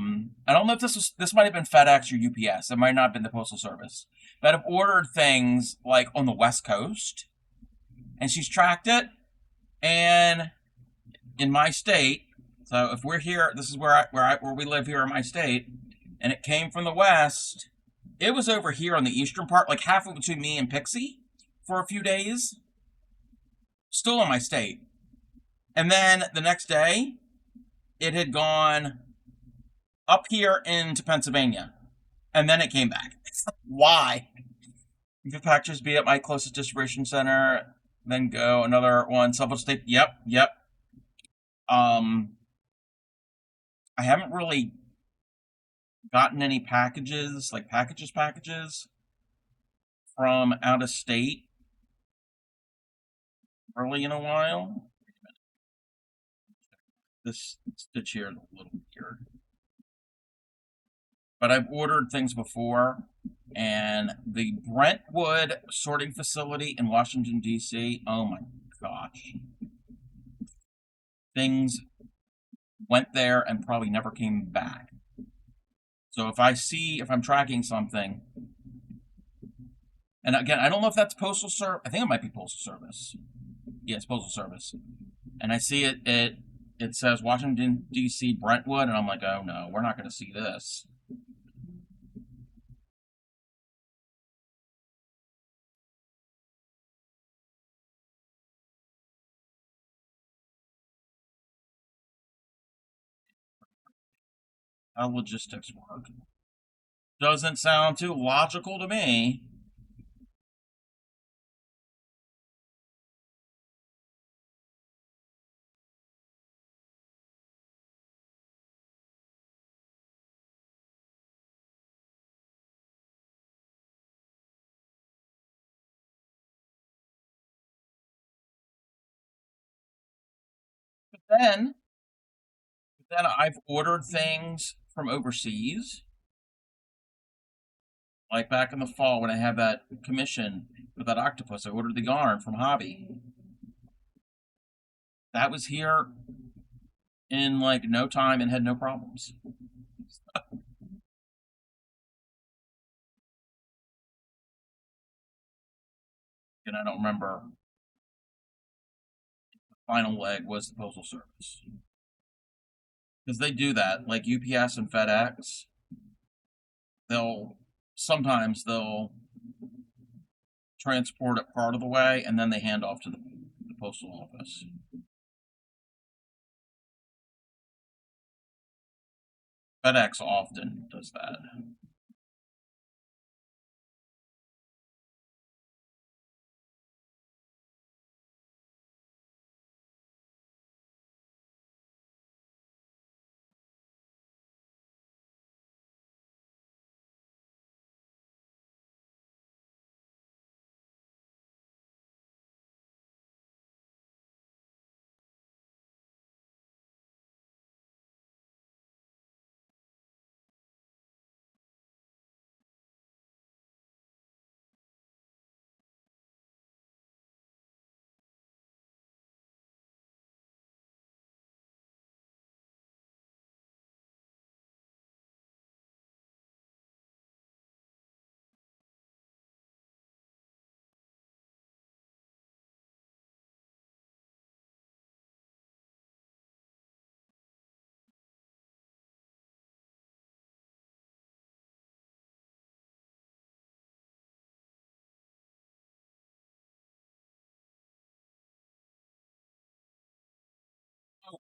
Speaker 5: don't know if this might have been FedEx or UPS. It might not have been the Postal Service, but I've ordered things like on the West Coast, and she's tracked it. And in my state, so if we're here, this is where we live here in my state, and it came from the West. It was over here on the eastern part, like halfway between me and Pixie, for a few days. Still in my state. And then the next day, it had gone up here into Pennsylvania. And then it came back. Why? If the packages be at my closest distribution center, then go another one. State. Yep. I haven't really gotten any packages, like packages from out of state early in a while. This stitch here is a little weird. But I've ordered things before, and the Brentwood sorting facility in Washington, D.C., oh my gosh. Things went there and probably never came back. So if I'm tracking something, and again, I don't know if that's Postal Service. I think it might be Postal Service. Yeah, it's Postal Service. And I see it says Washington, D.C., Brentwood, and I'm like, oh no, we're not going to see this. How logistics work. Doesn't sound too logical to me. But then I've ordered things from overseas. Like back in the fall when I had that commission for that octopus, I ordered the yarn from Hobby. That was here in like no time and had no problems. And I don't remember if the final leg was the Postal Service. Because they do that, like UPS and FedEx. Sometimes they'll transport it part of the way and then they hand off to the postal office. FedEx often does that.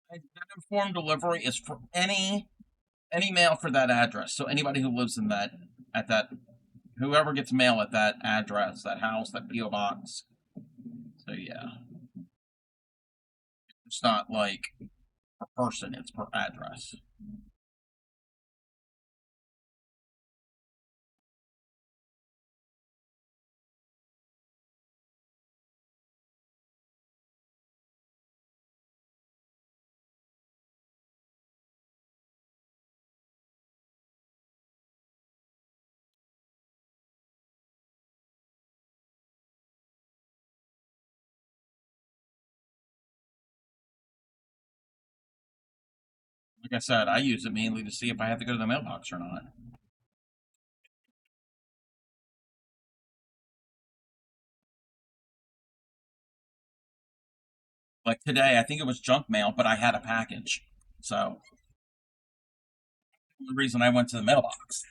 Speaker 5: That informed delivery is for any mail for that address. So anybody who lives in whoever gets mail at that address, that house, that PO box. So yeah, it's not like per person; it's per address. Like I said, I use it mainly to see if I have to go to the mailbox or not. Like today, I think it was junk mail, but I had a package. So the reason I went to the mailbox.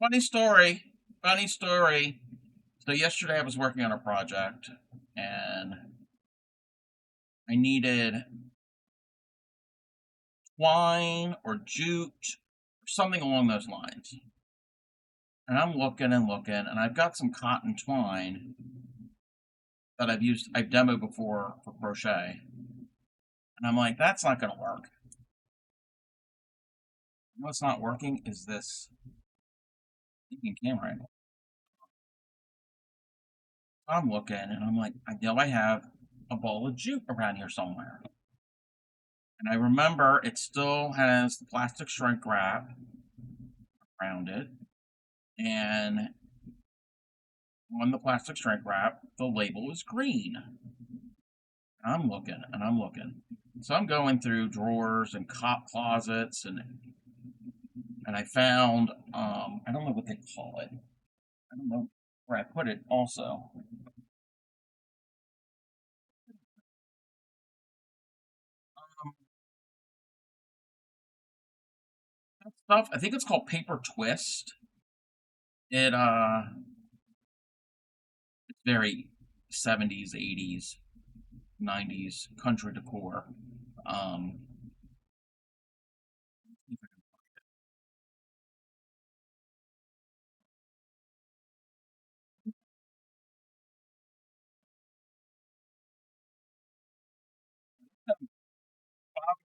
Speaker 5: Funny story. Funny story. So yesterday I was working on a project and I needed twine or jute or something along those lines. And I'm looking and looking, and I've got some cotton twine that I've demoed before for crochet. And I'm like, that's not going to work. What's not working is this thinking camera angle. I'm looking, and I'm like, I know I have a ball of jute around here somewhere. And I remember it still has the plastic shrink wrap around it. And on the plastic shrink wrap, the label is green. I'm looking, and I'm looking. So I'm going through drawers and closets, and I found, I don't know what they call it. I don't know where I put it also. That stuff, I think it's called paper twist. It's very 70s, 80s, 90s country decor.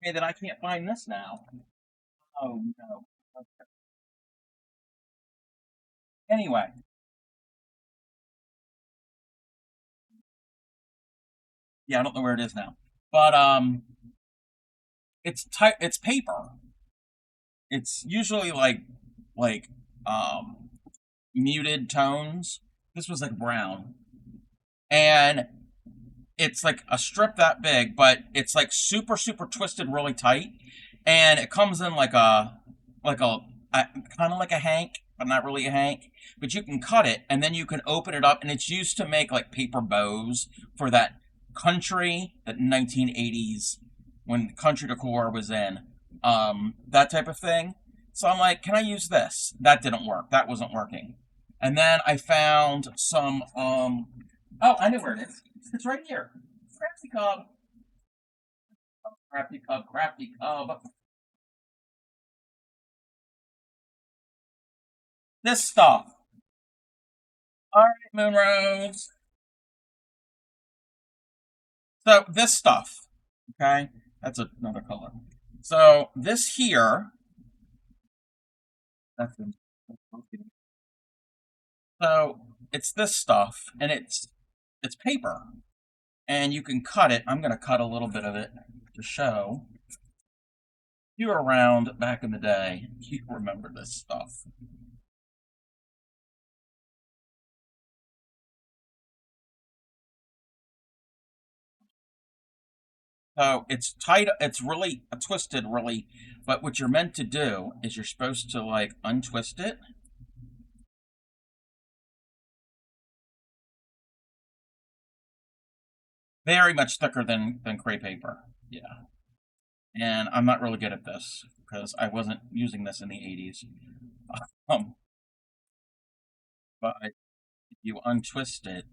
Speaker 5: Okay, then I can't find this now. Oh no. Okay. Anyway. Yeah, I don't know where it is now. But it's paper. It's usually like muted tones. This was like brown. And it's like a strip that big, but it's like super twisted really tight, and it comes in like a kind of like a hank, but not really a hank. But you can cut it, and then you can open it up, and it's used to make like paper bows for that country, that 1980s when country decor was in, that type of thing. So I'm like, can I use this? That didn't work. That wasn't working. And then I found some, oh, I know where it is. It's right here. Crafty Cub. Crafty Cub, Crafty Cub. This stuff. Alright, Moonrose. So, this stuff. Okay? That's another color. So, this here. So, it's this stuff, and it's paper. And you can cut it. I'm going to cut a little bit of it to show. If you were around back in the day, you remember this stuff. So it's tight, it's really twisted, really, but what you're meant to do is you're supposed to like untwist it. Very much thicker than crepe paper, yeah. And I'm not really good at this because I wasn't using this in the 80s. But if you untwist it,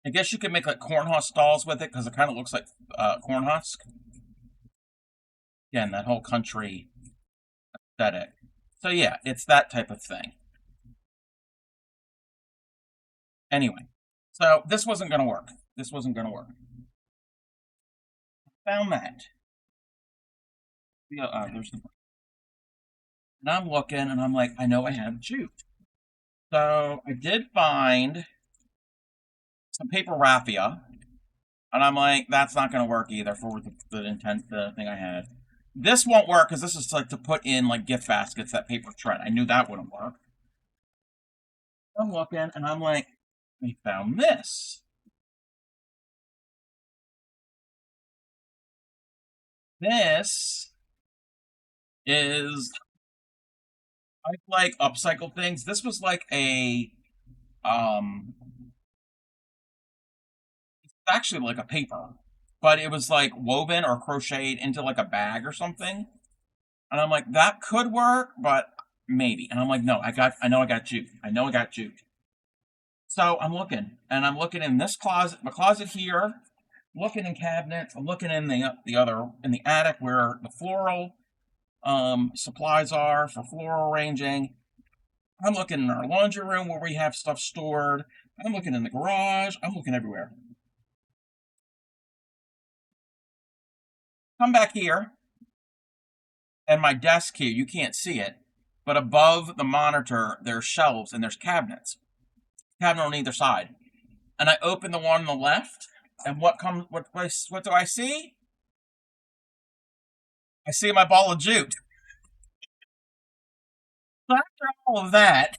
Speaker 5: I guess you could make like corn husk dolls with it because it kind of looks like corn husk. Again, that whole country aesthetic. So yeah, it's that type of thing. Anyway, so this wasn't going to work. This wasn't going to work. Found that. There's the. And I'm looking, and I'm like, I know I have jute. So I did find some paper raffia, and I'm like, that's not going to work either for the intent, the thing I had. This won't work because this is like to put in like gift baskets, that paper thread. I knew that wouldn't work. I'm looking, and I'm like, we found this. This is, I like upcycle things. This was like a, it's actually like a paper. but it was like woven or crocheted into like a bag or something. And I'm like, that could work, but maybe. And I'm like, no, I know I got juked. I know I got juked. So I'm looking, and I'm looking in this closet, my closet here, looking in cabinets. I'm looking in the other in the attic where the floral supplies are for floral arranging. I'm looking in our laundry room where we have stuff stored. I'm looking in the garage. I'm looking everywhere. Come back here, and my desk here, you can't see it, but above the monitor, there's shelves and there's cabinets. Cabinet on either side. And I open the one on the left, and what do I see? I see my ball of jute. So after all of that,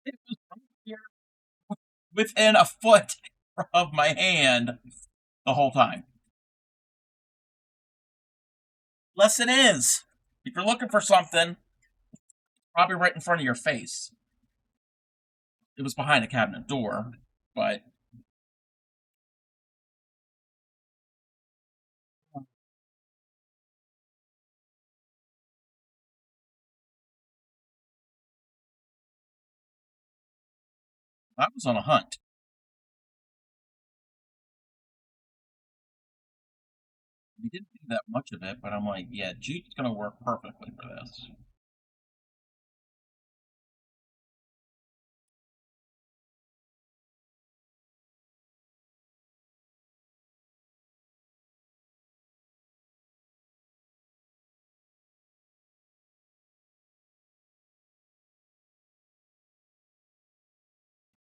Speaker 5: it was right here within a foot of my hand the whole time. Lesson is, if you're looking for something, probably right in front of your face. It was behind a cabinet door, but I was on a hunt. We didn't do that much of it, but I'm like, yeah, jute's going to work perfectly for this.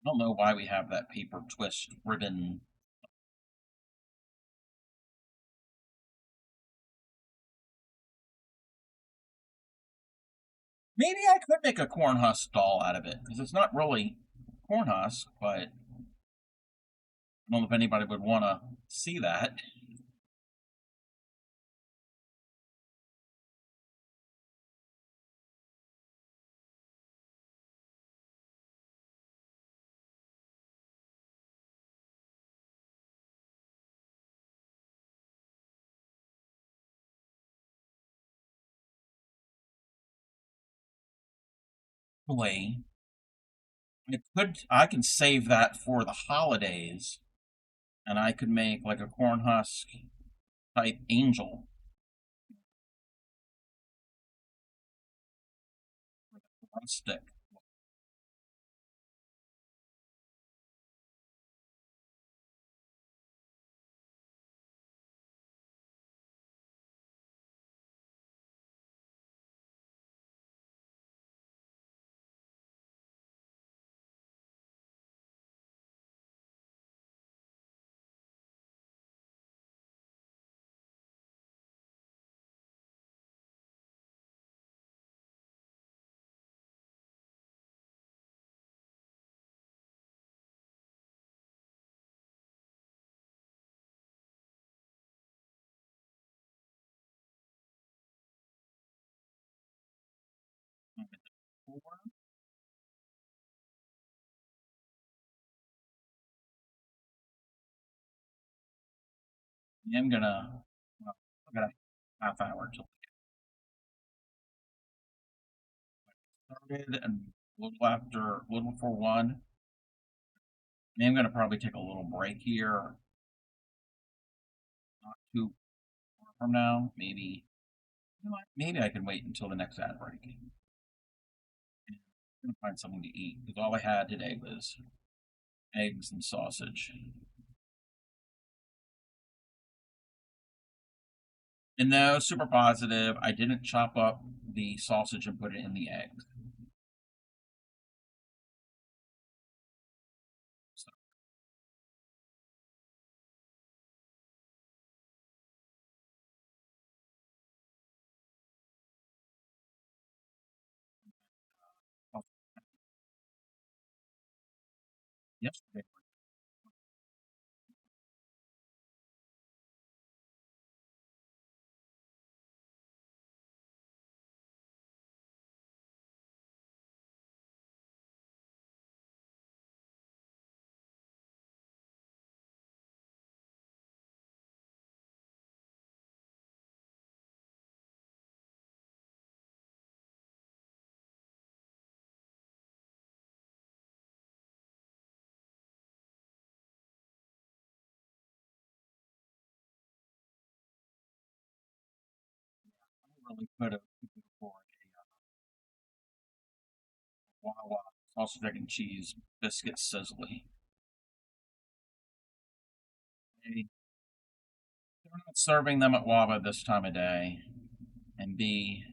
Speaker 5: I don't know why we have that paper twist ribbon. Maybe I could make a corn husk doll out of it, because it's not really corn husk, but I don't know if anybody would want to see that. Play. I can save that for the holidays, and I could make like a corn husk type angel. Stick. I'm gonna. Well, I got a half hour till started, and a little before 1. I'm gonna probably take a little break here. Not too far from now. Maybe. You know what? Maybe I can wait until the next ad break. I'm gonna find something to eat because all I had today was eggs and sausage. And no, super positive. I didn't chop up the sausage and put it in the eggs. Yesterday. Probably could have for a Wawa sausage, egg, and cheese biscuit sizzly. They're not serving them at Wawa this time of day. And B,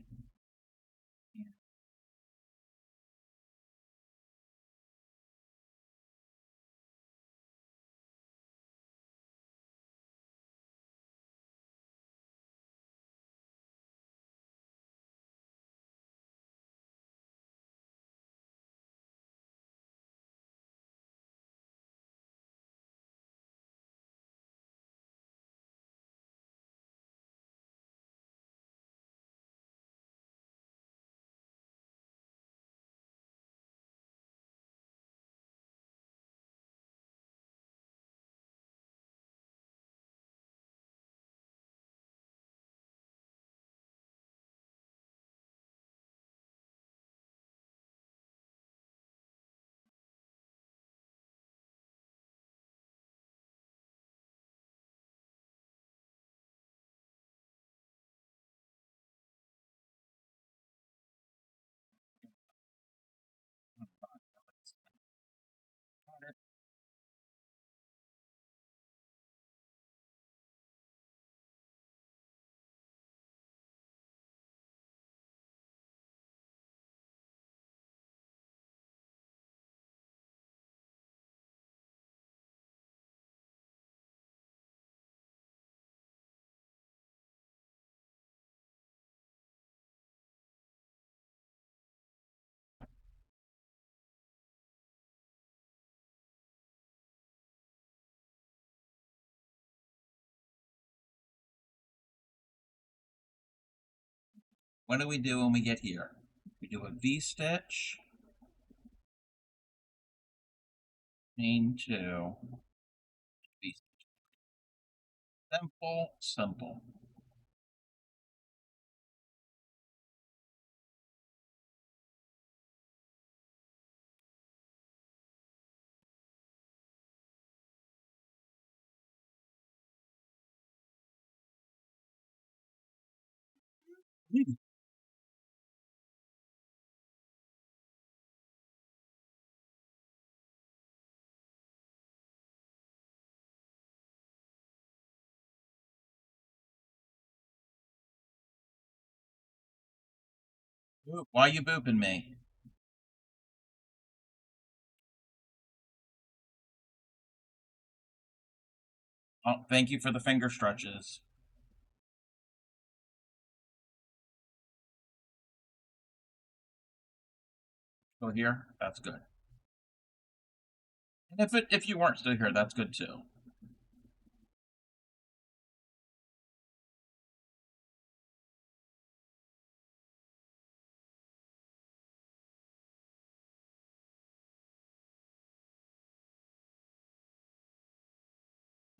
Speaker 5: what do we do when we get here? We do a V-stitch, chain 2, V-stitch. Simple, simple. Boop. Why you booping me? Oh, thank you for the finger stretches. Still here? That's good. And if you weren't still here, that's good too.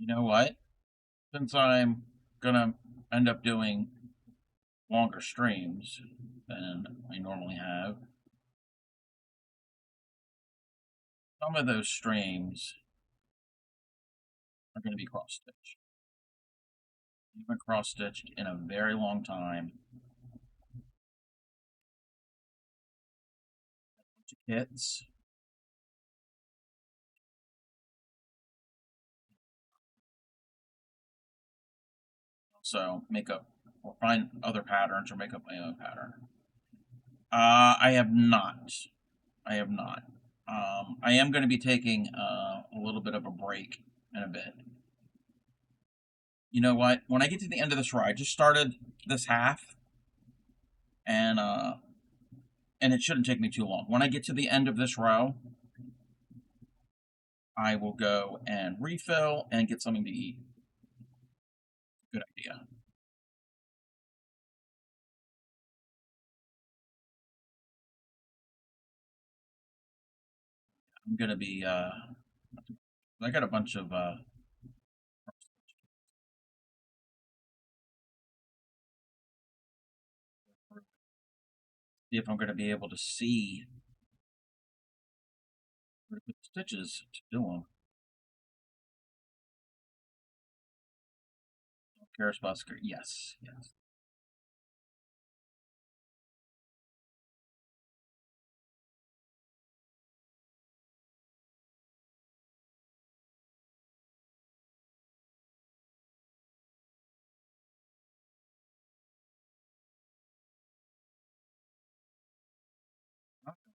Speaker 5: You know what? Since I'm gonna end up doing longer streams than I normally have, some of those streams are going to be cross-stitched. I haven't cross-stitched in a very long time. A bunch of kits. So make up or find other patterns or make up my own pattern. I have not. I have not. I am going to be taking a little bit of a break in a bit. You know what? When I get to the end of this row, I just started this half, and it shouldn't take me too long. When I get to the end of this row, I will go and refill and get something to eat. Good idea. I'm gonna be I got a bunch of see if I'm gonna be able to see where to put the stitches to do them. Karis Busker, yes, yes.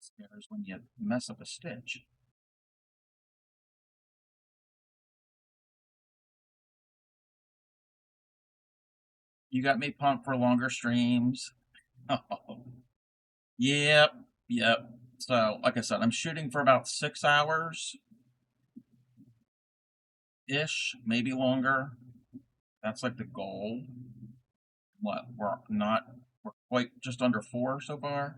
Speaker 5: scares when you mess up a stitch. You got me pumped for longer streams. Yep, yep. So, like I said, I'm shooting for about 6 hours ish, maybe longer. That's like the goal. What? We're quite just under 4 so far.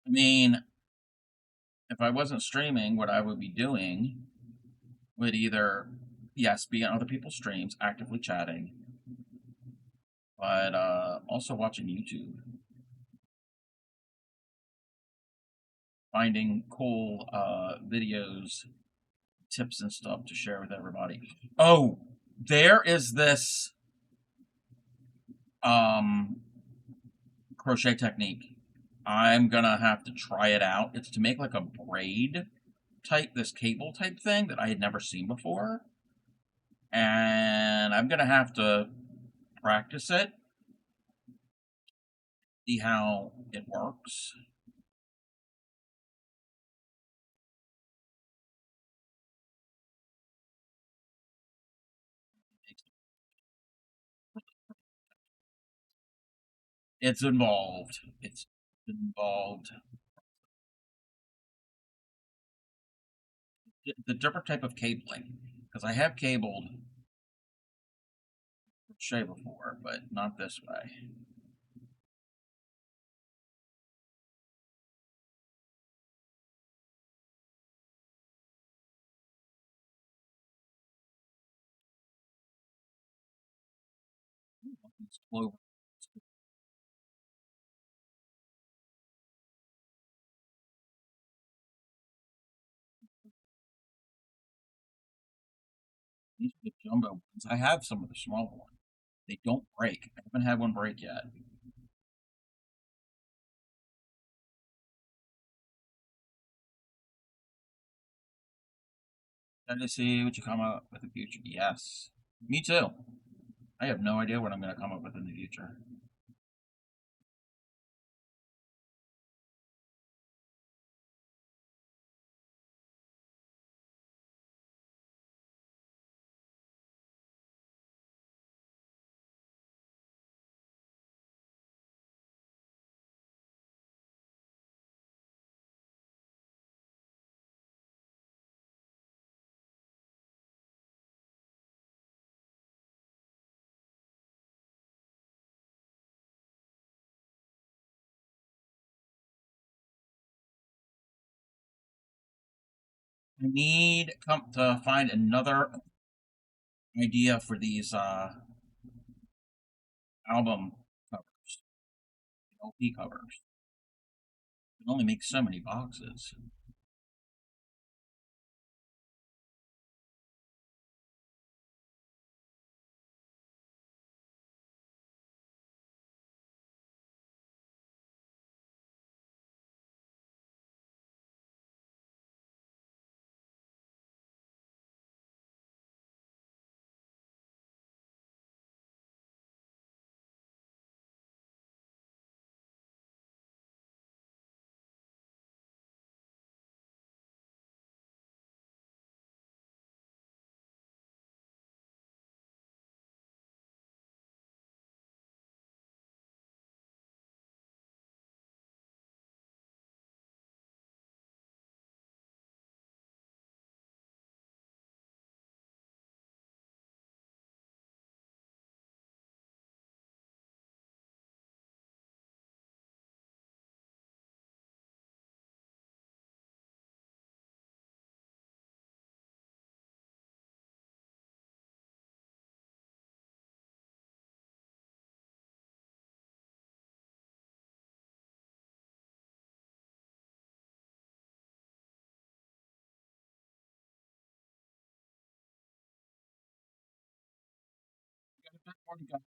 Speaker 5: I mean, if I wasn't streaming, what I would be doing would either, yes, be on other people's streams, actively chatting, but also watching YouTube, finding cool videos, tips and stuff to share with everybody. Oh, there is this crochet technique. I'm gonna have to try it out. It's to make like a braid type, this cable type thing that I had never seen before. And I'm gonna have to practice it, see how it works. It's involved. It's involved. The different type of cabling, because I have cabled crochet before, but not this way. It's clover. These are the jumbo ones. I have some of the smaller ones. They don't break. I haven't had one break yet. Trying to see what you come up with in the future. Yes. Me too. I have no idea what I'm going to come up with in the future. I need to find another idea for these album covers, LP covers. You can only make so many boxes.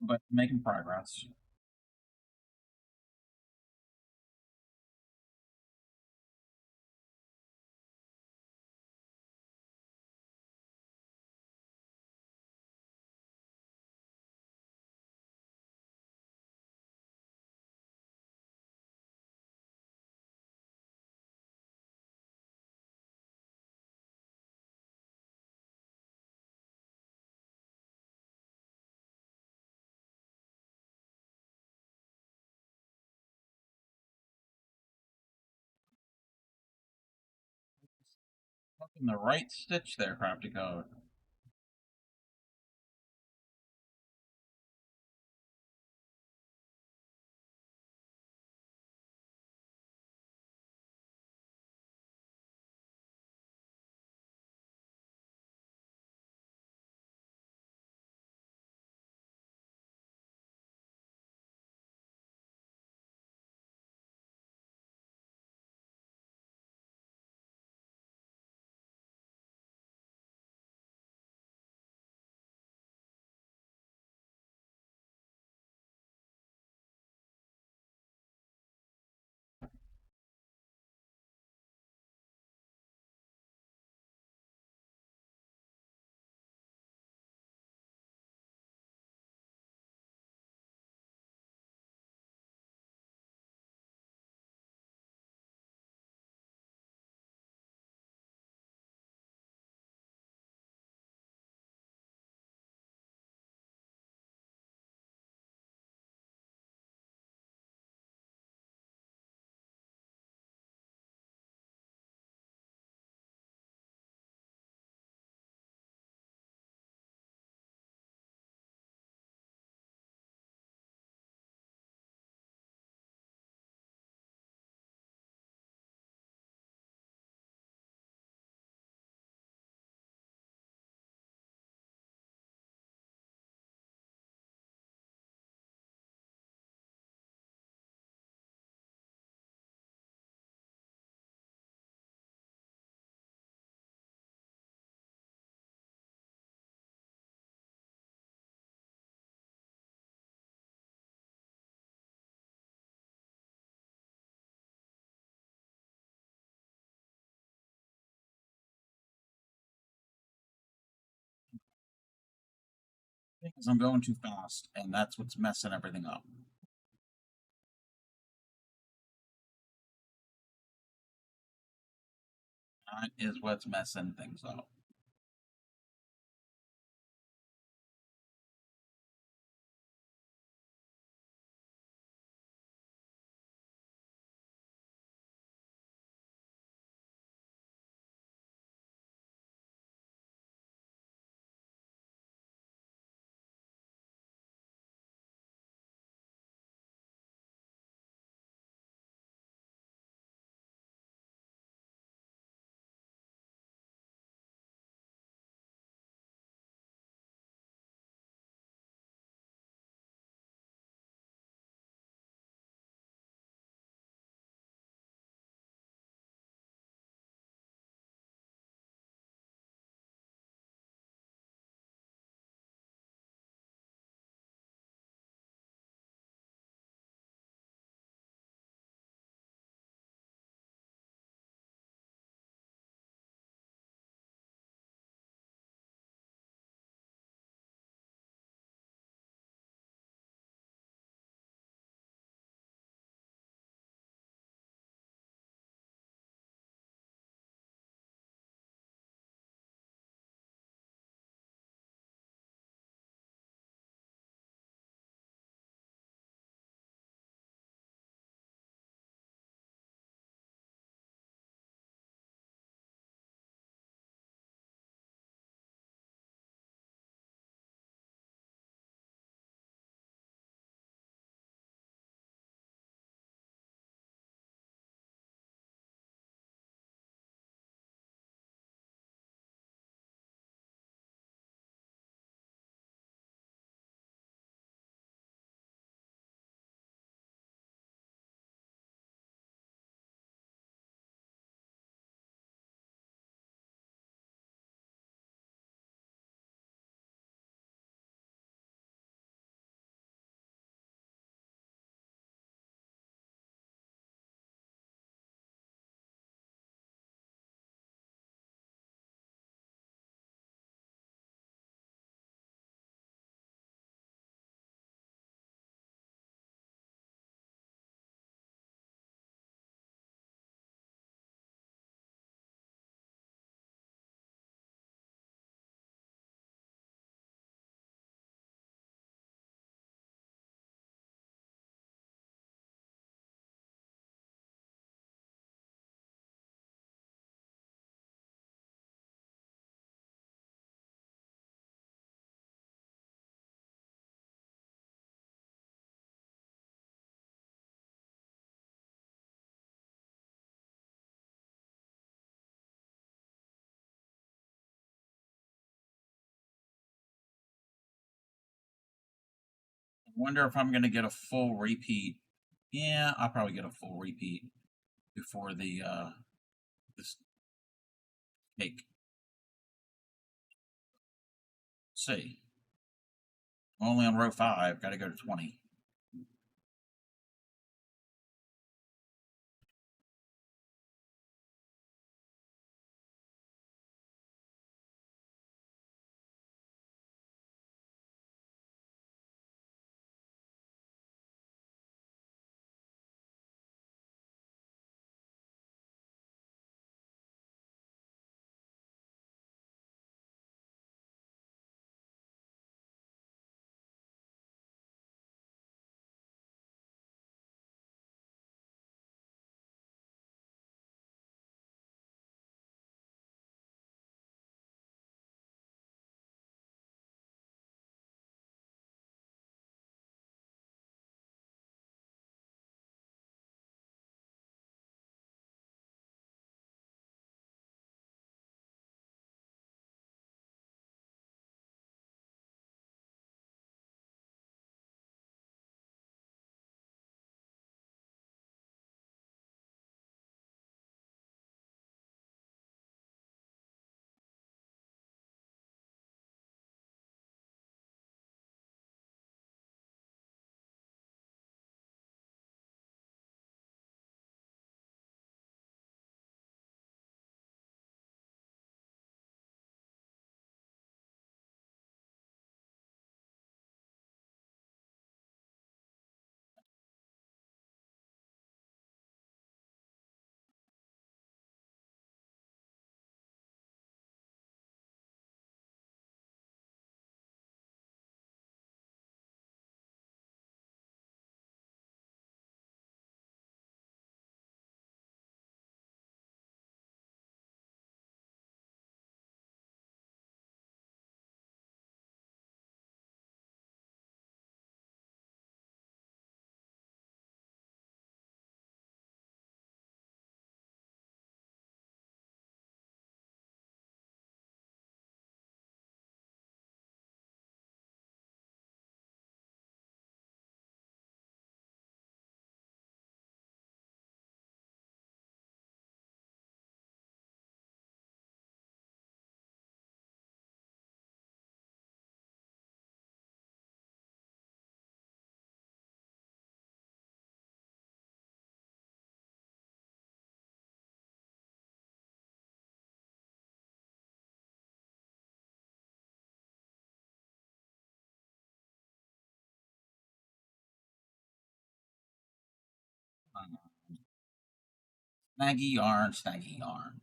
Speaker 5: But making progress. In the right stitch there, Crafty Code. Because I'm going too fast, and that's what's messing everything up. That is what's messing things up. Wonder if I'm gonna get a full repeat. Yeah, I'll probably get a full repeat before the this cake. Let's see. Only on row 5, gotta go to 20. Snaggy yarn, snaggy yarn.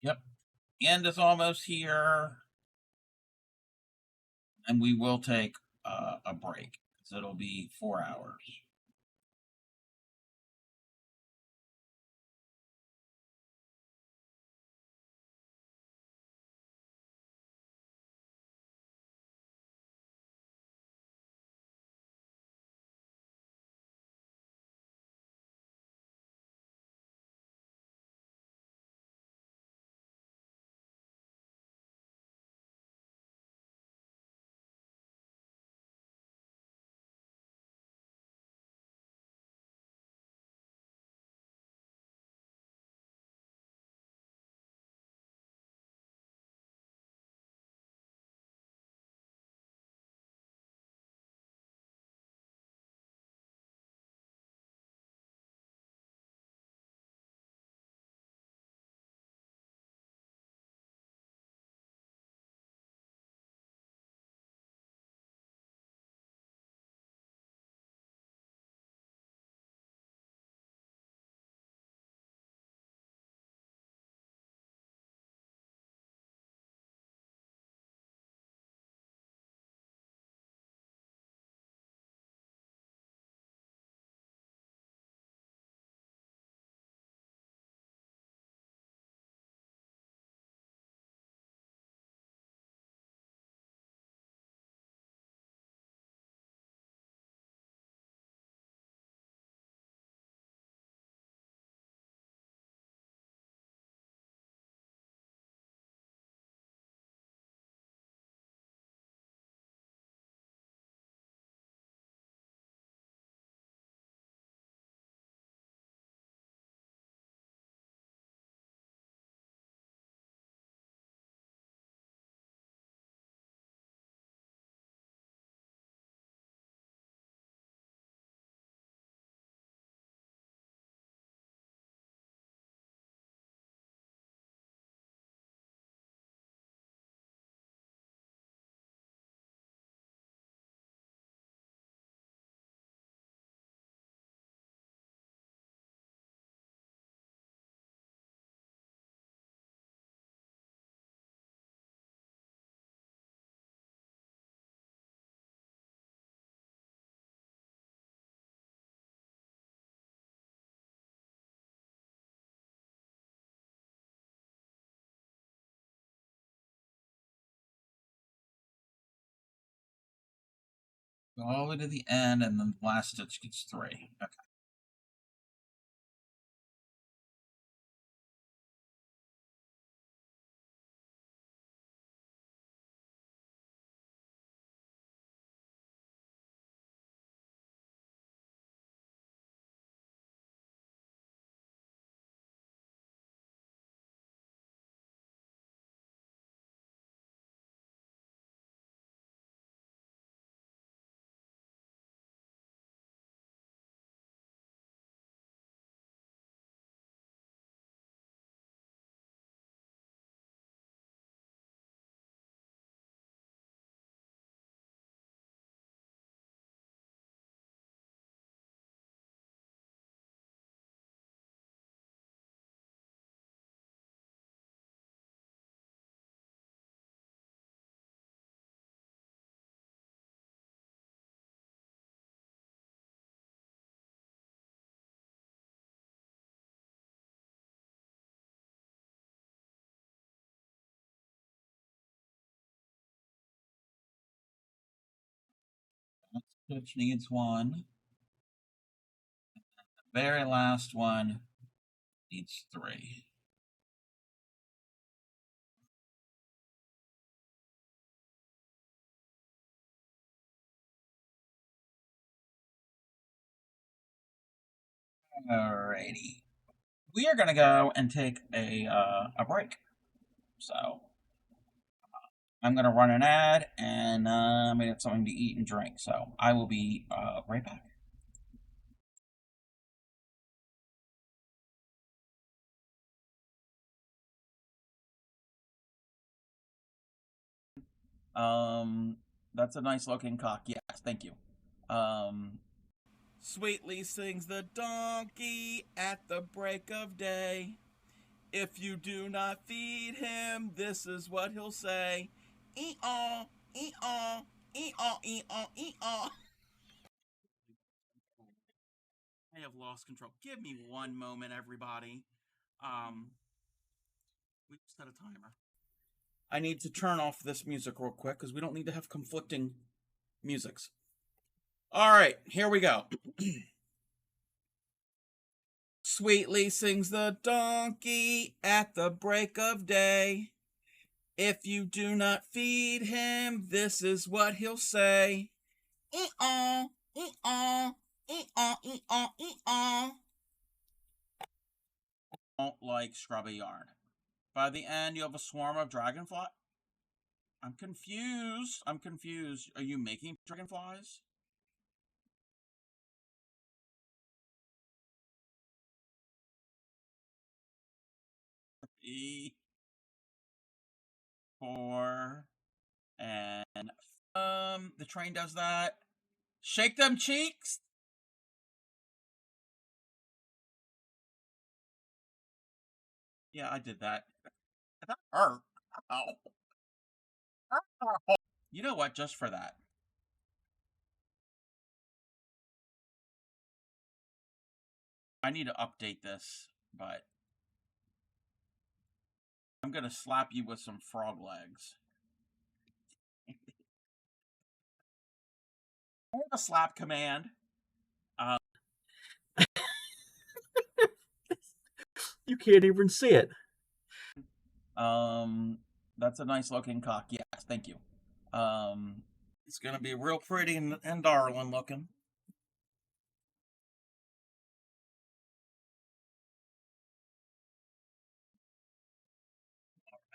Speaker 5: Yep. End is almost here. And we will take a break. So it'll be 4 hours. Go all the way to the end, and then the last stitch gets 3. Okay. That stitch needs 1. The very last one needs 3. Alrighty. We are going to go and take a break. So I'm going to run an ad, and I'm going to get something to eat and drink. So I will be right back. That's a nice looking cock. Yes, thank you. Sweetly sings the donkey at the break of day. If you do not feed him, this is what he'll say. Ee-aw, ee-aw, ee-aw, ee-aw, ee-aw. I have lost control. Give me one moment, everybody. We set a timer. I need to turn off this music real quick because we don't need to have conflicting musics. All right, here we go. Sweetly sings the donkey at the break of day. If you do not feed him, this is what he'll say. Ee-aw, ee-aw, ee-aw, ee-aw, ee-aw. Don't like scrubby yarn. By the end, you have a swarm of dragonfly. I'm confused. Are you making dragonflies? E. 4 and the train does that. Shake them cheeks. Yeah, I did that. That hurt. Ow. You know what? Just for that. I need to update this, but I'm gonna slap you with some frog legs. I have a slap command. You can't even see it. That's a nice looking cock. Yes, thank you. It's gonna be real pretty and darling looking.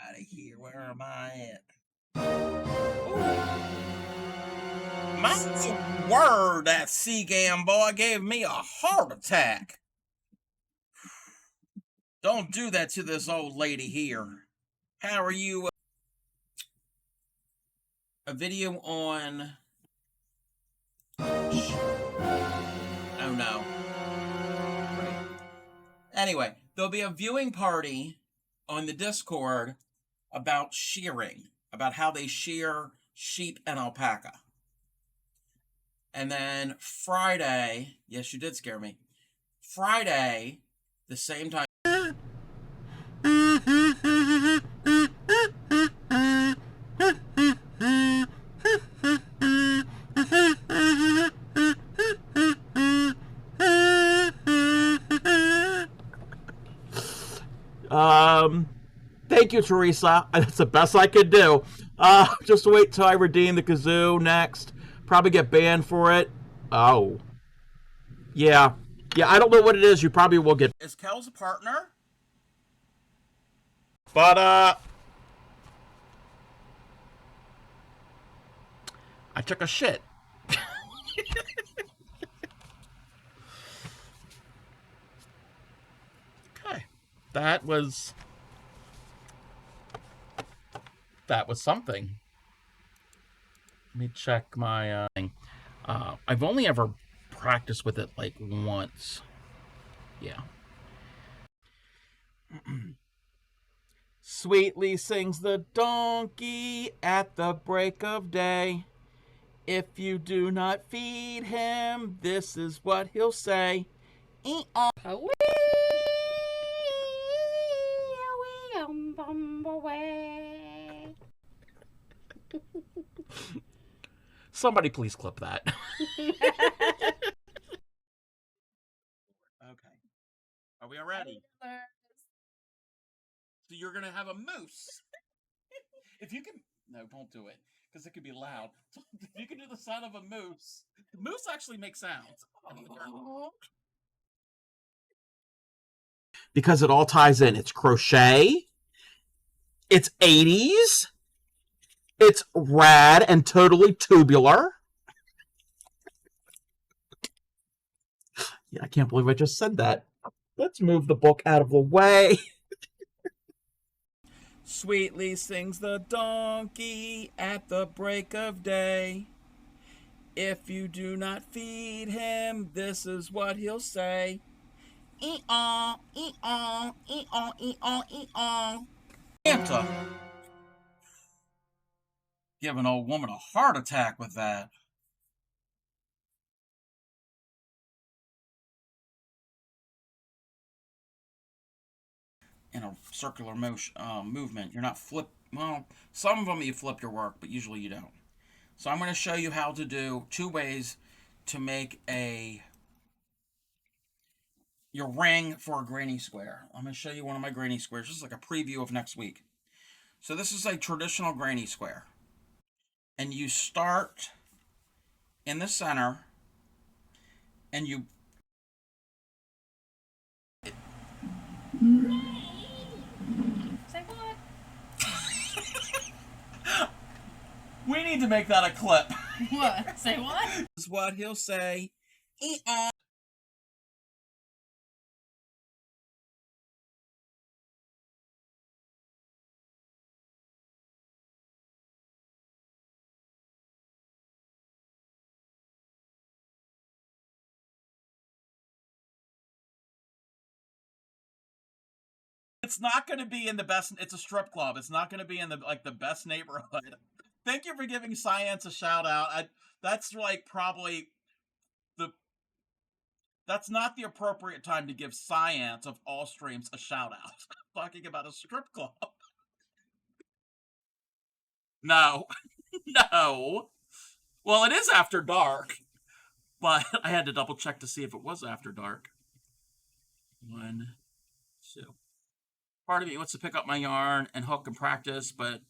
Speaker 5: Out of here. Where am I at? My word, that Seagam boy gave me a heart attack. Don't do that to this old lady here. How are you? A video on... Oh no. Right. Anyway, there'll be a viewing party on the Discord about shearing, about how they shear sheep and alpaca. And then Friday, yes, you did scare me. Friday, the same time. Thank you, Teresa. That's the best I could do. Just wait till I redeem the kazoo next. Probably get banned for it. Oh. Yeah. Yeah, I don't know what it is. You probably will get... Is Kel's a partner? But, I took a shit. Okay. That was something. Let me check my thing. I've only ever practiced with it like once. Yeah. Sweetly sings the donkey at the break of day. If you do not feed him, this is what he'll say. Ee-aw. Somebody please clip that. Okay. Are we ready? So you're going to have a moose. If you can... No, don't do it, because it could be loud. If you can do the sound of a moose... Moose actually makes sounds. Because it all ties in. It's crochet. It's 80s. It's rad and totally tubular. Yeah, I can't believe I just said that. Let's move the book out of the way. Sweetly sings the donkey at the break of day. If you do not feed him, this is what he'll say. Santa. Give an old woman a heart attack with that. In a circular motion movement. You're not well, some of them you flip your work, but usually you don't. So I'm going to show you how to do 2 ways to make your ring for a granny square. I'm going to show you one of my granny squares. This is like a preview of next week. So this is a traditional granny square. And you start in the center and you
Speaker 7: Say what?
Speaker 5: We need to make that a clip.
Speaker 7: What? Say what?
Speaker 5: This is what he'll say. It's not going to be in the best. It's a strip club. It's not going to be in the best neighborhood. Thank you for giving Science a shout out. That's like probably that's not the appropriate time to give Science of all streams a shout out. Talking about a strip club. No, no. Well, it is after dark, but I had to double check to see if it was after dark. 1, 2. Part of me wants to pick up my yarn and hook and practice, but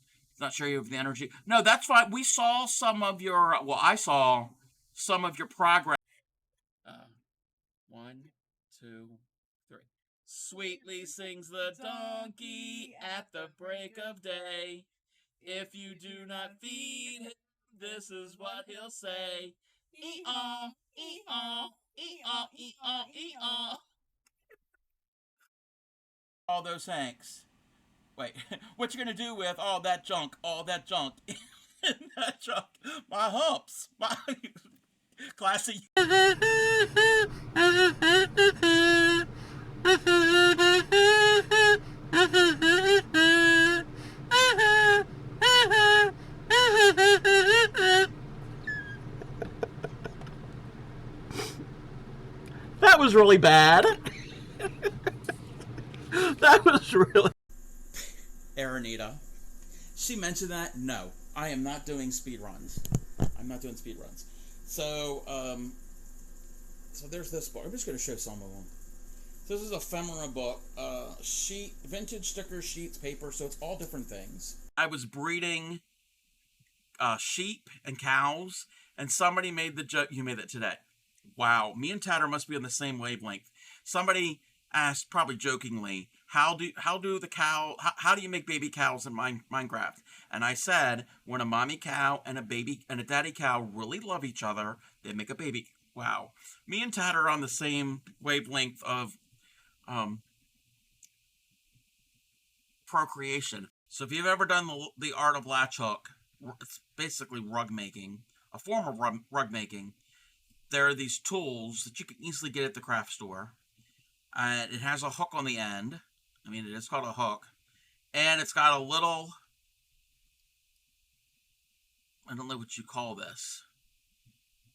Speaker 5: not sure you have the energy. No, that's fine. We saw some of your, well, I saw some of your progress. 1, 2, 3. Sweetly sings the donkey at the break of day. If you do not feed him, this is what he'll say. E-aw, e-aw, e-aw, e-aw, e-aw. All those hanks. Wait, what you gonna do with all that junk? All that junk. That junk. My humps. My classy. That was really bad. That was really... Aranita. She mentioned that? No. I am not doing speed runs. I'm not doing speed runs. So, so there's this book. I'm just going to show some of them. So this is a ephemera book. Vintage stickers, sheets, paper, so it's all different things. I was breeding sheep and cows, and somebody made the joke. You made it today. Wow. Me and Tatter must be on the same wavelength. Somebody asked, probably jokingly, how do you make baby cows in Minecraft? And I said, when a mommy cow and a daddy cow really love each other, they make a baby. Wow. Me and Tad are on the same wavelength of procreation. So if you've ever done the art of latch hook, it's basically rug making, a form of rug making. There are these tools that you can easily get at the craft store. It has a hook on the end. I mean, it is called a hook. And it's got a little... I don't know what you call this.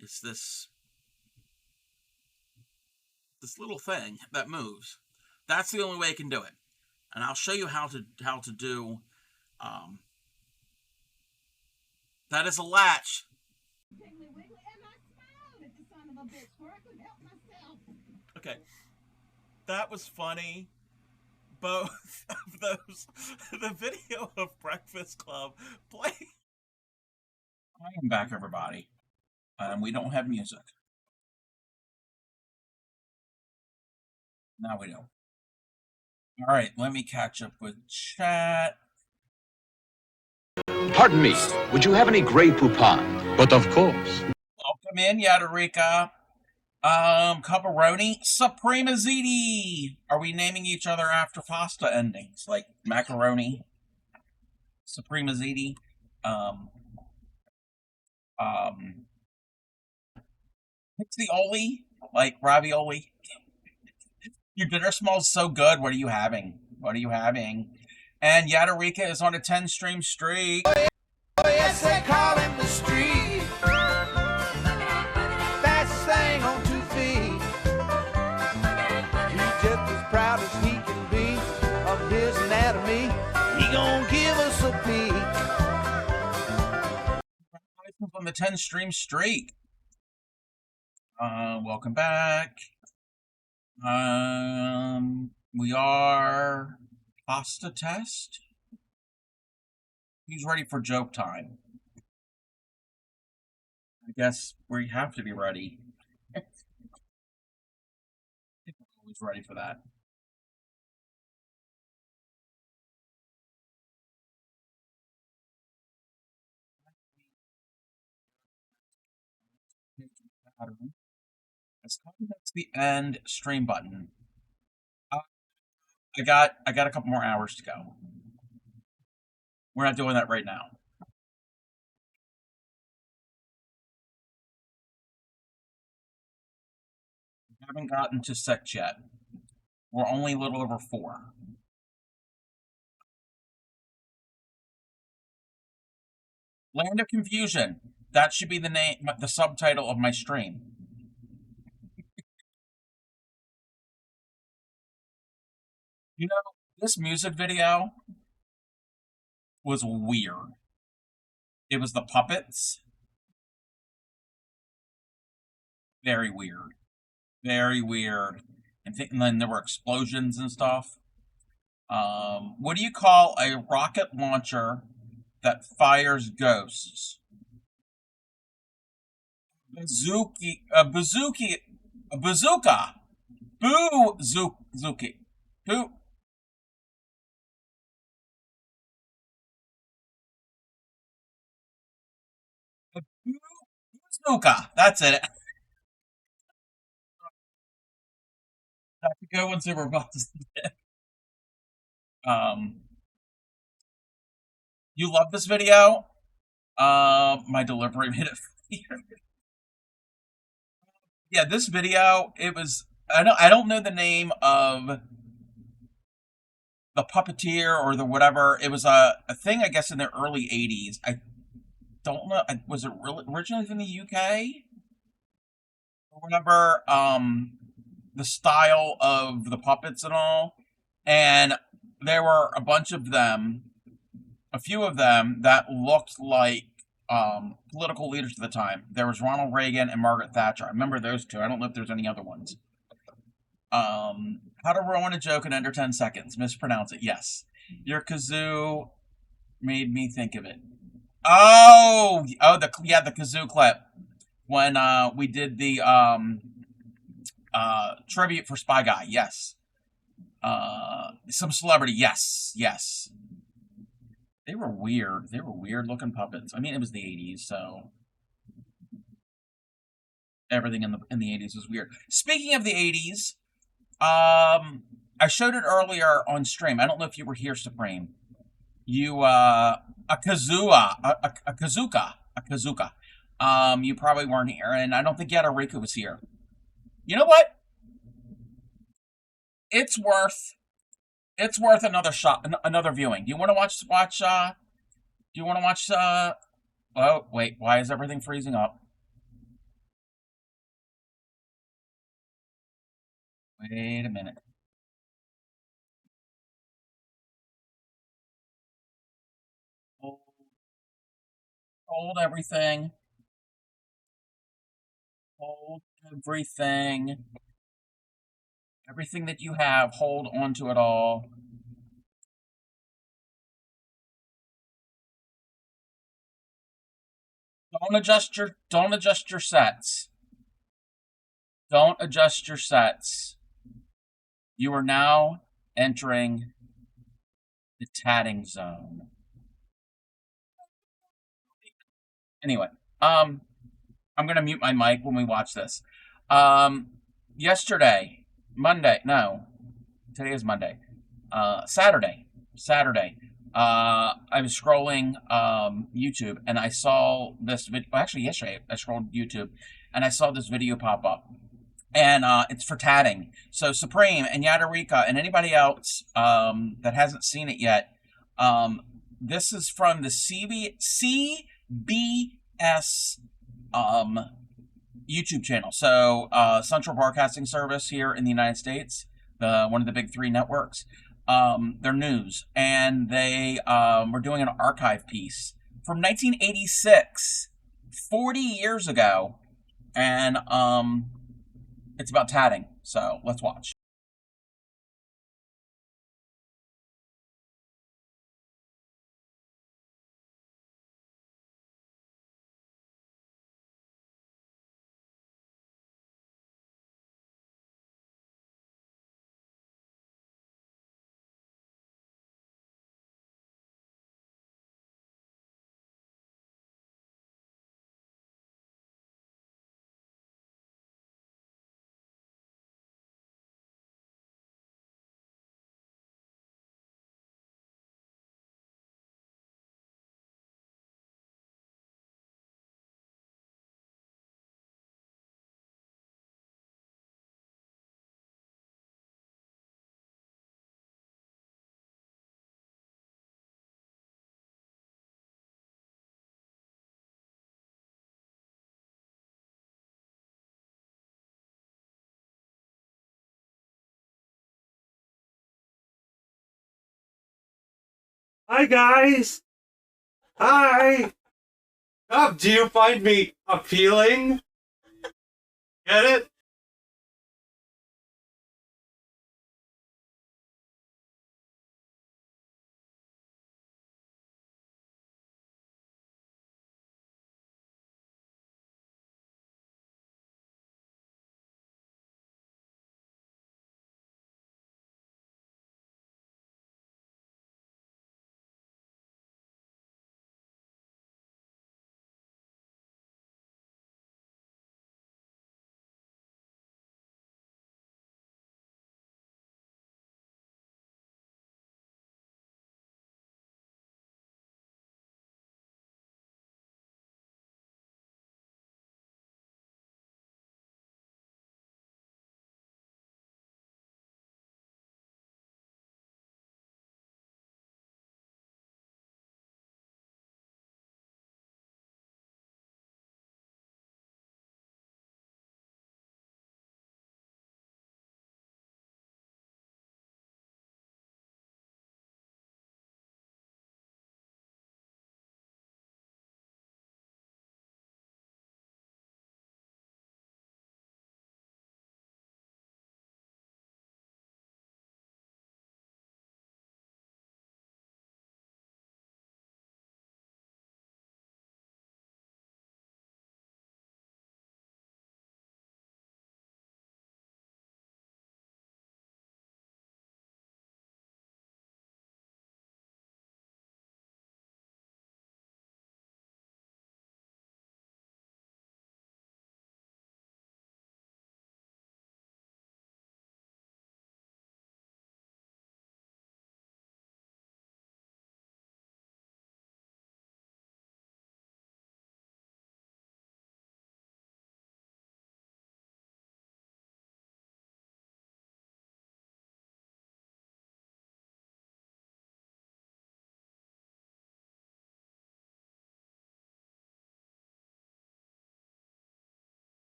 Speaker 5: It's this little thing that moves. That's the only way I can do it. And I'll show you how to do... that is a latch. Okay. That was funny. Both of those, the video of Breakfast Club play. I am back, everybody. We don't have music. Now we don't. All right, let me catch up with chat.
Speaker 17: Pardon me, would you have any Grey Poupon? But of course.
Speaker 5: Welcome in, Yadarika. Pepperoni, Suprema Ziti. Are we naming each other after pasta endings? Like macaroni, Suprema Ziti, Pixie Oli, like ravioli. Your dinner smells so good. What are you having? What are you having? And Yadarika is on a 10 stream streak.
Speaker 18: Oh, yes, they call him the street. Fastest thing on 2 feet. He's just as proud as he can be of his anatomy. He gonna give us a peek.
Speaker 5: On the 10 stream streak. Welcome back. We are pasta test. Who's ready for joke time? I guess we have to be ready. I'm always ready for that. That's the end stream button. I got a couple more hours to go. We're not doing that right now. We haven't gotten to 6 yet. We're only a little over 4. Land of Confusion. That should be the name, the subtitle of my stream. You know, this music video was weird. It was the puppets. Very weird. Very weird. And then there were explosions and stuff. What do you call a rocket launcher that fires ghosts? Bazooka. Boo-zooki. Boo. Bazooka. That's it. That's a good one, Super Boss. You love this video? My delivery made it weird. Yeah, this video, it was, I don't know the name of the puppeteer or the whatever. It was a thing, I guess, in the early 80s. I don't know, was it really originally from the UK? Or whatever, the style of the puppets and all. And there were a bunch of them, a few of them, that looked like political leaders at the time. There was Ronald Reagan and Margaret Thatcher. I remember those two. I don't know if there's any other ones. How to ruin a joke in under 10 seconds. Mispronounce it. Yes. Your kazoo made me think of it. Oh, the kazoo clip. When we did the tribute for Spy Guy. Yes. Some celebrity. Yes. Yes. They were weird. They were weird looking puppets. I mean, it was the 80s, so everything in the 80s was weird. Speaking of the 80s, I showed it earlier on stream. I don't know if you were here, Supreme. You a kazuka. You probably weren't here, and I don't think Yadarika was here. You know what? It's worth another shot, another viewing. Do you want to watch? Do you want to watch? Oh wait, why is everything freezing up? Wait a minute. Hold everything. Hold everything. Everything that you have, hold on to it all. Don't adjust your sets. Don't adjust your sets. You are now entering the tatting zone. Anyway, I'm gonna mute my mic when we watch this. Yesterday, Monday, no, today is Monday. Saturday. I was scrolling YouTube and I saw this video. Well, actually, yesterday I scrolled YouTube and I saw this video pop up. and it's for tatting. So Supreme and Yadarika and anybody else that hasn't seen it yet, this is from the CBS YouTube channel. So Central Broadcasting Service here in the United States, one of the big three networks. Their news, and they were doing an archive piece from 1986, 40 years ago, and it's about tatting. So let's watch.
Speaker 11: Hi, guys. Hi. Oh, do you find me appealing? Get it?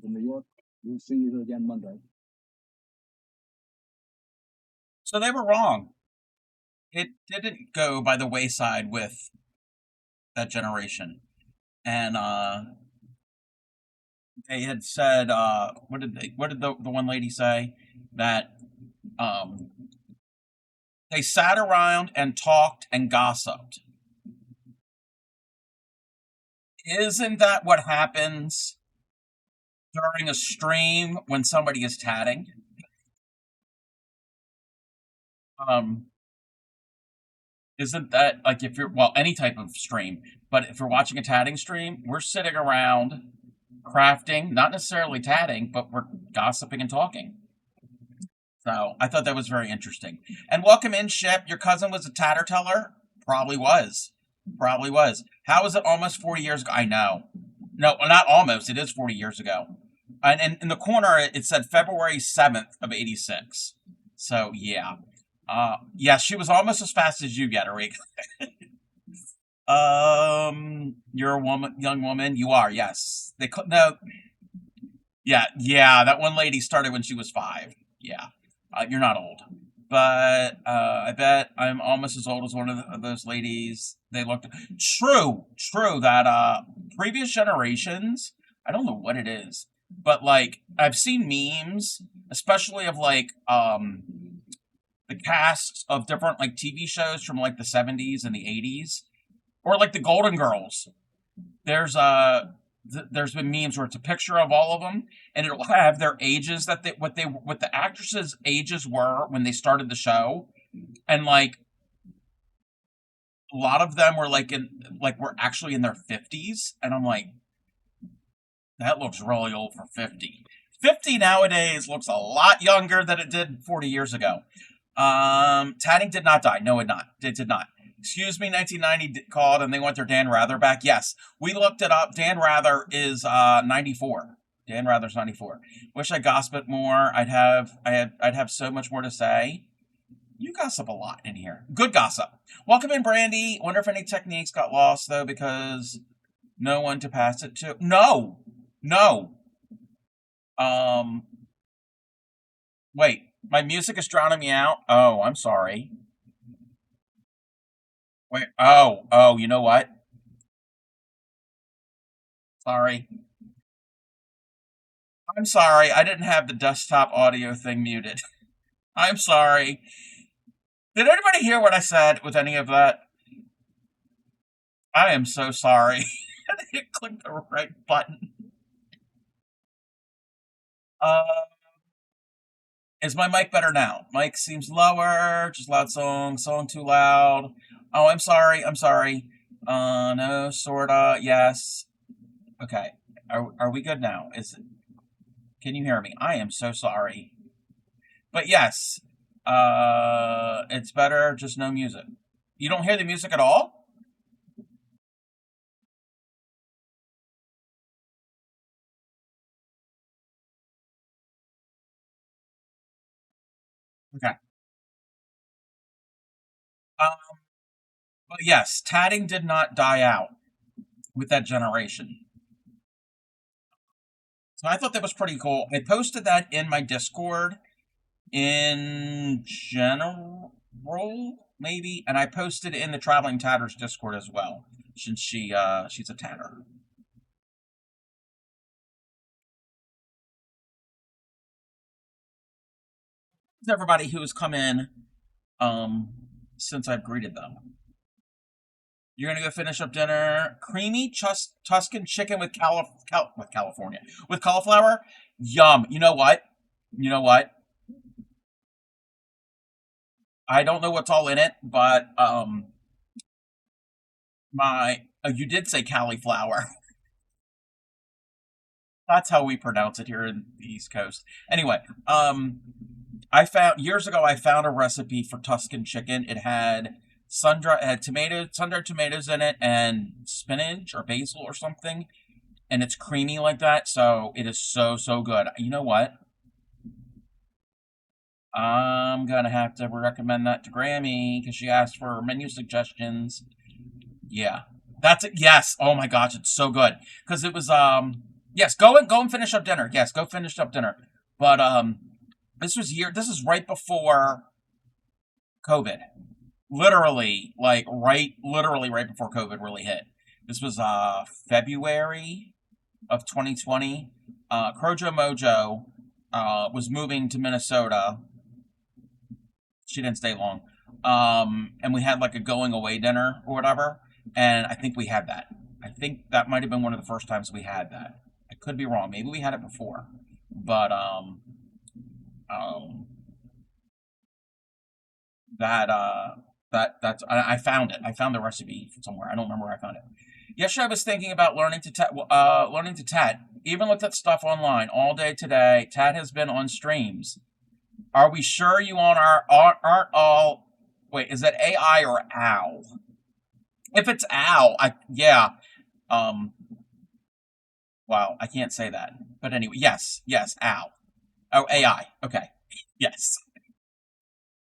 Speaker 12: New York. We'll see you again Monday.
Speaker 5: So they were wrong. It didn't go by the wayside with that generation. And they had said, what did the one lady say? That um, they sat around and talked and gossiped. Isn't that what happens during a stream when somebody is tatting? Um, isn't that like if you're, well, any type of stream, but if you're watching a tatting stream, we're sitting around crafting, not necessarily tatting, but we're gossiping and talking. So I thought that was very interesting. And welcome in, Ship. Your cousin was a tatterteller? Probably was. Probably was. How is it almost 40 years ago? I know. No, well, not almost. It is 40 years ago. And in the corner, it said February 7th of 86. So, yeah. Yeah, she was almost as fast as you get, Arik. You're a woman, young woman. You are, yes. They could no. Yeah. That one lady started when she was 5. Yeah, you're not old, but I bet I'm almost as old as one of those ladies. They looked true. That previous generations. I don't know what it is, but like I've seen memes, especially of like the casts of different like TV shows from like the 70s and the 80s, or like the Golden Girls. There's there's been memes where it's a picture of all of them, and it'll have their ages that what the actresses' ages were when they started the show, and like a lot of them were were actually in their 50s, and I'm like, that looks really old for 50. 50 nowadays looks a lot younger than it did 40 years ago. Tatting did not die. No, it did not. Excuse me, 1990 called and they want their Dan Rather back. Yes, we looked it up. Dan Rather is 94. Dan Rather's 94. Wish I gossiped more. I'd have so much more to say. You gossip a lot in here. Good gossip. Welcome in, Brandy. Wonder if any techniques got lost though because no one to pass it to. No. Wait. My music is drowning me out. Oh, I'm sorry. Wait. Oh. You know what? Sorry. I'm sorry. I didn't have the desktop audio thing muted. I'm sorry. Did anybody hear what I said with any of that? I am so sorry. I didn't click the right button. Is my mic better now? Mic seems lower. Just loud song. Song too loud. Oh, I'm sorry. No, sorta. Yes. Okay. Are we good now? Can you hear me? I am so sorry. But yes, it's better. Just no music. You don't hear the music at all? Okay. But yes, tatting did not die out with that generation. So I thought that was pretty cool. I posted that in my Discord in general, maybe, and I posted it in the Traveling Tatters Discord as well, since she's a tatter. Everybody who has come in since I've greeted them. You're gonna go finish up dinner. Creamy Tuscan chicken with California with cauliflower. Yum. You know what? I don't know what's all in it, but you did say cauliflower. That's how we pronounce it here in the East Coast. Anyway, years ago I found a recipe for Tuscan chicken. It had sun-dried tomatoes in it and spinach or basil or something, and it's creamy like that, so it is so good. You know what? I'm gonna have to recommend that to Grammy because she asked for menu suggestions. Yeah, that's it. Yes. Oh my gosh, it's so good because it was yes. Go and finish up dinner. Yes, go finish up dinner. But this is right before COVID. Literally right before COVID really hit. This was February of 2020, Crojo Mojo was moving to Minnesota. She didn't stay long. And we had like a going away dinner or whatever. And I think we had that. I think that might have been one of the first times we had that. I could be wrong. Maybe we had it before. But that's I found it. I found the recipe somewhere. I don't remember where I found it. Yesterday I was thinking about learning to tat. Even looked at stuff online all day today. Tat has been on streams. Are we sure you aren't all? Wait, is that AI or OW? If it's OW, yeah. Wow, I can't say that. But anyway, yes, OW. Oh, AI. Okay, yes.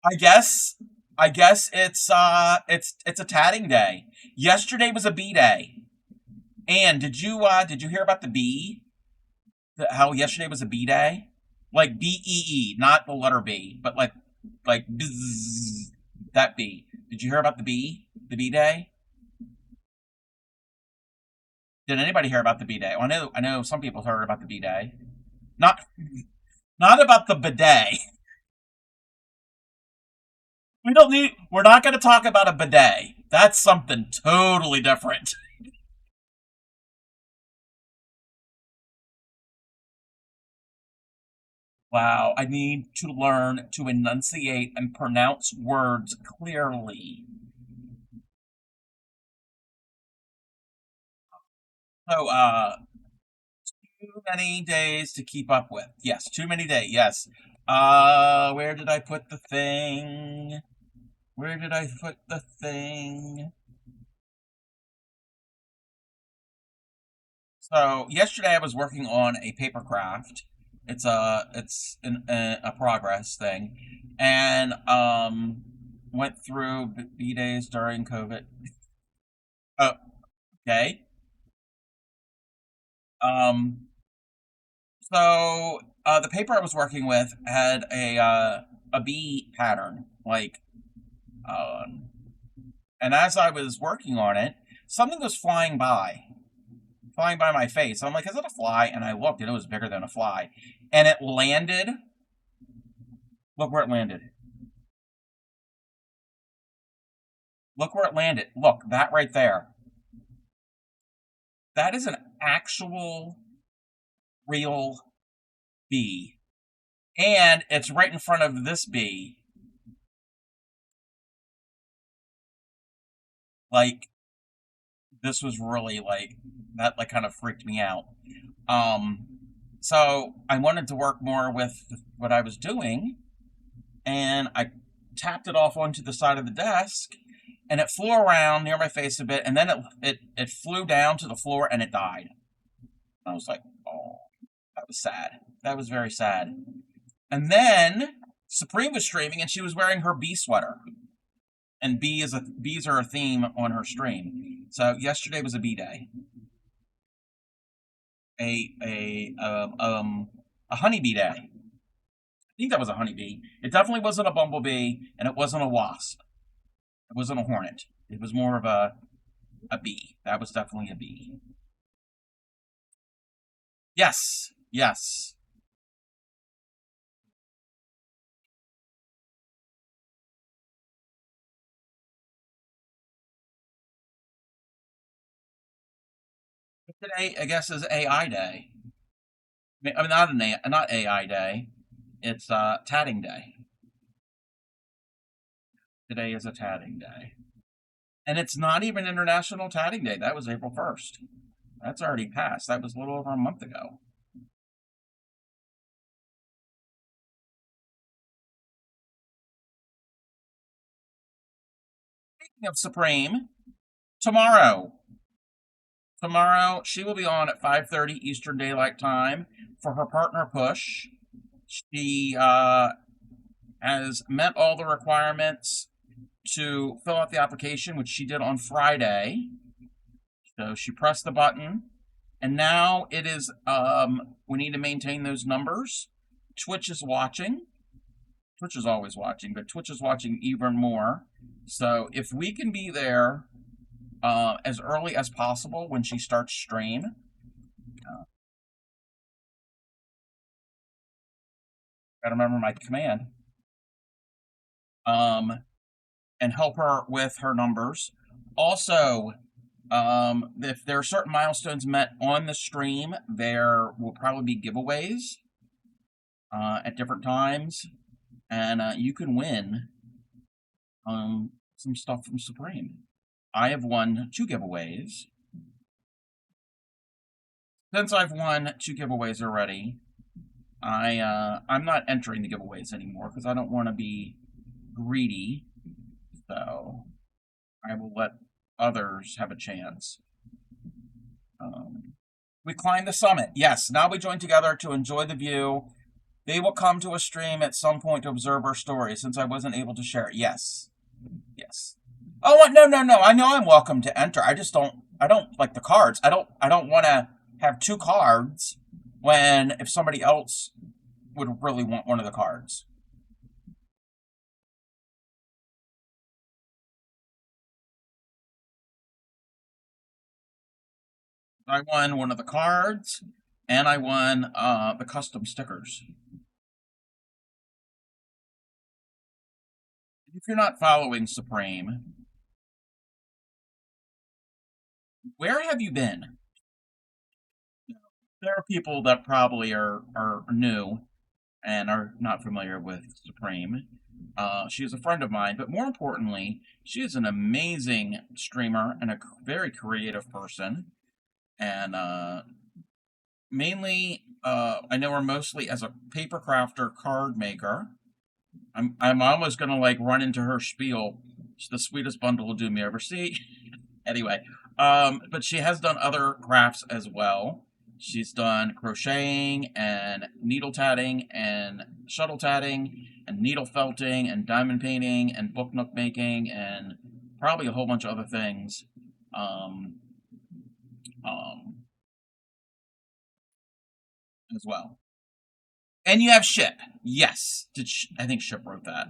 Speaker 5: I guess it's a tatting day. Yesterday was a bee day. And did you hear about the bee? How yesterday was a bee day? Like BEE, not the letter B, but like bzzz, that bee. Did you hear about the bee? The bee day? Did anybody hear about the bee day? Well, I know some people heard about the bee day. Not about the bidet. We're not going to talk about a bidet. That's something totally different. Wow, I need to learn to enunciate and pronounce words clearly. So, too many days to keep up with. Yes, too many days, yes. Where did I put the thing? Where did I put the thing? So, yesterday I was working on a paper craft. It's a progress thing, and went through B days during COVID. Oh, okay. So the paper I was working with had a bee pattern, like, and as I was working on it, something was flying by my face. I'm like, is it a fly? And I looked, and it was bigger than a fly. And it landed. Look where it landed. Look where it landed. Look, that right there. That is an actual, real bee. And it's right in front of this bee. Like, this was really, like, that, like, kind of freaked me out. So I wanted to work more with what I was doing, and I tapped it off onto the side of the desk, and it flew around near my face a bit, and then it flew down to the floor, and it died. I was like, oh, that was sad. That was very sad. And then Supreme was streaming, and she was wearing her bee sweater. And bees are a theme on her stream. So yesterday was a bee day. A honeybee day. I think that was a honeybee. It definitely wasn't a bumblebee, and it wasn't a wasp. It wasn't a hornet. It was more of a bee. That was definitely a bee. Yes. Yes. Today, I guess, is AI Day. I mean, not AI Day. It's tatting day. Today is a tatting day. And it's not even International Tatting Day. That was April 1st. That's already passed. That was a little over a month ago. Speaking of Supreme, tomorrow she will be on at 5:30 Eastern Daylight Time for her partner push. She has met all the requirements to fill out the application, which she did on Friday. So she pressed the button, and now it is, we need to maintain those numbers. Twitch is watching. Twitch is always watching, but Twitch is watching even more. So if we can be there as early as possible when she starts stream, Gotta remember my command. And help her with her numbers. Also, if there are certain milestones met on the stream, there will probably be giveaways at different times, and you can win some stuff from Supreme. I have won 2 giveaways. Since I've won 2 giveaways already, I'm not entering the giveaways anymore because I don't want to be greedy. So I will let others have a chance. We climbed the summit. Yes, now we join together to enjoy the view. They will come to a stream at some point to observe our story, since I wasn't able to share it. Yes. Yes. Oh, no. I know I'm welcome to enter. I don't like the cards. I don't want to have 2 cards when if somebody else would really want one of the cards. I won one of the cards, and I won the custom stickers. If you're not following Supreme, where have you been? There are people that probably are new and are not familiar with Supreme. She is a friend of mine, but more importantly, she is an amazing streamer and a very creative person. And mainly, I know her mostly as a paper crafter, card maker. I'm almost gonna like run into her spiel. She's the sweetest bundle will do me over. See, anyway, but she has done other crafts as well. She's done crocheting and needle tatting and shuttle tatting and needle felting and diamond painting and book nook making and probably a whole bunch of other things. As well. And you have Ship. Yes. I think Ship wrote that.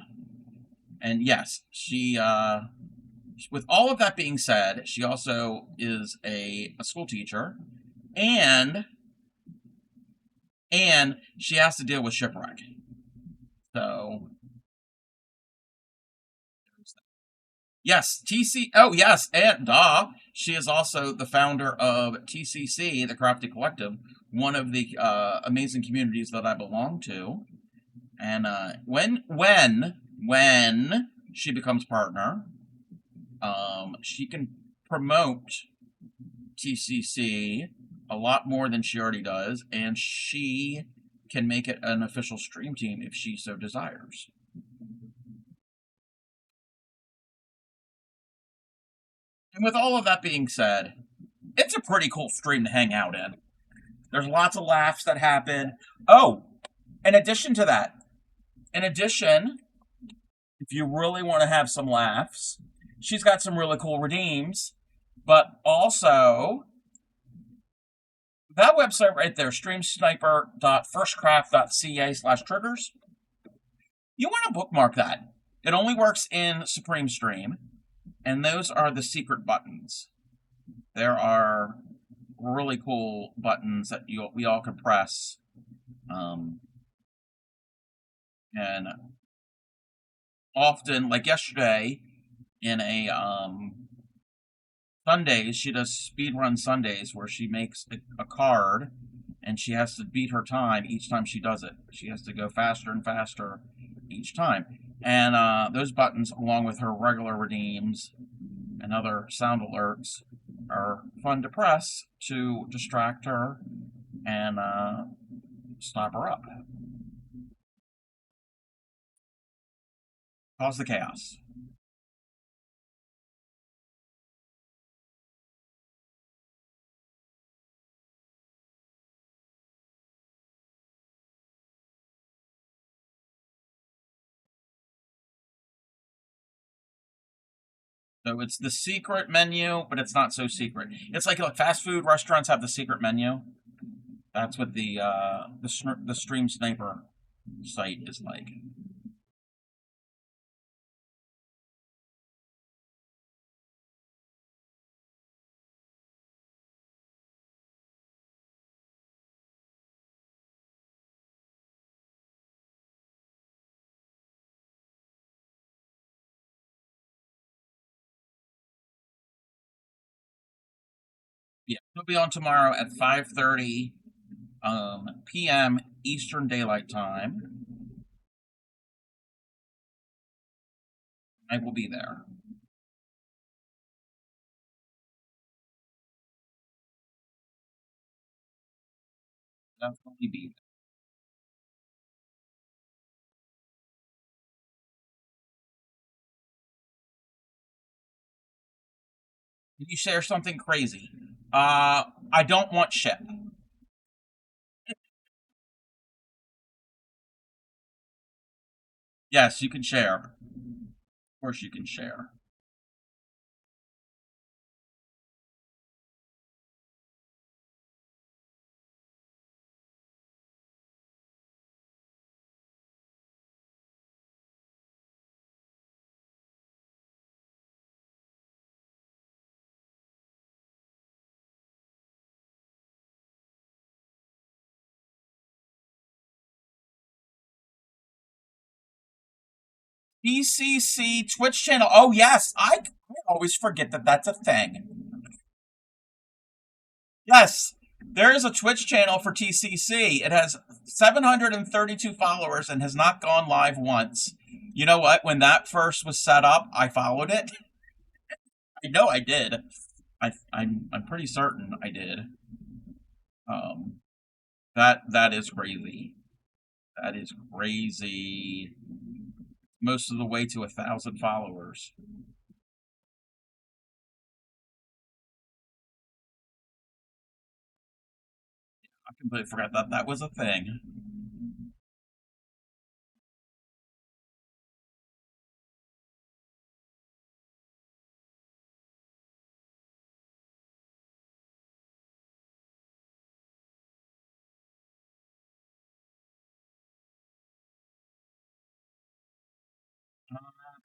Speaker 5: And yes, she, with all of that being said, she also is a school teacher. And she has to deal with shipwreck. So, yes, oh yes, and she is also the founder of TCC, the Crafty Collective, one of the amazing communities that I belong to. And when she becomes partner, she can promote TCC a lot more than she already does, and she can make it an official stream team if she so desires. And with all of that being said, it's a pretty cool stream to hang out in. There's lots of laughs that happen. Oh, in addition to that, if you really want to have some laughs, she's got some really cool redeems, but also that website right there, streamsniper.firstcraft.ca/triggers. You want to bookmark that. It only works in Supreme Stream, and those are the secret buttons. There are really cool buttons that we all can press. And often, like yesterday, in a Sundays, she does speedrun Sundays where she makes a card and she has to beat her time each time she does it. She has to go faster and faster each time. And those buttons, along with her regular redeems and other sound alerts, are fun to press to distract her and stop her up. Cause the chaos. So it's the secret menu, but it's not so secret. It's like fast food restaurants have the secret menu. That's what the Stream Sniper site is like. Yeah, he'll be on tomorrow at 5:30 p.m. Eastern Daylight Time. I will be there. Definitely be there. Did you share something crazy? I don't want ship. Yes, you can share. Of course you can share. BCC Twitch channel. Oh, yes. I always forget that that's a thing. Yes, there is a Twitch channel for TCC. It has 732 followers and has not gone live once. You know what? When that first was set up, I followed it. I know I did. I'm pretty certain I did. That is crazy. That is crazy. Most of the way to 1,000 followers. I completely forgot that that was a thing.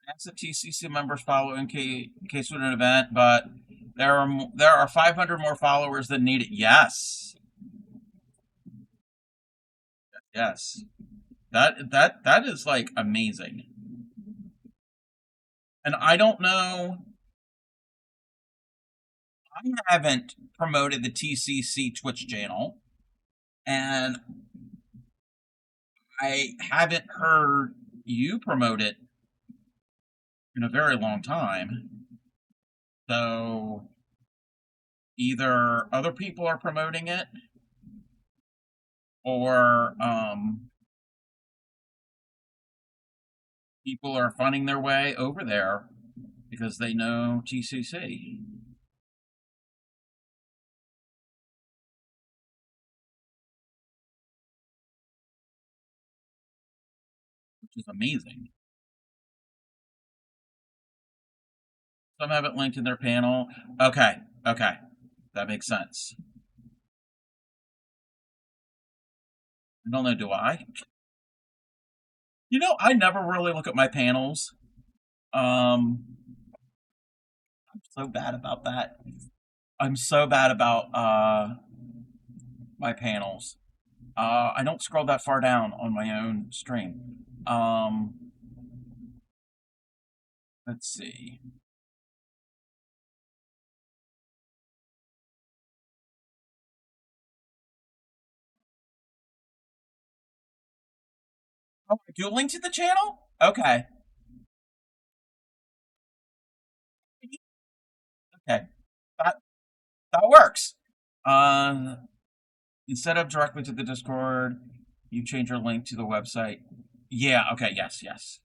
Speaker 5: Ask the TCC members follow in case of an event, but there are 500 more followers that need it. Yes, yes, that is like amazing. And I don't know. I haven't promoted the TCC Twitch channel, and I haven't heard you promote it in a very long time. So either other people are promoting it or people are finding their way over there because they know TCC. Which is amazing. Some have it linked in their panel. Okay, okay. That makes sense. I don't know, do I? You know, I never really look at my panels. I'm so bad about that. I'm so bad about my panels. I don't scroll that far down on my own stream. Let's see. Oh, I do link to the channel? Okay. Okay. That works. Instead of directly to the Discord, you change your link to the website. Yeah, okay, yes, yes.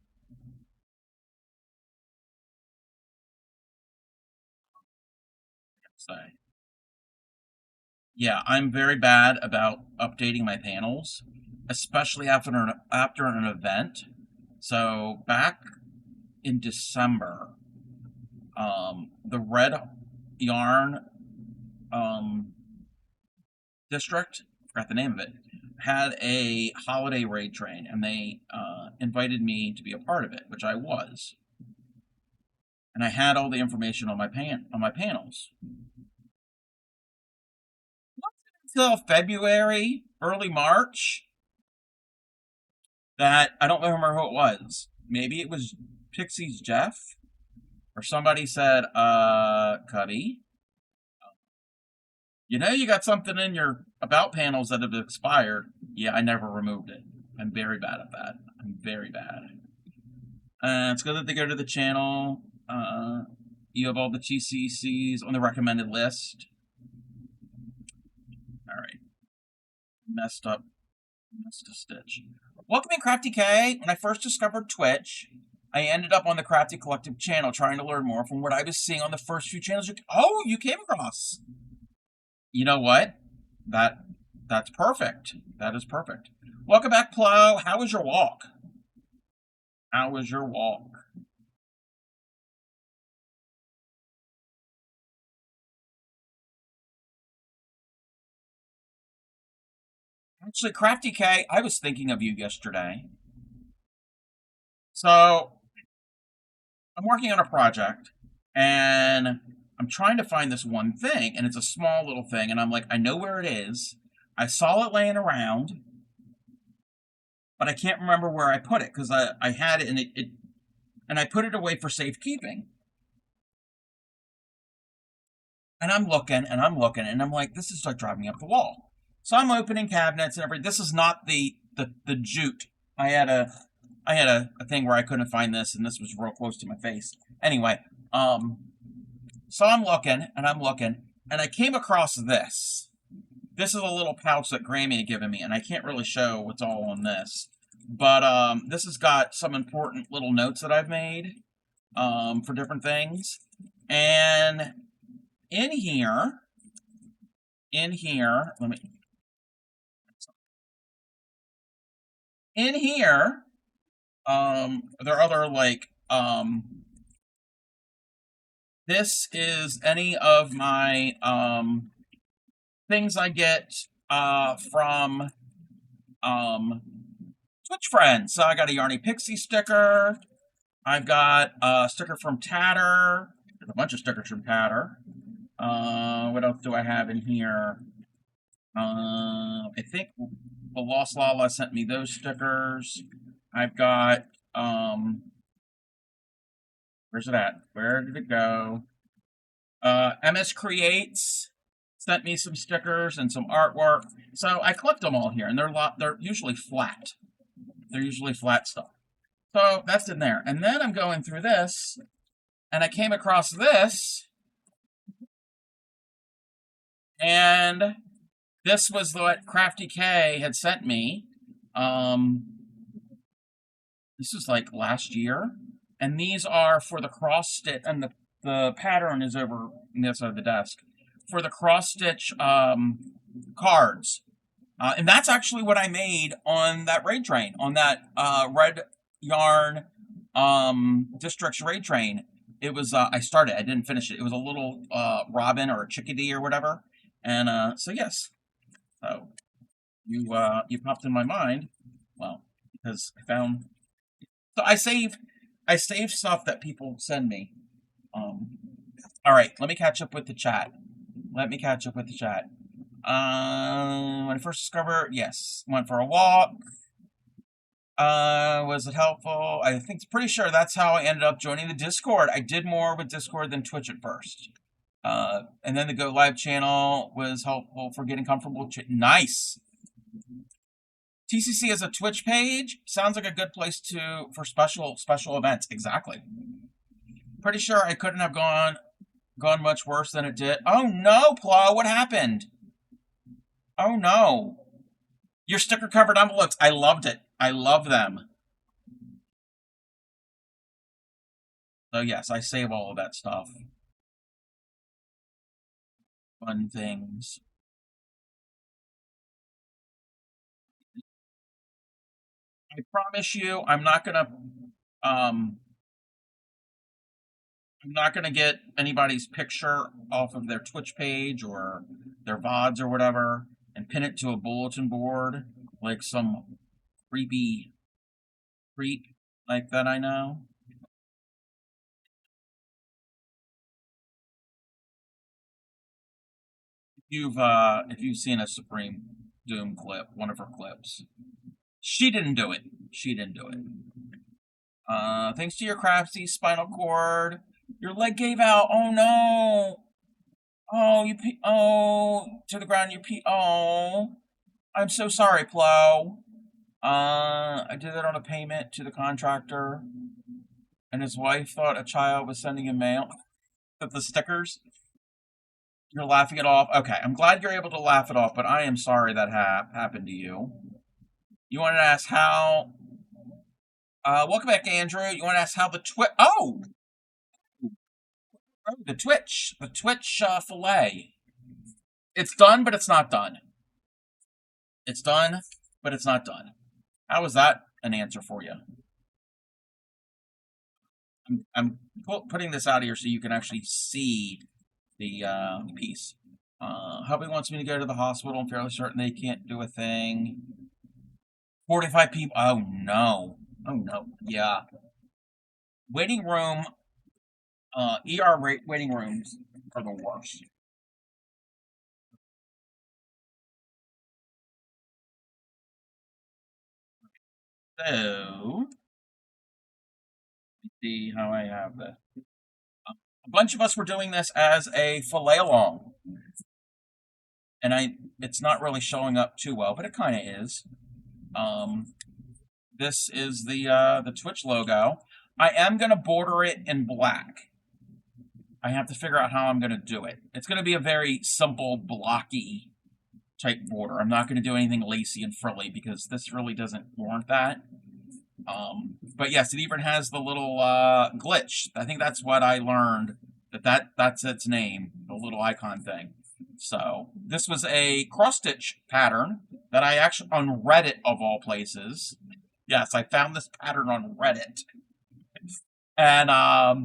Speaker 5: Say. Yeah, I'm very bad about updating my panels, especially after an event. So back in December, the Red Yarn district, forgot the name of it, had a holiday raid train, and they invited me to be a part of it, which I was. And I had all the information on my panels. Until February, early March, that I don't remember who it was. Maybe it was Pixie's Jeff, or somebody said, Cuddy, You know you got something in your about panels that have expired. Yeah, I never removed it. I'm very bad at that. I'm very bad. It's good that they go to the channel. You have all the TCCs on the recommended list. Alright. Messed a stitch. Welcome in, Crafty K. When I first discovered Twitch, I ended up on the Crafty Collective channel trying to learn more from what I was seeing on the first few channels. Oh, you came across. You know what? That's perfect. That is perfect. Welcome back, Plow. How was your walk? How was your walk? Actually, Crafty K, I was thinking of you yesterday. So, I'm working on a project, and I'm trying to find this one thing, and it's a small little thing, and I'm like, I know where it is. I saw it laying around, but I can't remember where I put it, because I had it, and I put it away for safekeeping. And I'm looking, and I'm like, this is like driving me up the wall. So I'm opening cabinets and everything. This is not the jute. I had a thing where I couldn't find this, and this was real close to my face. Anyway, so I'm looking, and I came across this. This is a little pouch that Grammy had given me, and I can't really show what's all on this. But this has got some important little notes that I've made for different things. And in here, let me... In here, there are other, like, this is any of my, things I get, from, Twitch friends. So I got a Yarny Pixie sticker. I've got a sticker from Tatter. There's a bunch of stickers from Tatter. What else do I have in here? I think the Lost Lala sent me those stickers. I've got, where's it at? Where did it go? MS Creates sent me some stickers and some artwork. So I collect them all here, and they're usually flat. They're usually flat stuff. So that's in there. And then I'm going through this, and I came across this, and this was what Crafty K had sent me. This was like last year. And these are for the cross stitch, and the pattern is over on the other side of the desk. For the cross stitch cards. And that's actually what I made on that raid train, on that red yarn Districts raid train. It was, I started, I didn't finish it. It was a little robin or a chickadee or whatever. And so yes. So you popped in my mind. Well, because I found, so I save stuff that people send me. All right, let me catch up with the chat. When I first discovered, yes, went for a walk. Was it helpful? I think, pretty sure that's how I ended up joining the Discord. I did more with Discord than Twitch at first. And then the Go Live channel was helpful for getting comfortable. Nice. TCC as a Twitch page sounds like a good place for special events. Exactly. Pretty sure I couldn't have gone much worse than it did. Oh no, Plow, what happened? Oh no. Your sticker covered envelopes. I loved it. I love them. So yes, I save all of that stuff. Fun things. I promise you, I'm not gonna get anybody's picture off of their Twitch page or their VODs or whatever and pin it to a bulletin board like some creepy creep like that I know. If you've seen a Supreme Doom clip, one of her clips, she didn't do it. Thanks to your crafty spinal cord, your leg gave out. Oh no. Oh, you pee. Oh, to the ground, you pee. Oh, I'm so sorry, Plow. I did it on a payment to the contractor, and his wife thought a child was sending him mail with the stickers. You're laughing it off. Okay, I'm glad you're able to laugh it off, but I am sorry that happened to you. You wanted to ask how? Welcome back, Andrew. You want to ask how the the Twitch fillet. It's done, but it's not done. It's done, but it's not done. How is that an answer for you? I'm putting this out here so you can actually see the piece. Hubby wants me to go to the hospital. I'm fairly certain they can't do a thing. 45 people. Oh no. Oh no. Yeah. Waiting room. ER waiting rooms are the worst. So, let's see how I have this. A bunch of us were doing this as a filet along, and it's not really showing up too well, but it kind of is. This is the Twitch logo. I am gonna border it in black. I have to figure out how I'm gonna do it. It's gonna be a very simple, blocky type border. I'm not gonna do anything lacy and frilly because this really doesn't warrant that. But yes, it even has the little glitch. I think that's what I learned, that's its name, the little icon thing. So this was a cross-stitch pattern that I actually, on Reddit of all places. Yes, I found this pattern on Reddit. And a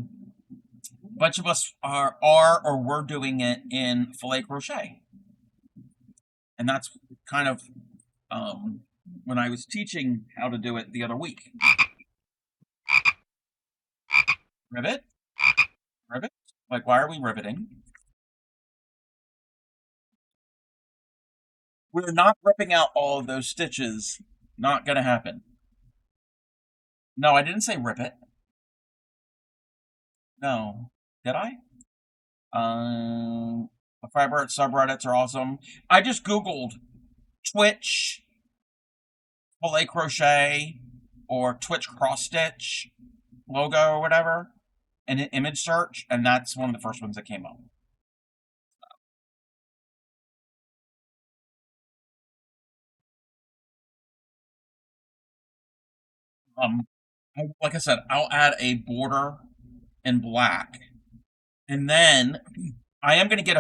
Speaker 5: bunch of us are or were doing it in filet crochet. And that's kind of when I was teaching how to do it the other week. Rivet? Rivet? Like, why are we riveting? We're not ripping out all of those stitches. Not gonna happen. No, I didn't say rip it. No. Did I? The Firebird subreddits are awesome. I just Googled Twitch filet crochet or Twitch cross stitch logo or whatever, and an image search, and that's one of the first ones that came up. Like I said, I'll add a border in black, and then I am going to get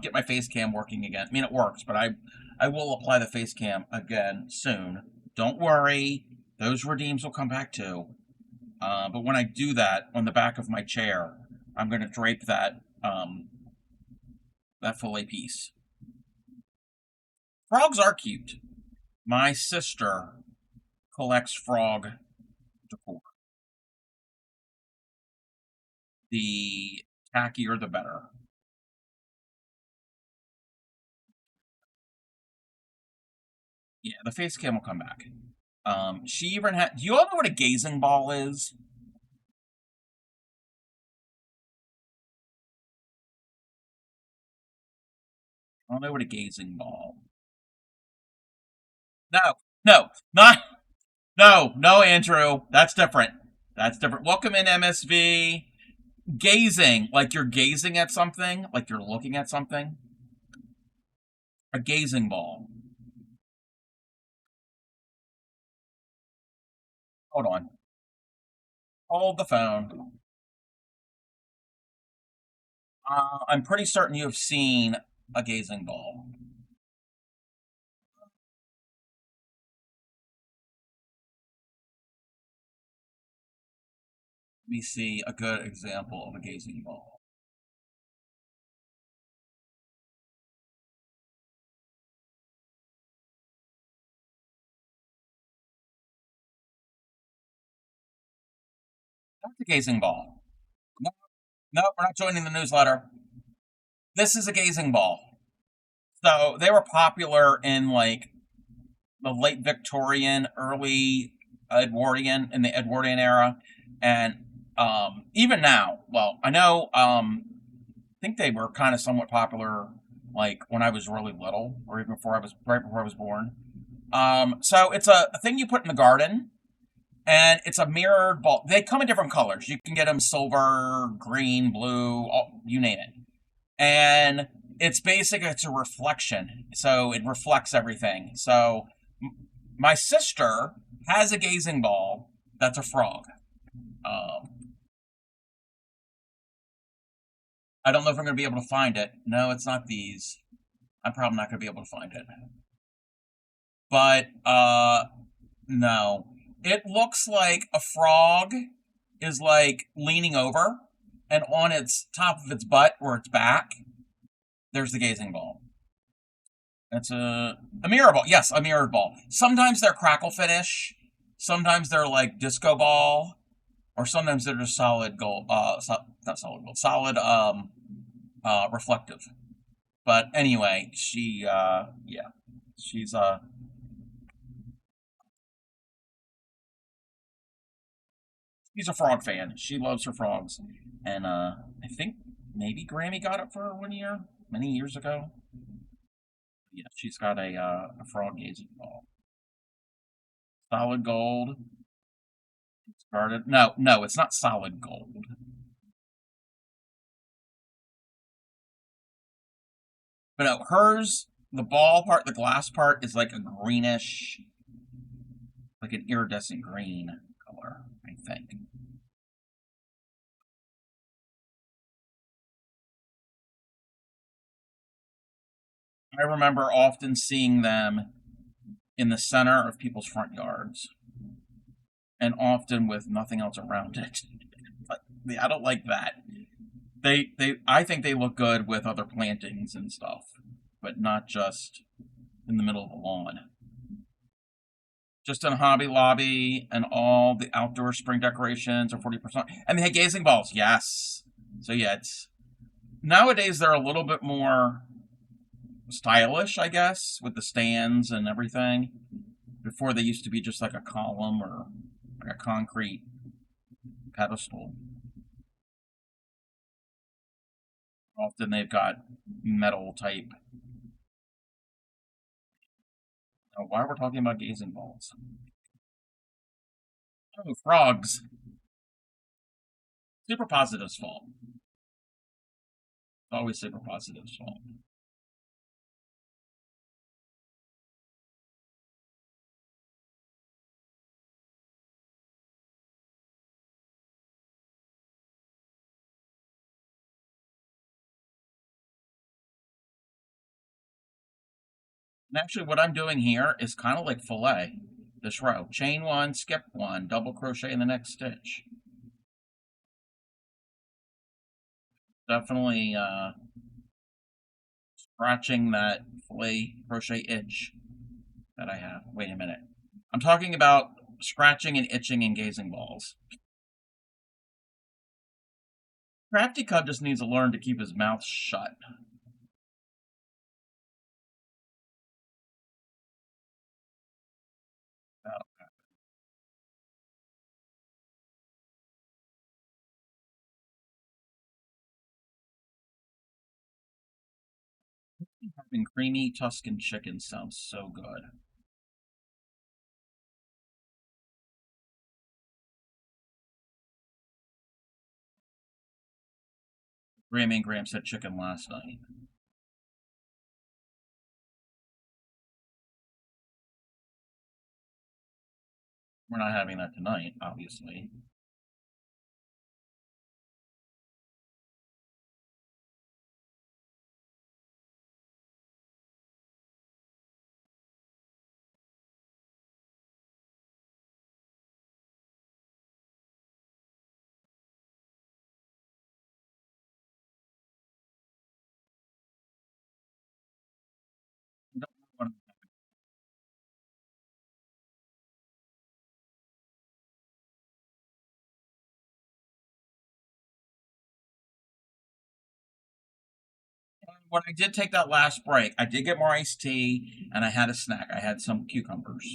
Speaker 5: get my face cam working again. I mean, it works, but I will apply the face cam again soon. Don't worry, those redeems will come back too. But when I do that on the back of my chair, I'm going to drape that that fillet piece. Frogs are cute. My sister collects frog decor. The tackier, the better. Yeah, the face cam will come back. She even had. Do you all know what a gazing ball is? I don't know what a gazing ball. No, Andrew. That's different. That's different. Welcome in, MSV. Gazing, like you're gazing at something, like you're looking at something. A gazing ball. Hold on. Hold the phone. I'm pretty certain you have seen a gazing ball. Let me see a good example of a gazing ball. That's a gazing ball. No, we're not joining the newsletter. This is a gazing ball. So they were popular in like the late Victorian, early Edwardian, in the Edwardian era, and even now. Well, I know think they were kind of somewhat popular, like when I was really little, or even right before I was born. So it's a thing you put in the garden, and it's a mirrored ball. They come in different colors. You can get them silver, green, blue, you name it. And it's a reflection, so it reflects everything. So my sister has a gazing ball that's a frog. I don't know if I'm going to be able to find it. No, it's not these. I'm probably not going to be able to find it. But, no. It looks like a frog is, like, leaning over, and on its top of its butt, or its back, there's the gazing ball. It's a mirror ball. Yes, a mirrored ball. Sometimes they're crackle finish. Sometimes they're, like, disco ball. Or sometimes they're just solid gold, not solid gold, solid, reflective. But anyway, yeah, she's a frog fan. She loves her frogs, and I think maybe Grammy got it for her one year, many years ago. Yeah, she's got a frog gazing ball, solid gold. Started. No, it's not solid gold. But no, hers, the ball part, the glass part is like a greenish, like an iridescent green color, I think. I remember often seeing them in the center of people's front yards, and often with nothing else around it. But I don't like that. I think they look good with other plantings and stuff, but not just in the middle of the lawn. Just in Hobby Lobby and all the outdoor spring decorations are 40%. And they had gazing balls, yes. So yeah, it's nowadays they're a little bit more stylish, I guess, with the stands and everything. Before they used to be just like a column or like a concrete pedestal. Often they've got metal type. Now, why we're talking about gazing balls? Oh, frogs. Super Positive's fault. It's always Super Positive's fault. And actually, what I'm doing here is kind of like fillet. This row. Chain one, skip one, double crochet in the next stitch. Definitely scratching that fillet crochet itch that I have. Wait a minute. I'm talking about scratching and itching and gazing balls. Crafty Cub just needs to learn to keep his mouth shut. Having creamy Tuscan chicken sounds so good. Grammy and Graham said chicken last night. We're not having that tonight, obviously. When I did take that last break, I did get more iced tea, and I had a snack. I had some cucumbers.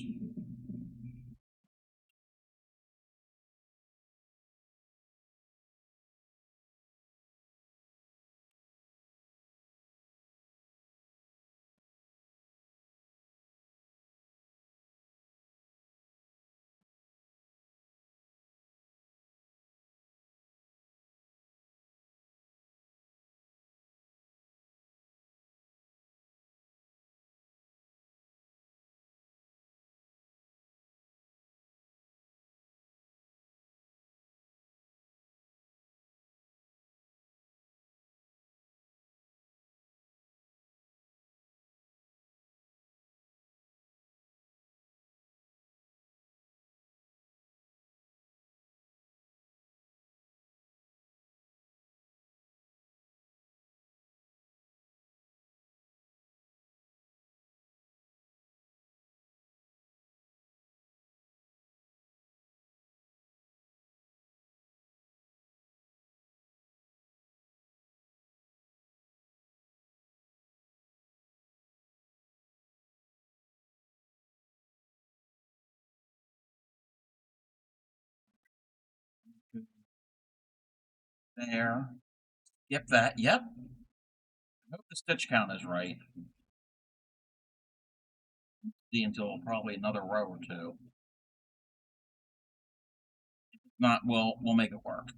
Speaker 5: There. Yep, that. Yep. I hope the stitch count is right. See until probably another row or two. If not, we'll make it work.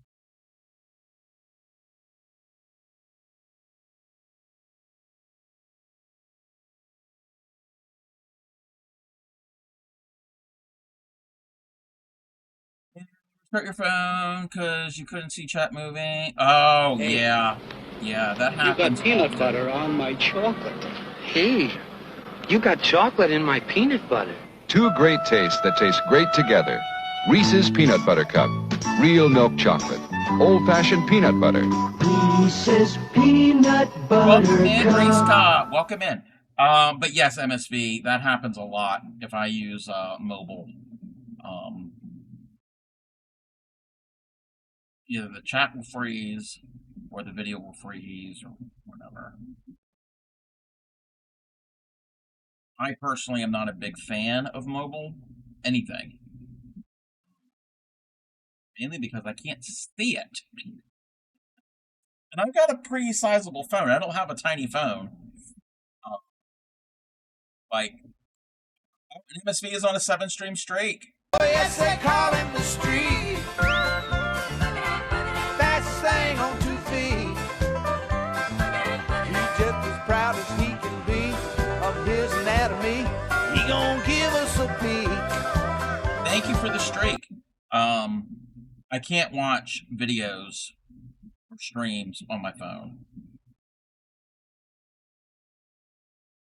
Speaker 5: Restart your phone because you couldn't see chat moving. Oh,
Speaker 19: Hey.
Speaker 5: yeah. Yeah, that
Speaker 19: You
Speaker 5: happens.
Speaker 19: got peanut
Speaker 5: often.
Speaker 19: butter on my chocolate. Hey, you got chocolate in my peanut butter.
Speaker 17: Two great tastes that taste great together. Reese's Peanut Butter Cup. Real milk chocolate. Old-fashioned peanut butter.
Speaker 19: Reese's peanut
Speaker 5: Welcome in, Reese Cobb. Welcome in. But yes, MSV, that happens a lot if I use mobile. Either the chat will freeze or the video will freeze or whatever. I personally am not a big fan of mobile anything. Mainly because I can't see it. And I've got a pretty sizable phone. I don't have a tiny phone. Like, MSV is on a 7-stream streak.
Speaker 18: Oh, yes, they call him the street. Fastest thing on 2 feet. He's just as proud as he can be of his anatomy. He gonna give us a peek.
Speaker 5: Thank you for the streak. I can't watch videos or streams on my phone.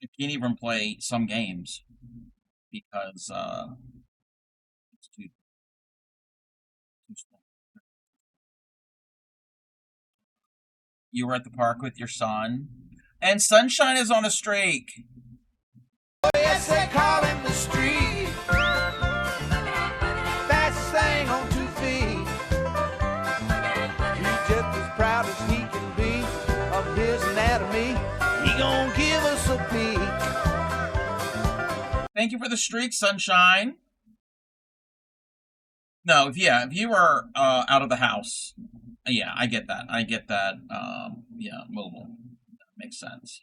Speaker 5: I can't even play some games because it's too small. You were at the park with your son, and Sunshine is on a streak.
Speaker 18: Oh, yes, they call him the street. Fastest thing on 2 feet. He's just as proud as he can be of his anatomy. He gonna give us a peek.
Speaker 5: Thank you for the streak, Sunshine. No, if you were out of the house, yeah, I get that. Yeah, mobile. That makes sense.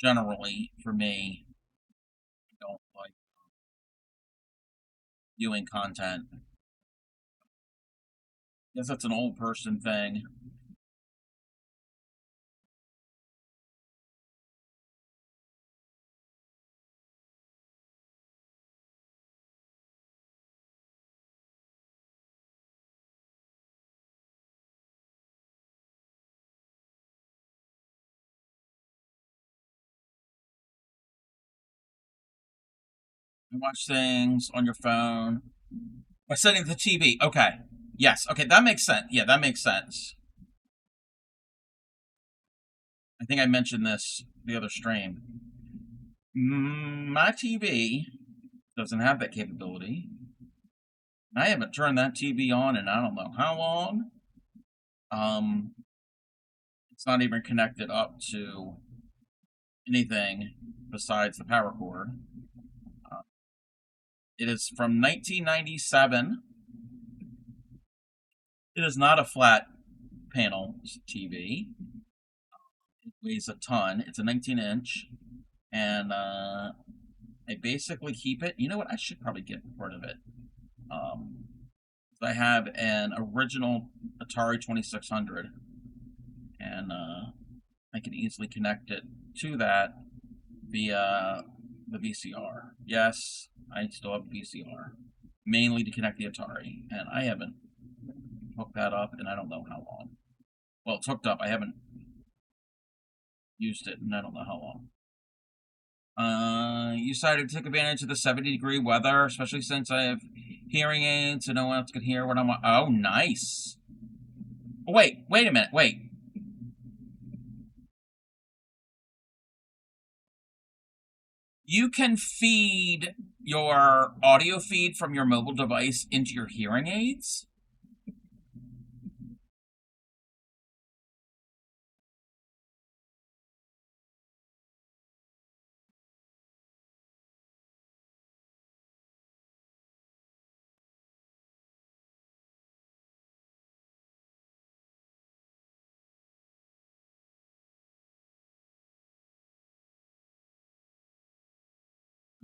Speaker 5: Generally, for me, I don't like viewing content. I guess that's an old person thing. You watch things on your phone by setting the TV. Okay. Yes. Okay, that makes sense. Yeah, that makes sense. I think I mentioned this the other stream. My TV doesn't have that capability. I haven't turned that TV on in I don't know how long. It's not even connected up to anything besides the power cord. It is from 1997. It is not a flat panel TV. It weighs a ton. It's a 19-inch. And I basically keep it. You know what? I should probably get rid of it. I have an original Atari 2600. And I can easily connect it to that via the VCR. Yes, I still have a VCR. Mainly to connect the Atari. And I haven't hooked that up in I don't know how long. Well, it's hooked up. I haven't used it in I don't know how long. You decided to take advantage of the 70-degree weather, especially since I have hearing aids so no one else can hear what I'm... Oh, nice. Oh, wait a minute, wait. You can feed your audio feed from your mobile device into your hearing aids?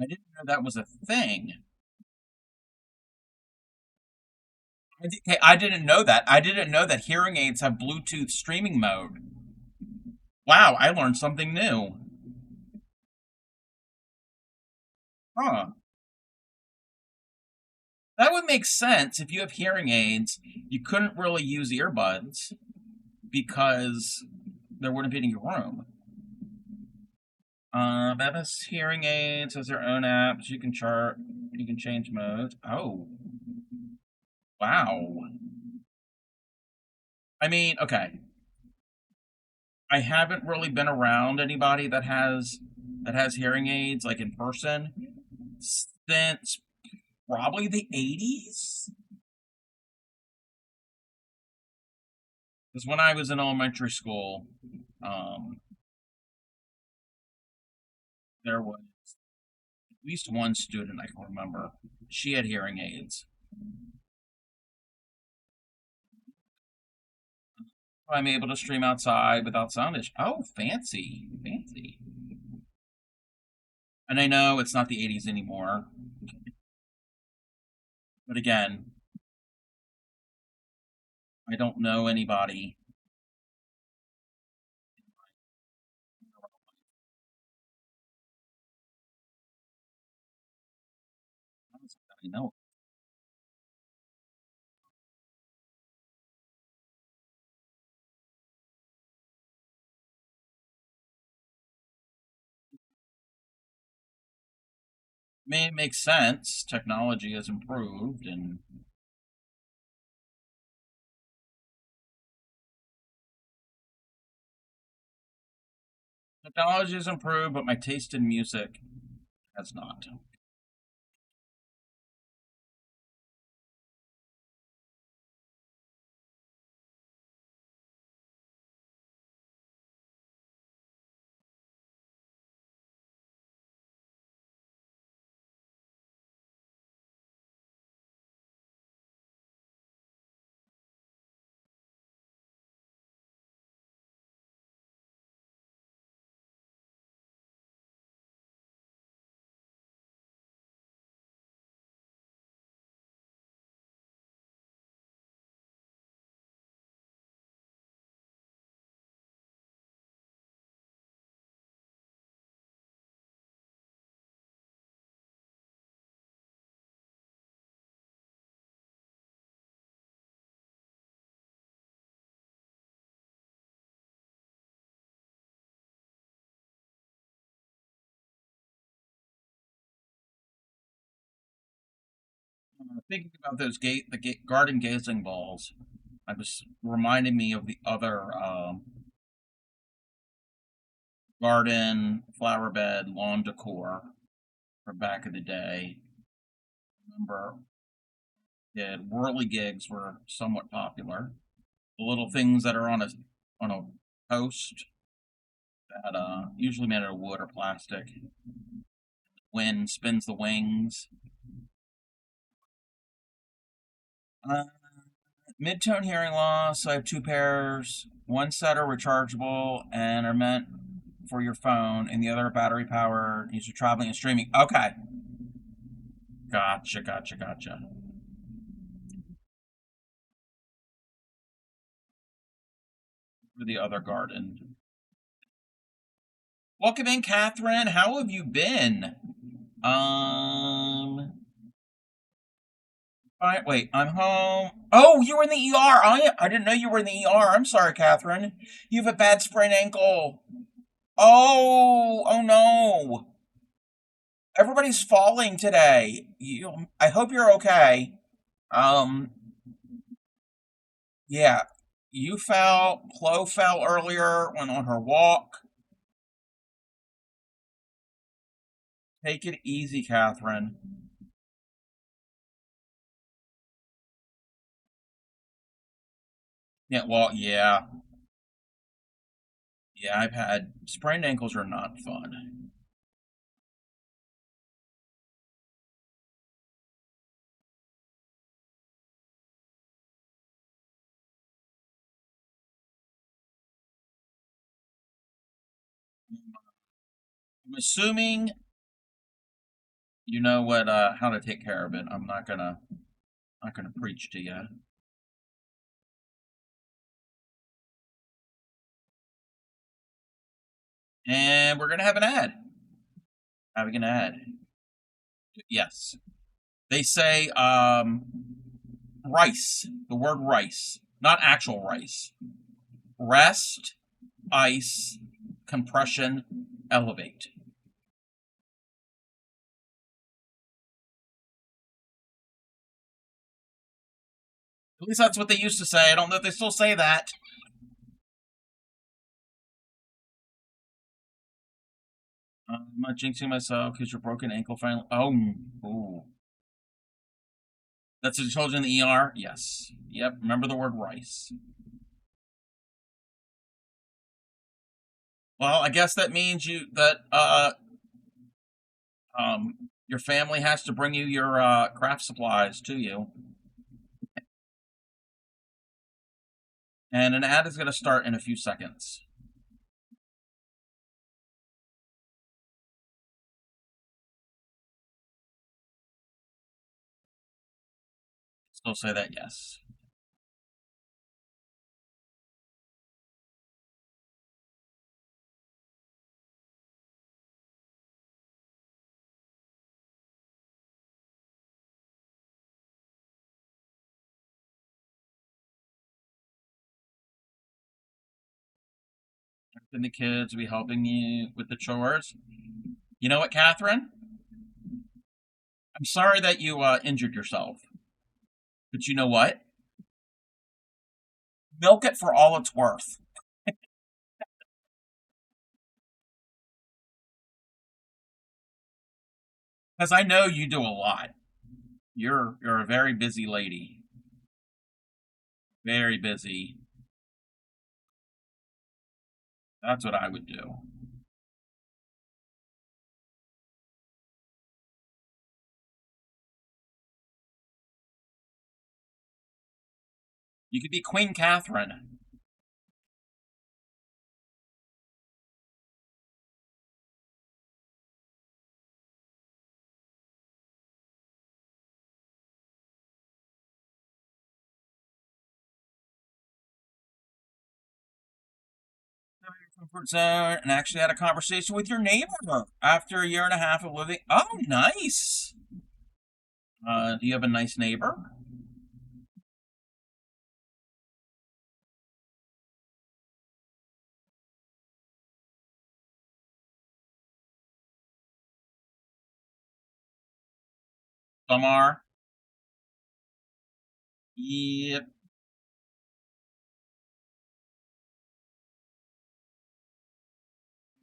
Speaker 5: I didn't know that was a thing. Okay, I didn't know that. I didn't know that hearing aids have Bluetooth streaming mode. Wow, I learned something new. Huh. That would make sense. If you have hearing aids, you couldn't really use earbuds because there wouldn't be any room. Bevis hearing aids has their own apps. You can chart. You can change modes. Oh, wow. I mean, okay. I haven't really been around anybody that has hearing aids like in person since probably the 80s. Because when I was in elementary school, there was at least one student I can remember. She had hearing aids. I'm able to stream outside without sound issue. Oh, fancy, fancy. And I know it's not the 80s anymore. But again, I don't know anybody. I know. I mean, it makes sense. Technology has improved, and technology has improved, but my taste in music has not. Thinking about those garden gazing balls, I was reminding me of the other garden flower bed lawn decor from back in the day. Remember, yeah, whirligigs were somewhat popular. The little things that are on a post that usually made out of wood or plastic. Wind spins the wings. Mid-tone hearing loss. I have two pairs. One set are rechargeable and are meant for your phone, and the other are battery powered, used for traveling and streaming. Okay. Gotcha. For the other garden. Welcome in, Catherine. How have you been? Wait, I'm home. Oh, you were in the ER. I didn't know you were in the ER. I'm sorry, Catherine. You have a bad sprained ankle. Oh no. Everybody's falling today. I hope you're okay. Um, yeah. You fell. Chloe fell earlier when on her walk. Take it easy, Catherine. Yeah, well, yeah. Yeah, I've had sprained ankles are not fun. I'm assuming You know what, how to take care of it. I'm not gonna preach to you. And we're gonna have an ad. Having an ad. Yes. They say, rice. The word rice. Not actual rice. Rest, ice, compression, elevate. At least that's what they used to say. I don't know if they still say that. I'm not jinxing myself because your broken ankle finally. Oh, ooh. That's what you told you in the ER? Yes. Yep. Remember the word rice. Well, I guess that means your family has to bring you your craft supplies to you. And an ad is going to start in a few seconds. Still say that yes. And the kids will be helping you with the chores. You know what, Catherine? I'm sorry that you injured yourself. But you know what? Milk it for all it's worth. Because I know you do a lot. You're a very busy lady. Very busy. That's what I would do. You could be Queen Catherine. Comfort zone, and actually had a conversation with your neighbor after a year and a half of living. Oh, nice. Do you have a nice neighbor? Some are. Yep.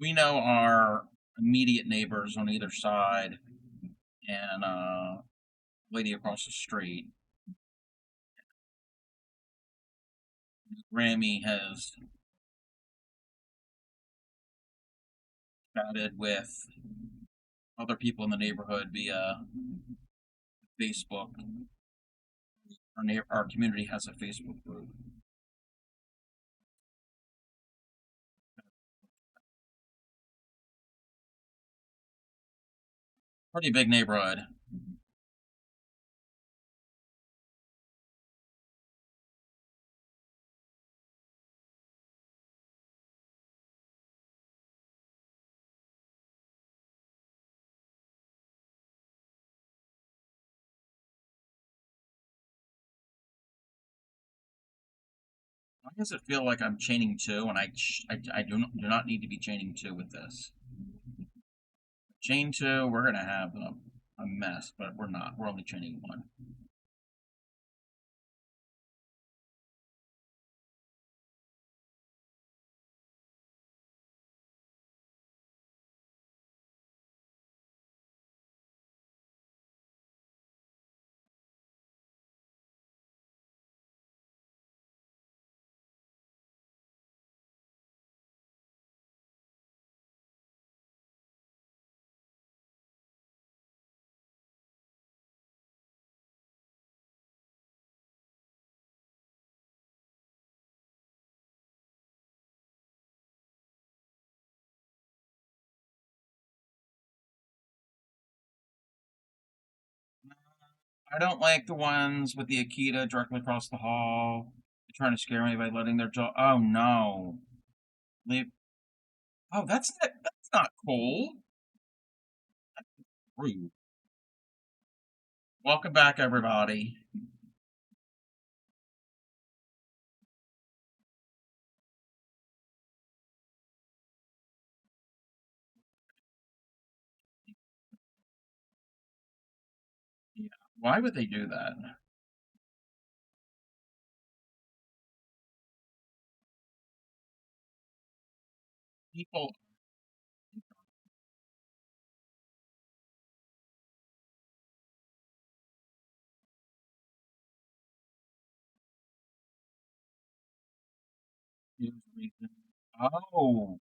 Speaker 5: We know our immediate neighbors on either side, and lady across the street. Grammy has chatted with other people in the neighborhood via Facebook. Our community has a Facebook group. Pretty big neighborhood. Why does it feel like I'm chaining two, and I do not need to be chaining two with this? Chain two, we're gonna have a mess, but we're not. We're only chaining one. I don't like the ones with the Akita directly across the hall. They're trying to scare me by letting their jaw. Oh no! Leave. Oh, that's not cool. That's rude. Welcome back, everybody. Yeah. Why would they do that? People. Oh.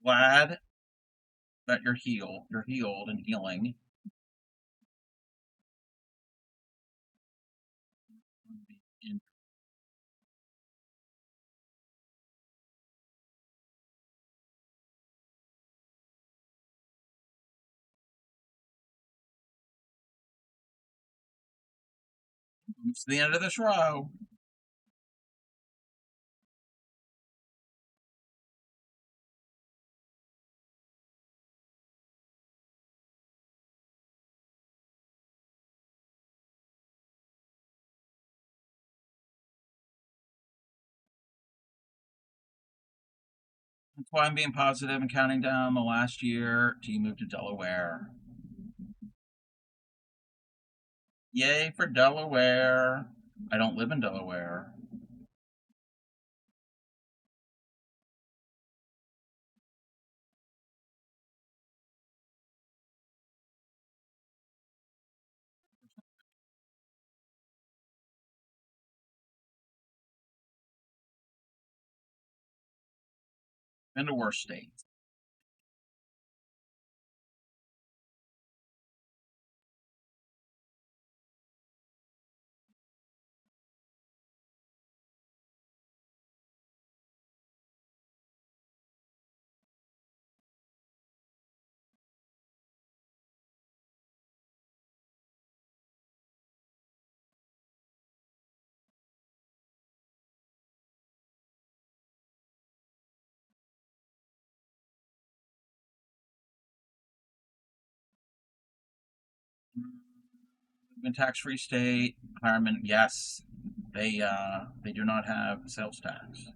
Speaker 5: Glad that you're healed. You're healed and healing. It's the end of this row. That's why I'm being positive and counting down the last year till you move to Delaware. Yay for Delaware. I don't live in Delaware. Been to worse states. In tax-free state, retirement, yes, they do not have sales tax.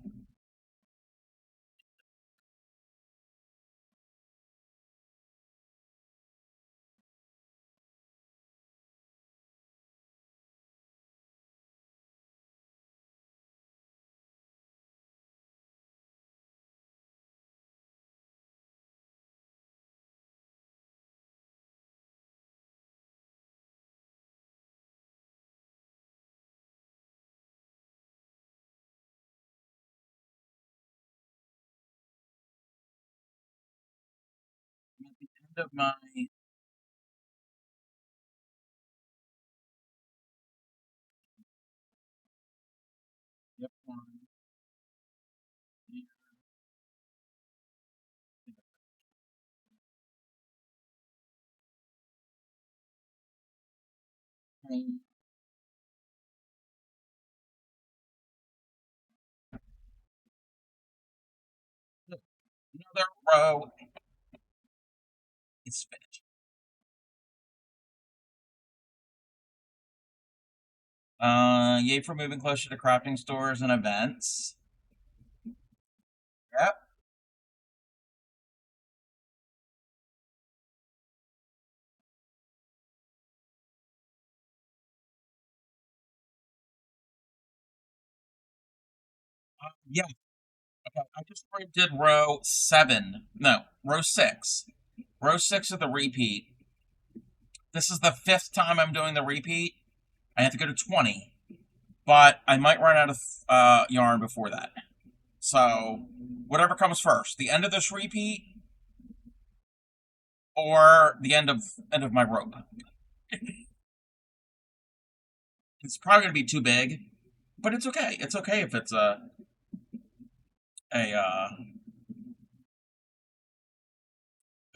Speaker 5: At the end of my another row is finished. Yay for moving closer to crafting stores and events. Yep. Yeah. Okay, I just did row 7. No, row 6. Row 6 of the repeat. This is the 5th time I'm doing the repeat. I have to go to 20. But I might run out of yarn before that. So, whatever comes first. The end of this repeat or the end of my rope. It's probably gonna be too big, but it's okay. It's okay if it's an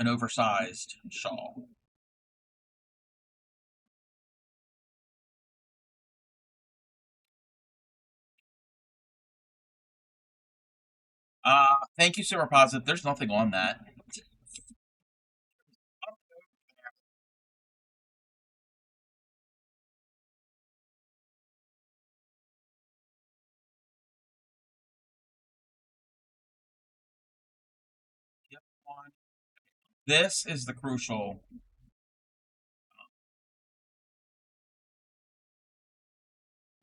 Speaker 5: oversized shawl. Thank you, Super Positive. There's nothing on that. This is the crucial.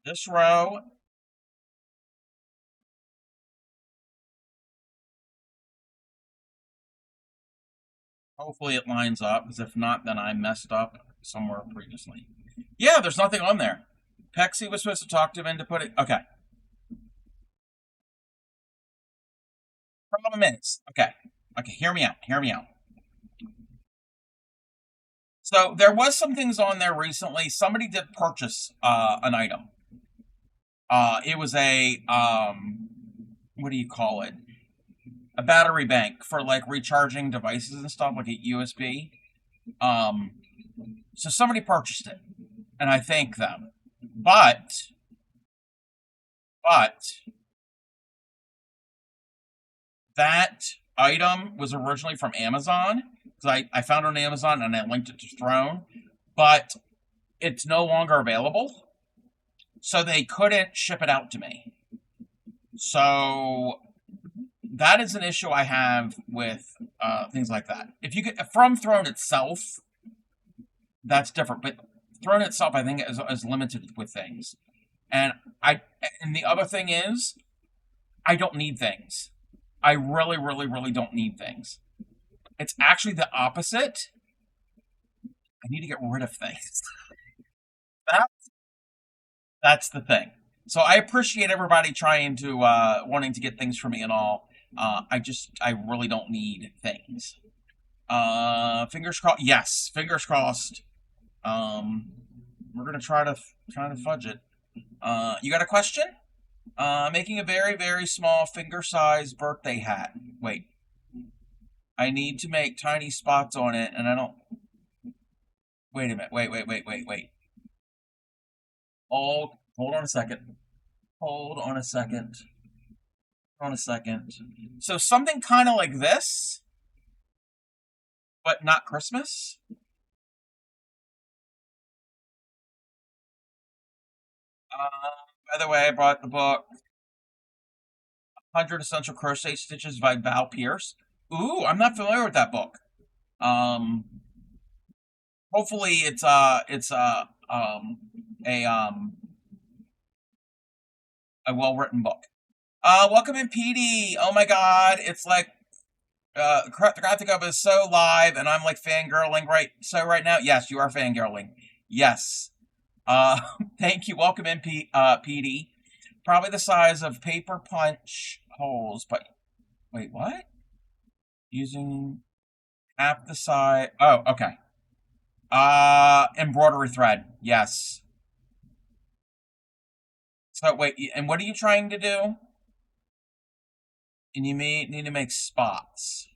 Speaker 5: This row. Hopefully it lines up, because if not, then I messed up somewhere previously. Yeah, there's nothing on there. Pexi was supposed to talk to him to put it. Okay. Problem is, okay, hear me out. So there was some things on there recently. Somebody did purchase an item. It was a what do you call it? A battery bank for like recharging devices and stuff, like a USB. So somebody purchased it, and I thank them. But that item was originally from Amazon, because I found it on Amazon and I linked it to Throne, but it's no longer available, so they couldn't ship it out to me. So that is an issue I have with things like that. If you get from Throne itself, that's different, but Throne itself, I think, is limited with things. And the other thing is, I don't need things. I really, really, really don't need things. It's actually the opposite. I need to get rid of things. That's the thing. So I appreciate everybody trying to wanting to get things for me and all. I really don't need things. Fingers crossed. Yes, fingers crossed. We're gonna try to fudge it. You got a question? Making a very, very small finger-sized birthday hat. Wait. I need to make tiny spots on it, and I don't... Wait a minute. Wait. Hold on a second. Hold on a second. So something kind of like this, but not Christmas? By the way, I brought the book 100 Essential Crochet Stitches by Val Pierce. Ooh, I'm not familiar with that book. Hopefully it's a well-written book. Welcome in, PD. Oh my god, it's like the Graphic Up is so live, and I'm like fangirling right now. Yes, you are fangirling. Yes. Thank you. Welcome in, PD. Probably the size of paper punch holes, but wait, what? Using half the size. Oh, okay. Embroidery thread. Yes. So wait, and what are you trying to do? And you may need to make spots.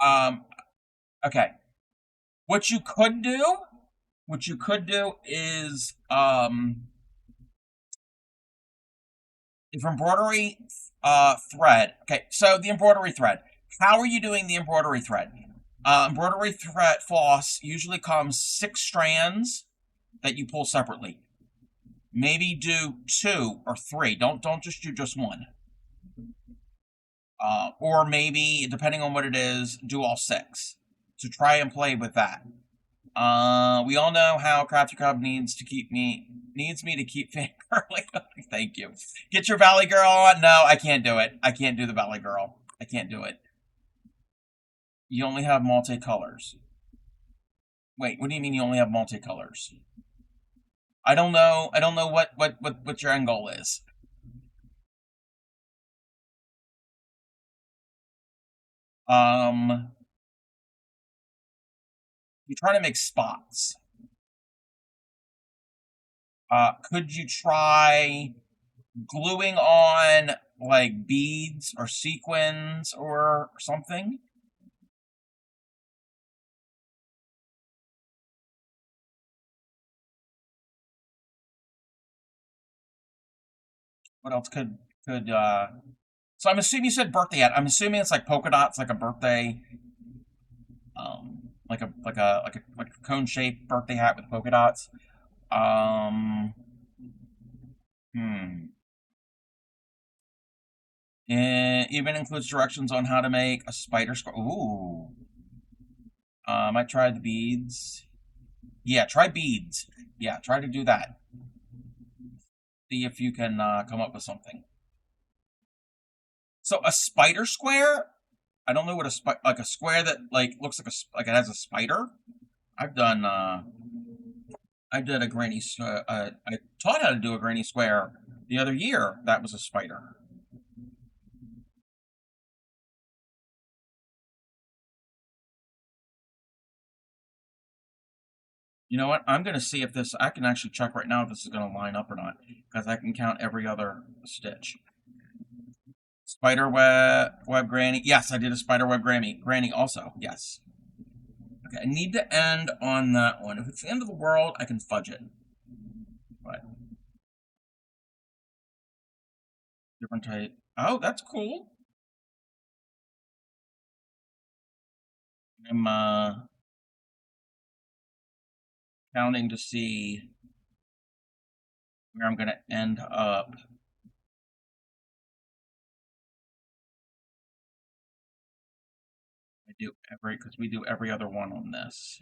Speaker 5: Okay. What you could do is, if embroidery thread. Okay, so the embroidery thread. How are you doing the embroidery thread? Embroidery thread floss usually comes 6 strands that you pull separately. Maybe do 2 or 3. Don't just do just 1. Or maybe, depending on what it is, do all 6. So try and play with that. We all know how Crafty Cub needs me to keep fangirling. Thank you. Get your Valley Girl on. No, I can't do it. I can't do the Valley Girl. I can't do it. You only have multicolors. Wait, what do you mean you only have multicolors? I don't know what your end goal is. You're trying to make spots. Could you try gluing on like beads or sequins or something? What else could so I'm assuming you said birthday hat. I'm assuming it's like polka dots, like a birthday, like a cone shaped birthday hat with polka dots. Hmm. It even includes directions on how to make a spider square. Ooh. I tried the beads. Yeah, try beads. Yeah, try to do that. See if you can come up with something. So a spider square? I don't know what like a square that like looks like it has a spider. I've done I did a granny I taught how to do a granny square the other year. That was a spider. You know what? I'm gonna see if this. I can actually check right now if this is gonna line up or not because I can count every other stitch. Spider web granny. Yes, I did a spider web granny also. Yes. Okay, I need to end on that one. If it's the end of the world, I can fudge it. But different type. Oh, that's cool. I'm counting to see where I'm gonna end up. I do because we do every other one on this.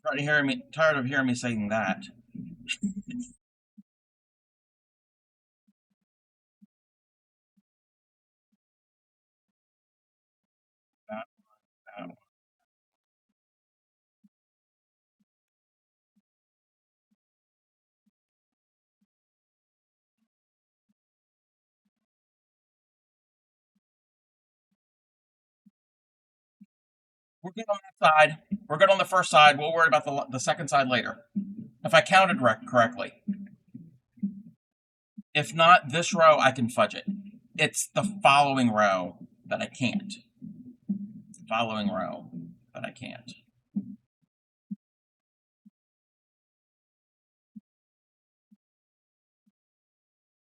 Speaker 5: You're probably tired of hearing me saying that. that, that. We're good on that side. We're good on the first side. We'll worry about the second side later. If I counted correctly. If not this row, I can fudge it. It's the following row that I can't. It's the following row that I can't.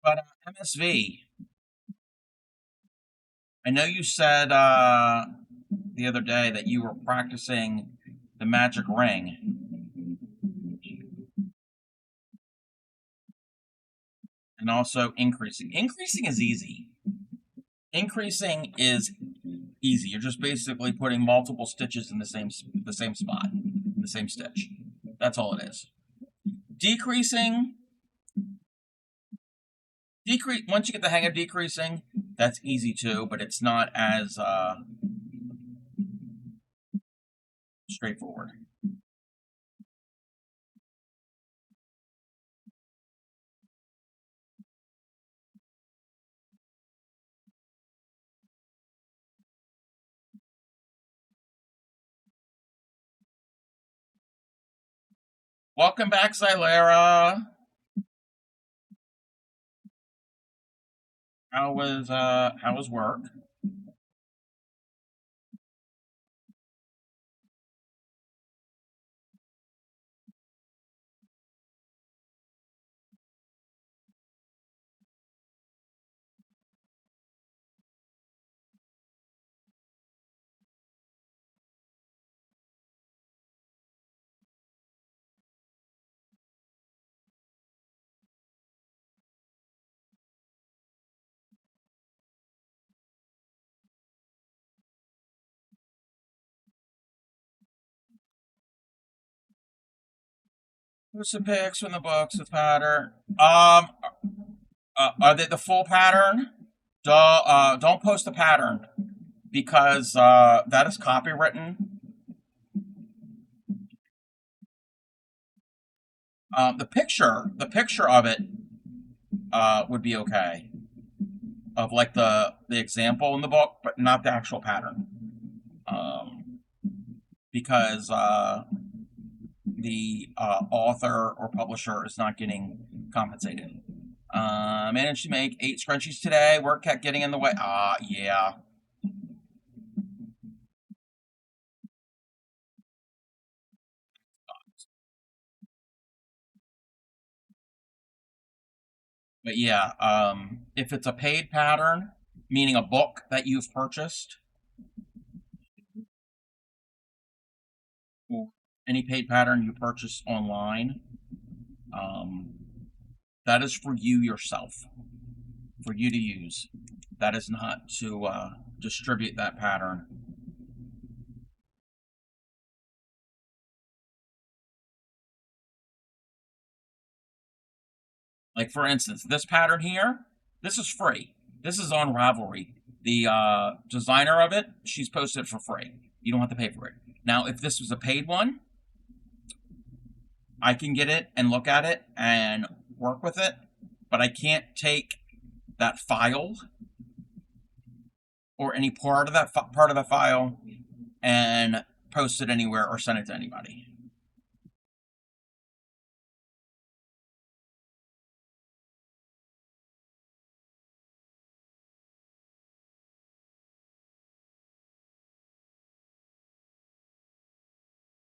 Speaker 5: But MSV, I know you said the other day that you were practicing the magic ring. And also increasing. Increasing is easy. Increasing is easy. You're just basically putting multiple stitches in the same spot, the same stitch. That's all it is. Decreasing. Once you get the hang of decreasing, that's easy too, but it's not as straightforward. Welcome back, Xylera. How was work? Post some pics from the books with pattern. Are they the full pattern? Don't post the pattern because that is copywritten. The picture of it would be okay, of like the example in the book, but not the actual pattern, because the author or publisher is not getting compensated. Managed to make 8 scrunchies today. Work kept getting in the way. Yeah. But yeah, if it's a paid pattern, meaning a book that you've purchased, or any paid pattern you purchase online, that is for you yourself, for you to use. That is not to distribute that pattern. Like, for instance, this pattern here, this is free. This is on Ravelry. The designer of it, she's posted it for free. You don't have to pay for it. Now, if this was a paid one, I can get it and look at it and work with it, but I can't take that file or any part of that part of the file and post it anywhere or send it to anybody.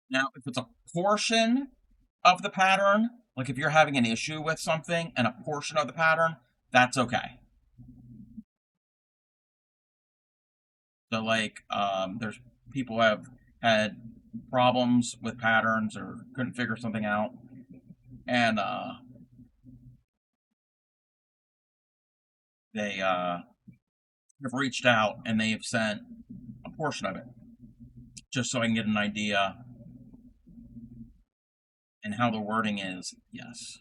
Speaker 5: Now, if it's a portion of the pattern, like if you're having an issue with something and a portion of the pattern, that's okay. So, like, there's people who have had problems with patterns or couldn't figure something out, and they have reached out and they have sent a portion of it, just so I can get an idea and how the wording is. Yes.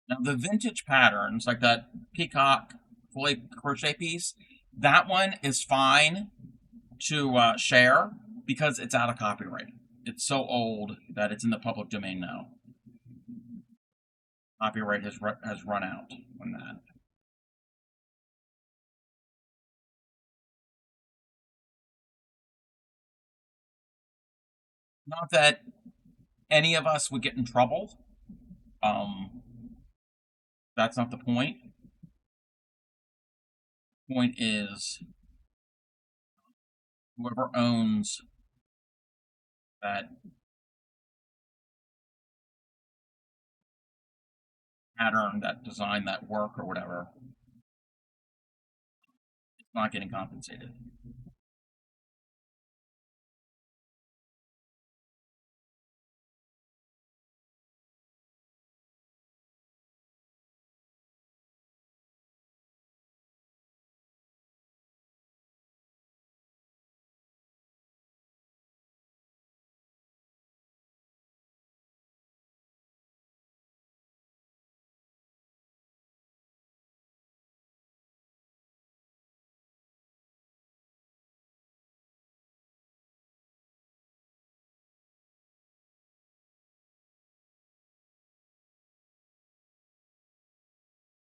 Speaker 5: Now, the vintage patterns, like that peacock fully crochet piece, that one is fine to share because it's out of copyright. It's so old that it's in the public domain now. Copyright has run out on that. Not that any of us would get in trouble. That's not the point. The point is whoever owns that pattern, that design, that work, or whatever, it's not getting compensated.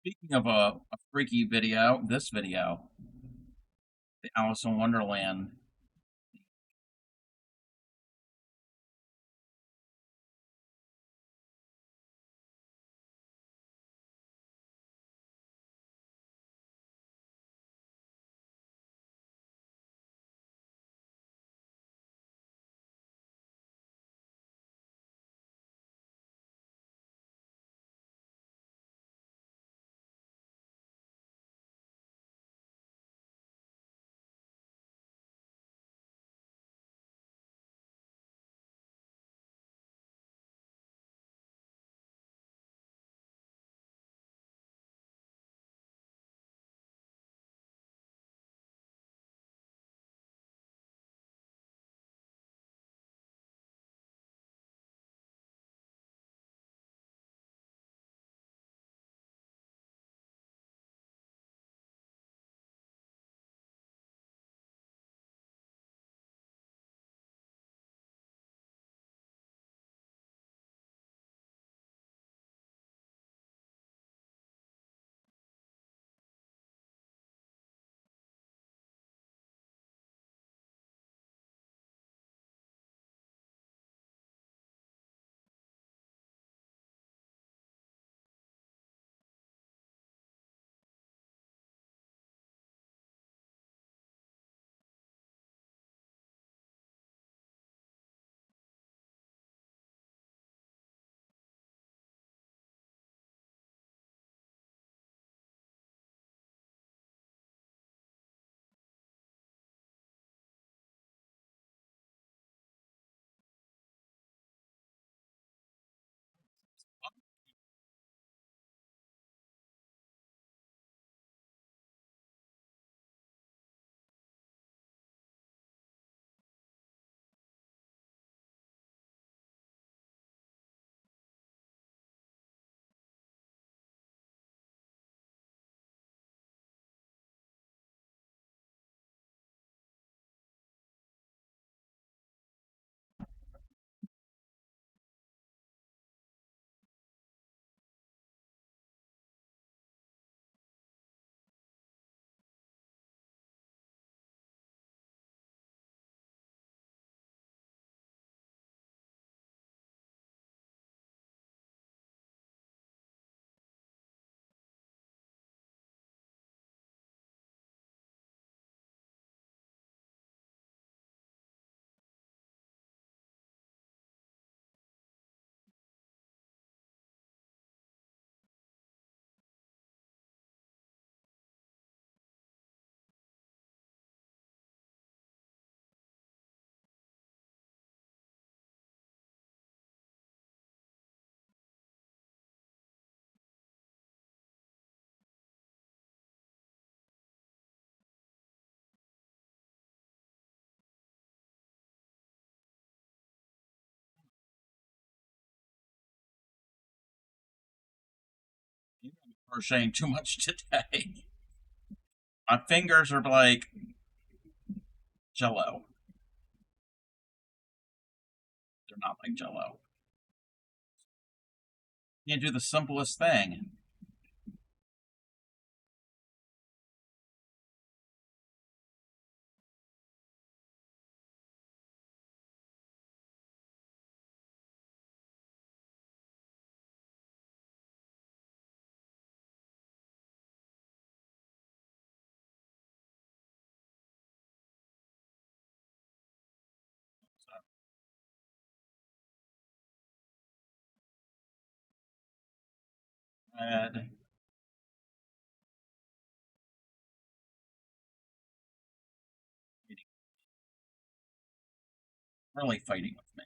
Speaker 5: Speaking of a freaky video, this video, the Alice in Wonderland crocheting too much today. My fingers are like Jello. They're not like Jello. Can't do the simplest thing. Red. Really fighting with me.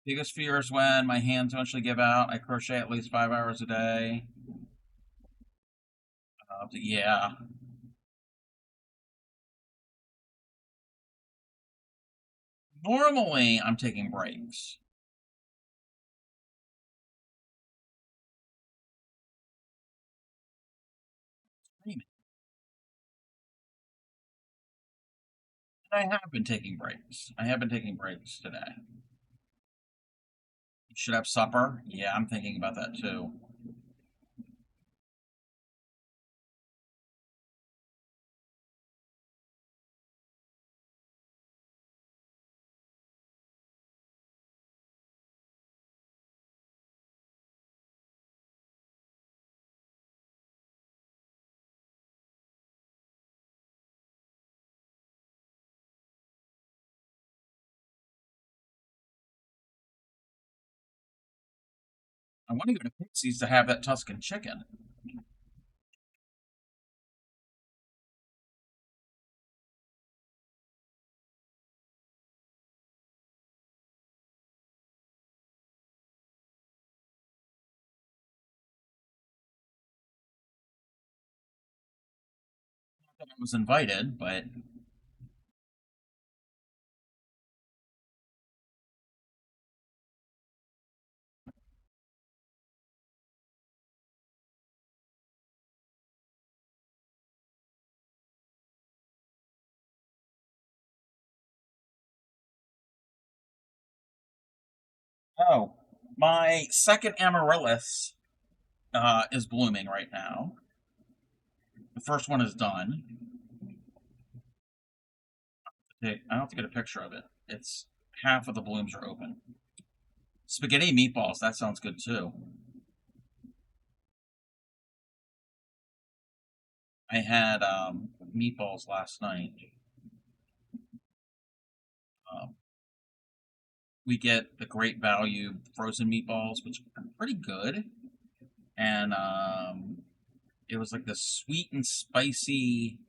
Speaker 5: Biggest fear is when my hands eventually give out. I crochet at least 5 hours a day. Yeah. Normally, I'm taking breaks. I have been taking breaks. I have been taking breaks today. You should have supper. Yeah, I'm thinking about that too. I want to go to Pixie's to have that Tuscan chicken. Not that I was invited, but oh, my second amaryllis is blooming right now. The first one is done. I have to get a picture of it. It's half of the blooms are open. Spaghetti meatballs, that sounds good too. I had meatballs last night. We get the great value frozen meatballs, which are pretty good. And it was like this sweet and spicy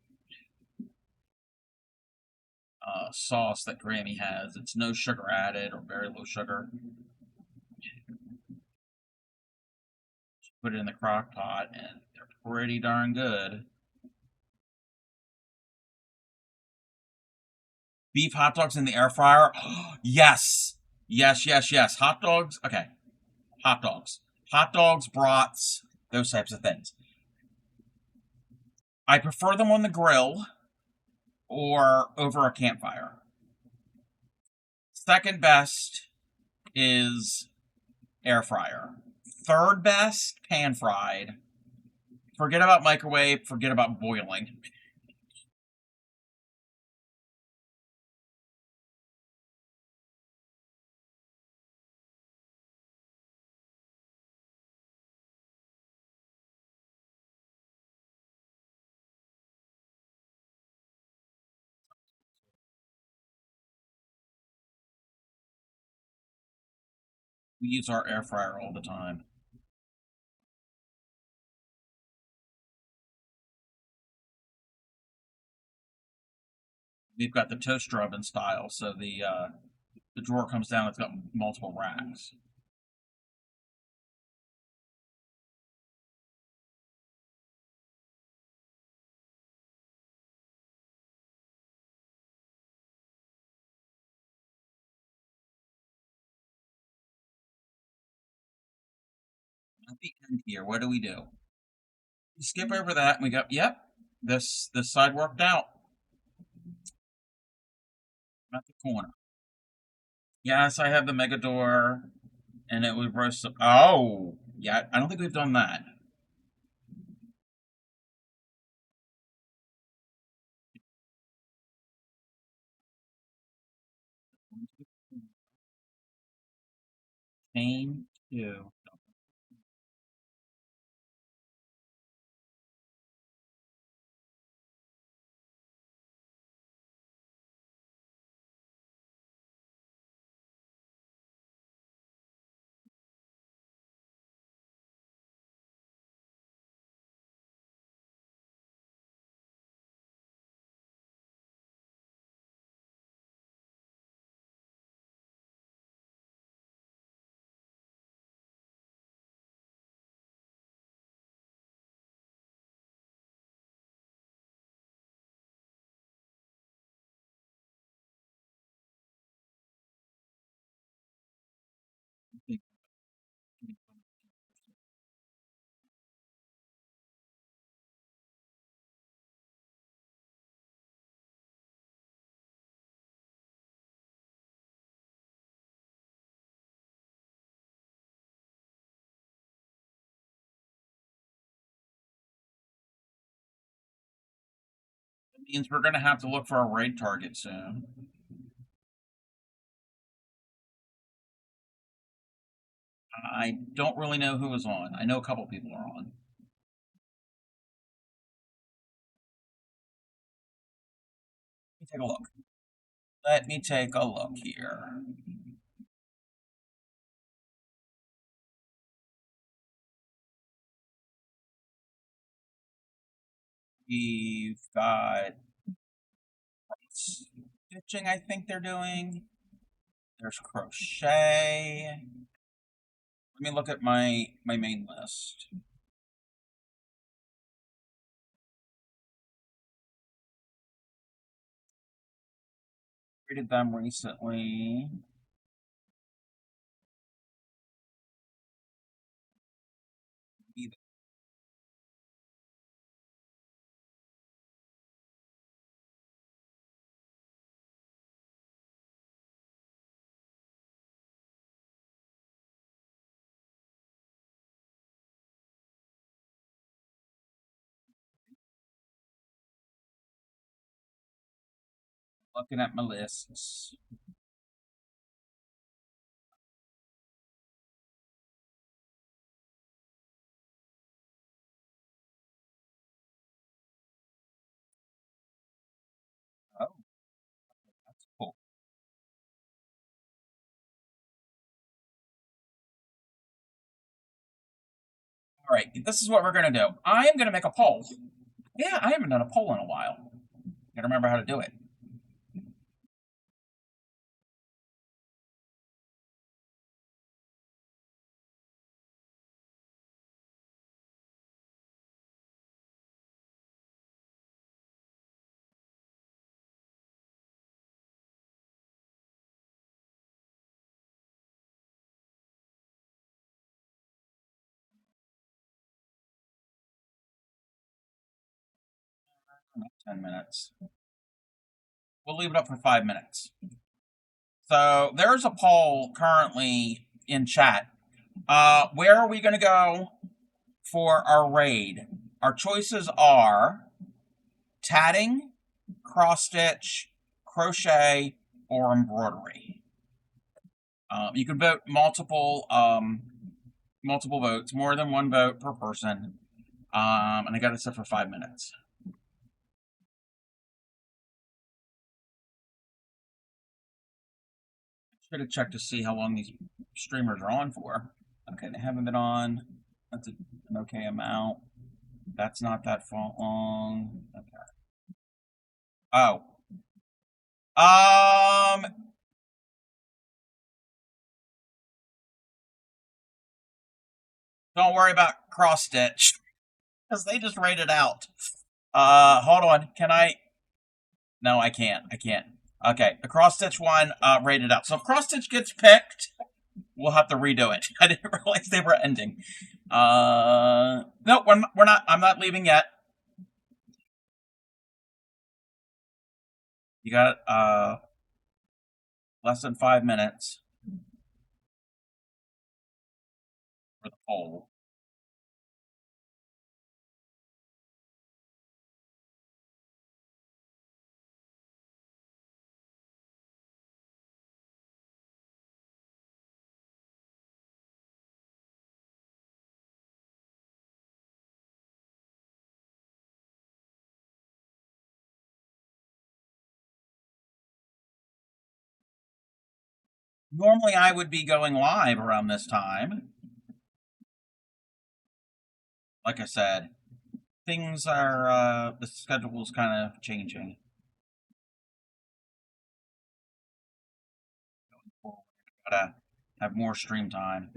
Speaker 5: sauce that Grammy has. It's no sugar added or very low sugar. Put it in the crock pot, and they're pretty darn good. Beef hot dogs in the air fryer. Yes. Yes, yes, yes. Hot dogs. Okay. Hot dogs. Hot dogs, brats, those types of things. I prefer them on the grill or over a campfire. Second best is air fryer. Third best, pan fried. Forget about microwave, forget about boiling. We use our air fryer all the time. We've got the toaster oven style, so the drawer comes down, it's got multiple racks. At the end here, what do? We skip over that and we go, yep, this side worked out. At the corner. Yes, I have the mega door, and it would roast. Oh, yeah, I don't think we've done that. Chain 2. It means we're going to have to look for a raid target soon. I don't really know who is on. I know a couple people are on. Let me take a look. Let me take a look here. We've got stitching, I think they're doing. There's crochet. Let me look at my main list. Created them recently. Looking at my lists. Oh, that's cool. All right, this is what we're gonna do. I am gonna make a poll. Yeah, I haven't done a poll in a while. Gotta remember how to do it. About 10 minutes. We'll leave it up for 5 minutes. So there's a poll currently in chat. Where are we going to go for our raid? Our choices are tatting, cross-stitch, crochet, or embroidery. You can vote multiple votes, more than one vote per person. And I got it set for 5 minutes. Should have checked to see how long these streamers are on for. Okay, they haven't been on. That's an okay amount. That's not that long. Okay. Oh. Don't worry about cross stitch, because they just rated out. Hold on. Can I? No, I can't. I can't. Okay, the cross stitch one rated out. So if cross stitch gets picked, we'll have to redo it. I didn't realize they were ending. No, we're not. I'm not leaving yet. You got less than 5 minutes for the poll. Normally, I would be going live around this time. Like I said, things are, the schedule's kind of changing. Gotta have more stream time.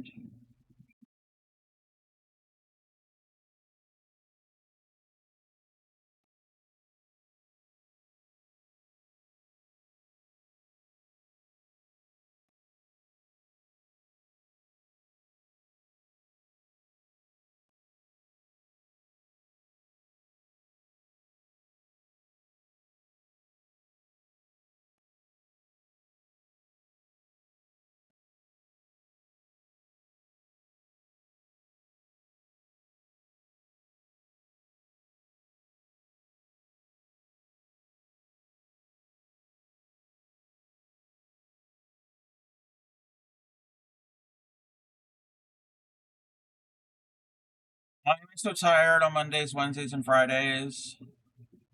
Speaker 5: I'm so tired on Mondays, Wednesdays, and Fridays.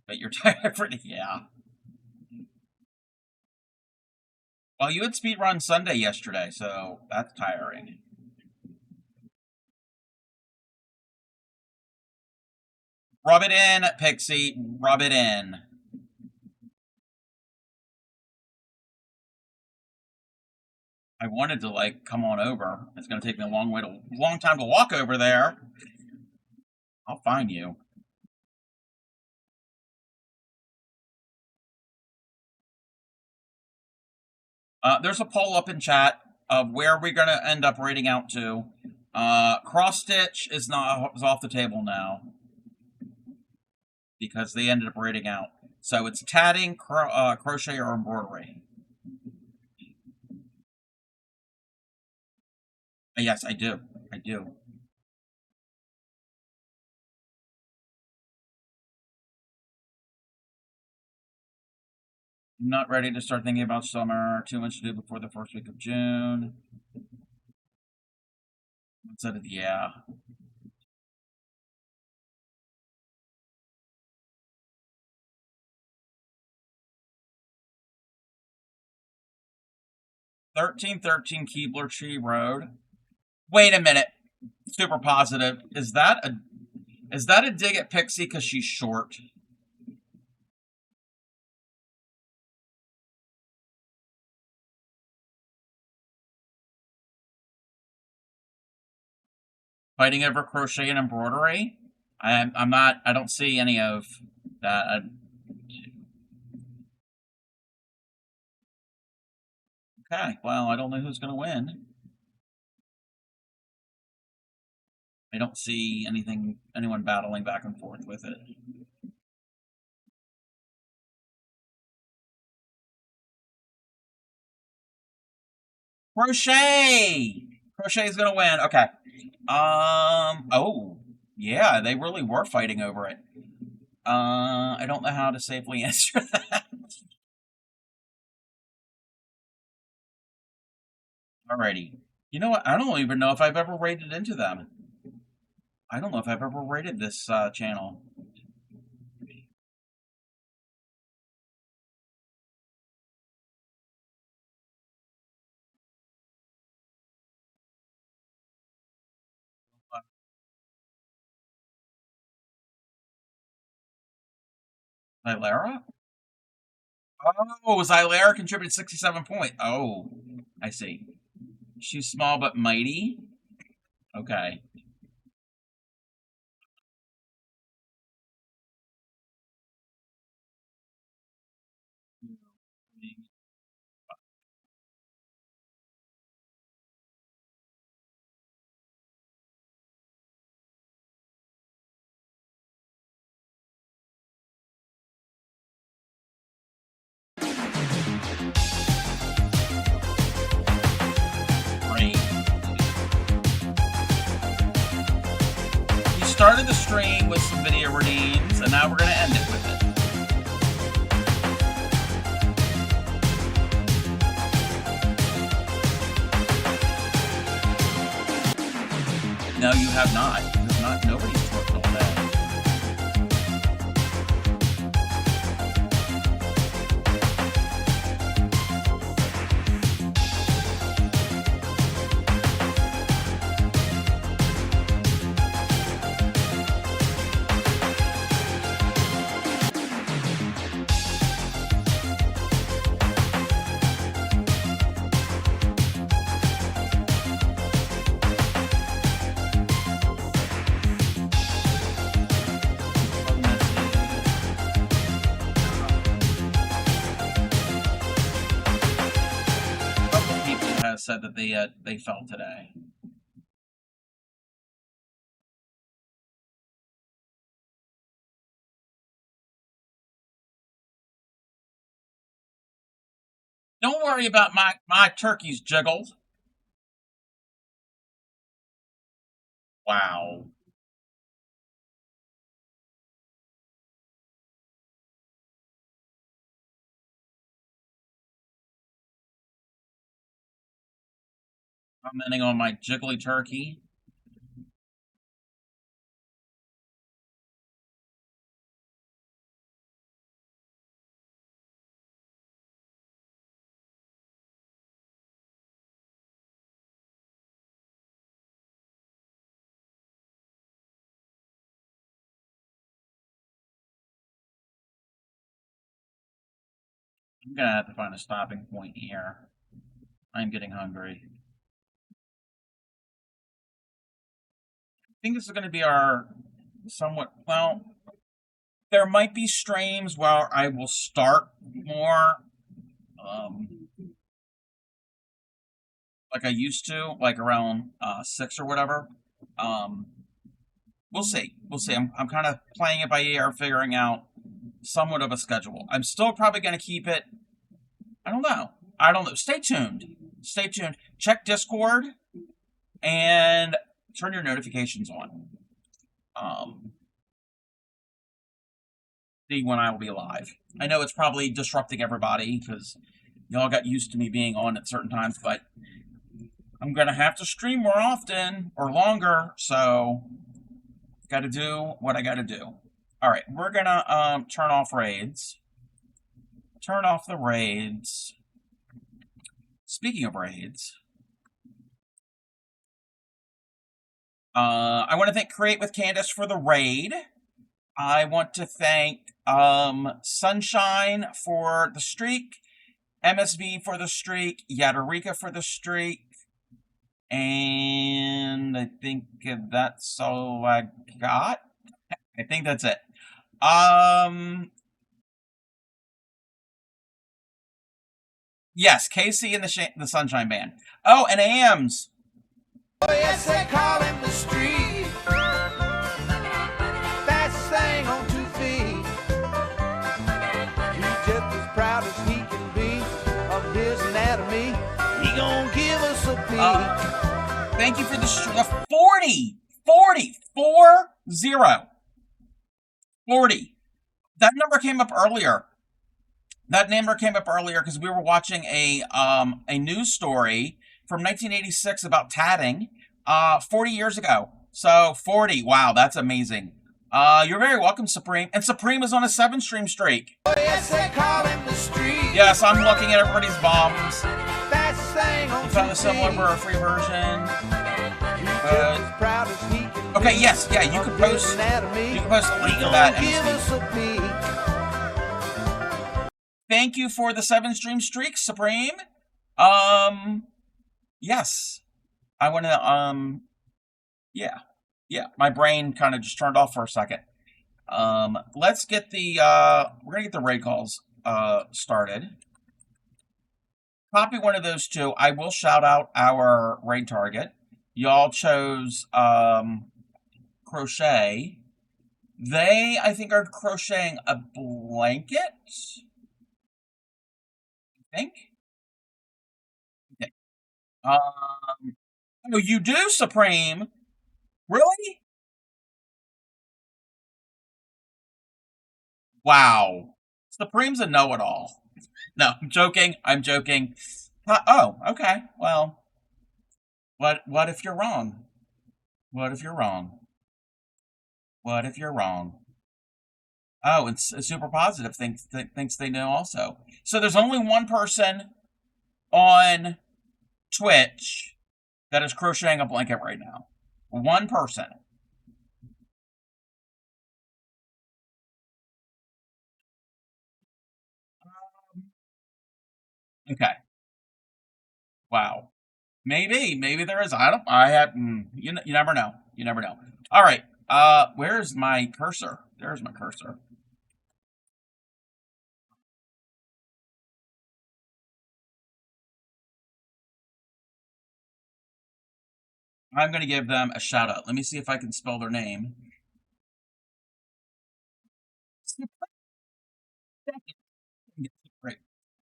Speaker 5: But you're tired for yeah. Well, you had speedrun Sunday yesterday, so that's tiring. Rub it in, Pixie. Rub it in. I wanted to, like, come on over. It's going to take me a long time to walk over there. I'll find you. There's a poll up in chat of where we're going to end up rating out to. Cross stitch is off the table now because they ended up rating out. So it's tatting, crochet, or embroidery. Yes, I do. I do. I'm not ready to start thinking about summer. Too much to do before the first week of June. Yeah. $1313 Keebler Tree Road. Wait a minute. Super positive. Is that a dig at Pixie because she's short? Fighting over crochet and embroidery? I'm not. I don't see any of that. Okay. Well, I don't know who's going to win. I don't see anyone battling back and forth with it. Crochet! Crochet's gonna win. Okay. Oh. Yeah, they really were fighting over it. I don't know how to safely answer that. Alrighty. You know what? I don't even know if I've ever rated into them. I don't know if I've ever rated this channel. Zylera? Oh, Zylera contributed 67 points. Oh, I see. She's small but mighty. Okay. Started the stream with some video redeems, and now we're going to end it with it. No, you have not. You have not. Nobody's worked all day. Said that they fell today. Don't worry about my turkeys, jiggled. Wow. Commenting on my jiggly turkey. I'm gonna have to find a stopping point here. I'm getting hungry. I think this is going to be our somewhat, well, there might be streams where I will start more like I used to, like around 6 or whatever. We'll see. We'll see. I'm kind of playing it by ear, figuring out somewhat of a schedule. I'm still probably going to keep it. I don't know. Stay tuned. Stay tuned. Check Discord and turn your notifications on. See when I will be live. I know it's probably disrupting everybody because y'all got used to me being on at certain times, but I'm going to have to stream more often or longer, so got to do what I got to do. All right, we're going to turn off raids. Turn off the raids. Speaking of raids, I want to thank Create with Candace for the raid. I want to thank Sunshine for the streak, MSB for the streak, Yadarika for the streak, and I think that's all I got. I think that's it. Yes, Casey and the Sunshine Band. Oh, and AMs.
Speaker 18: Oh, yes, they call him the street. Fastest thing on 2 feet. He's just as proud as he can be of his anatomy. He gonna give us
Speaker 5: Thank you for the 40. That number came up earlier. Because we were watching a news story from 1986 about tatting 40 years ago. So 40. Wow, that's amazing. You're very welcome, Supreme. And Supreme is on a 7-stream streak.
Speaker 18: Oh, yes, they call him the street.
Speaker 5: Yes, I'm looking at everybody's bombs.
Speaker 18: Fastest thing on
Speaker 5: You found a similar for a free version. Okay, yes, yeah, you can post a link to that. Thank you for the 7-stream streak, Supreme. Yes. I want to, yeah, my brain kind of just turned off for a second. Let's get the, we're going to get the raid calls, started. Copy one of those two. I will shout out our raid target. Y'all chose, crochet. They, I think, are crocheting a blanket. I think. Okay. Oh, you do, Supreme? Really? Wow. Supreme's a know-it-all. No, I'm joking. Oh, okay. Well, what if you're wrong? What if you're wrong? Oh, and Super Positive thinks they know also. So there's only one person on Twitch that is crocheting a blanket right now. One person. Okay. Wow. Maybe there is. You never know. All right. Where's my cursor? There's my cursor. I'm going to give them a shout out. Let me see if I can spell their name.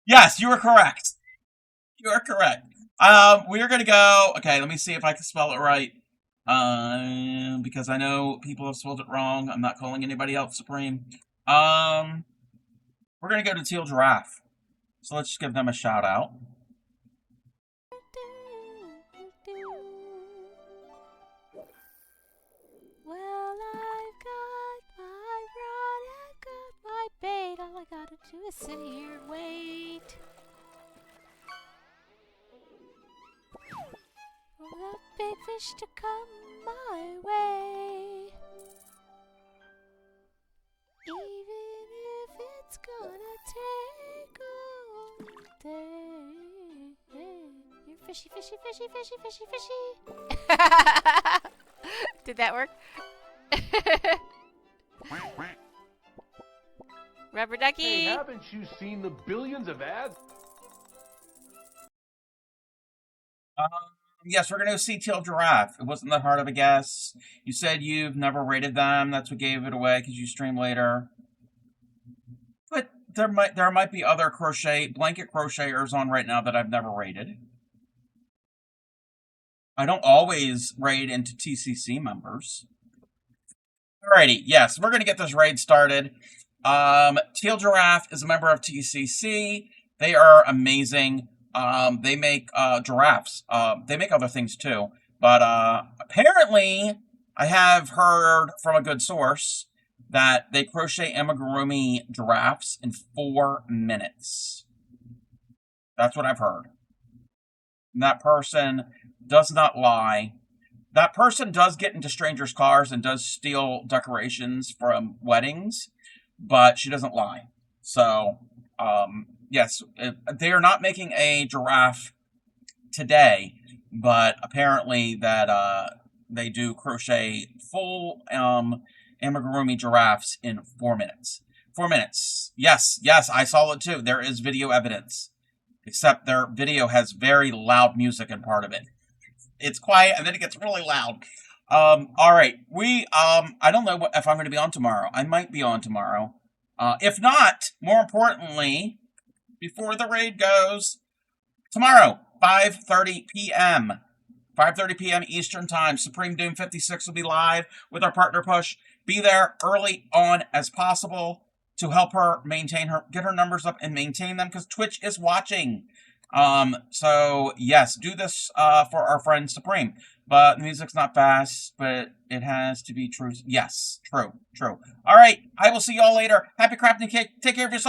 Speaker 5: Yes, you are correct. We are going to go. Okay, let me see if I can spell it right. Because I know people have spelled it wrong. I'm not calling anybody out Supreme. We're going to go to Teal Giraffe. So let's just give them a shout out.
Speaker 13: Well, I've got my rod, I've got my bait. All I gotta do is sit here and wait. For the big fish to come my way. Even if it's gonna take all day. You're fishy, fishy, fishy, fishy, fishy, fishy. Did that work? Rubber ducky.
Speaker 20: Hey, haven't you seen the billions of ads?
Speaker 5: Yes, we're going to see Teal Giraffe. It wasn't that hard of a guess. You said you've never rated them. That's what gave it away because you stream later. But there might be other blanket crocheters on right now that I've never rated. I don't always raid into TCC members. Alrighty, yes, we're going to get this raid started. Teal Giraffe is a member of TCC. They are amazing. They make giraffes. They make other things too. But apparently, I have heard from a good source that they crochet amigurumi giraffes in 4 minutes. That's what I've heard. And that person does not lie. That person does get into strangers' cars and does steal decorations from weddings, but she doesn't lie. So, yes, they are not making a giraffe today, but apparently that they do crochet full amigurumi giraffes in 4 minutes. 4 minutes. Yes, I saw it too. There is video evidence. Except their video has very loud music in part of it. It's quiet and then it gets really loud. All right. I don't know if I'm going to be on tomorrow. I might be on tomorrow. If not, more importantly, before the raid goes, tomorrow 5:30 p.m. 5:30 p.m. Eastern Time. Supreme Doom 56 will be live with our partner Push. Be there early on as possible to help her get her numbers up and maintain them, because Twitch is watching. So yes, do this for our friend Supreme. But the music's not fast, but it has to be true. Yes, true. All right, I will see y'all later. Happy crafting, take care of yourself.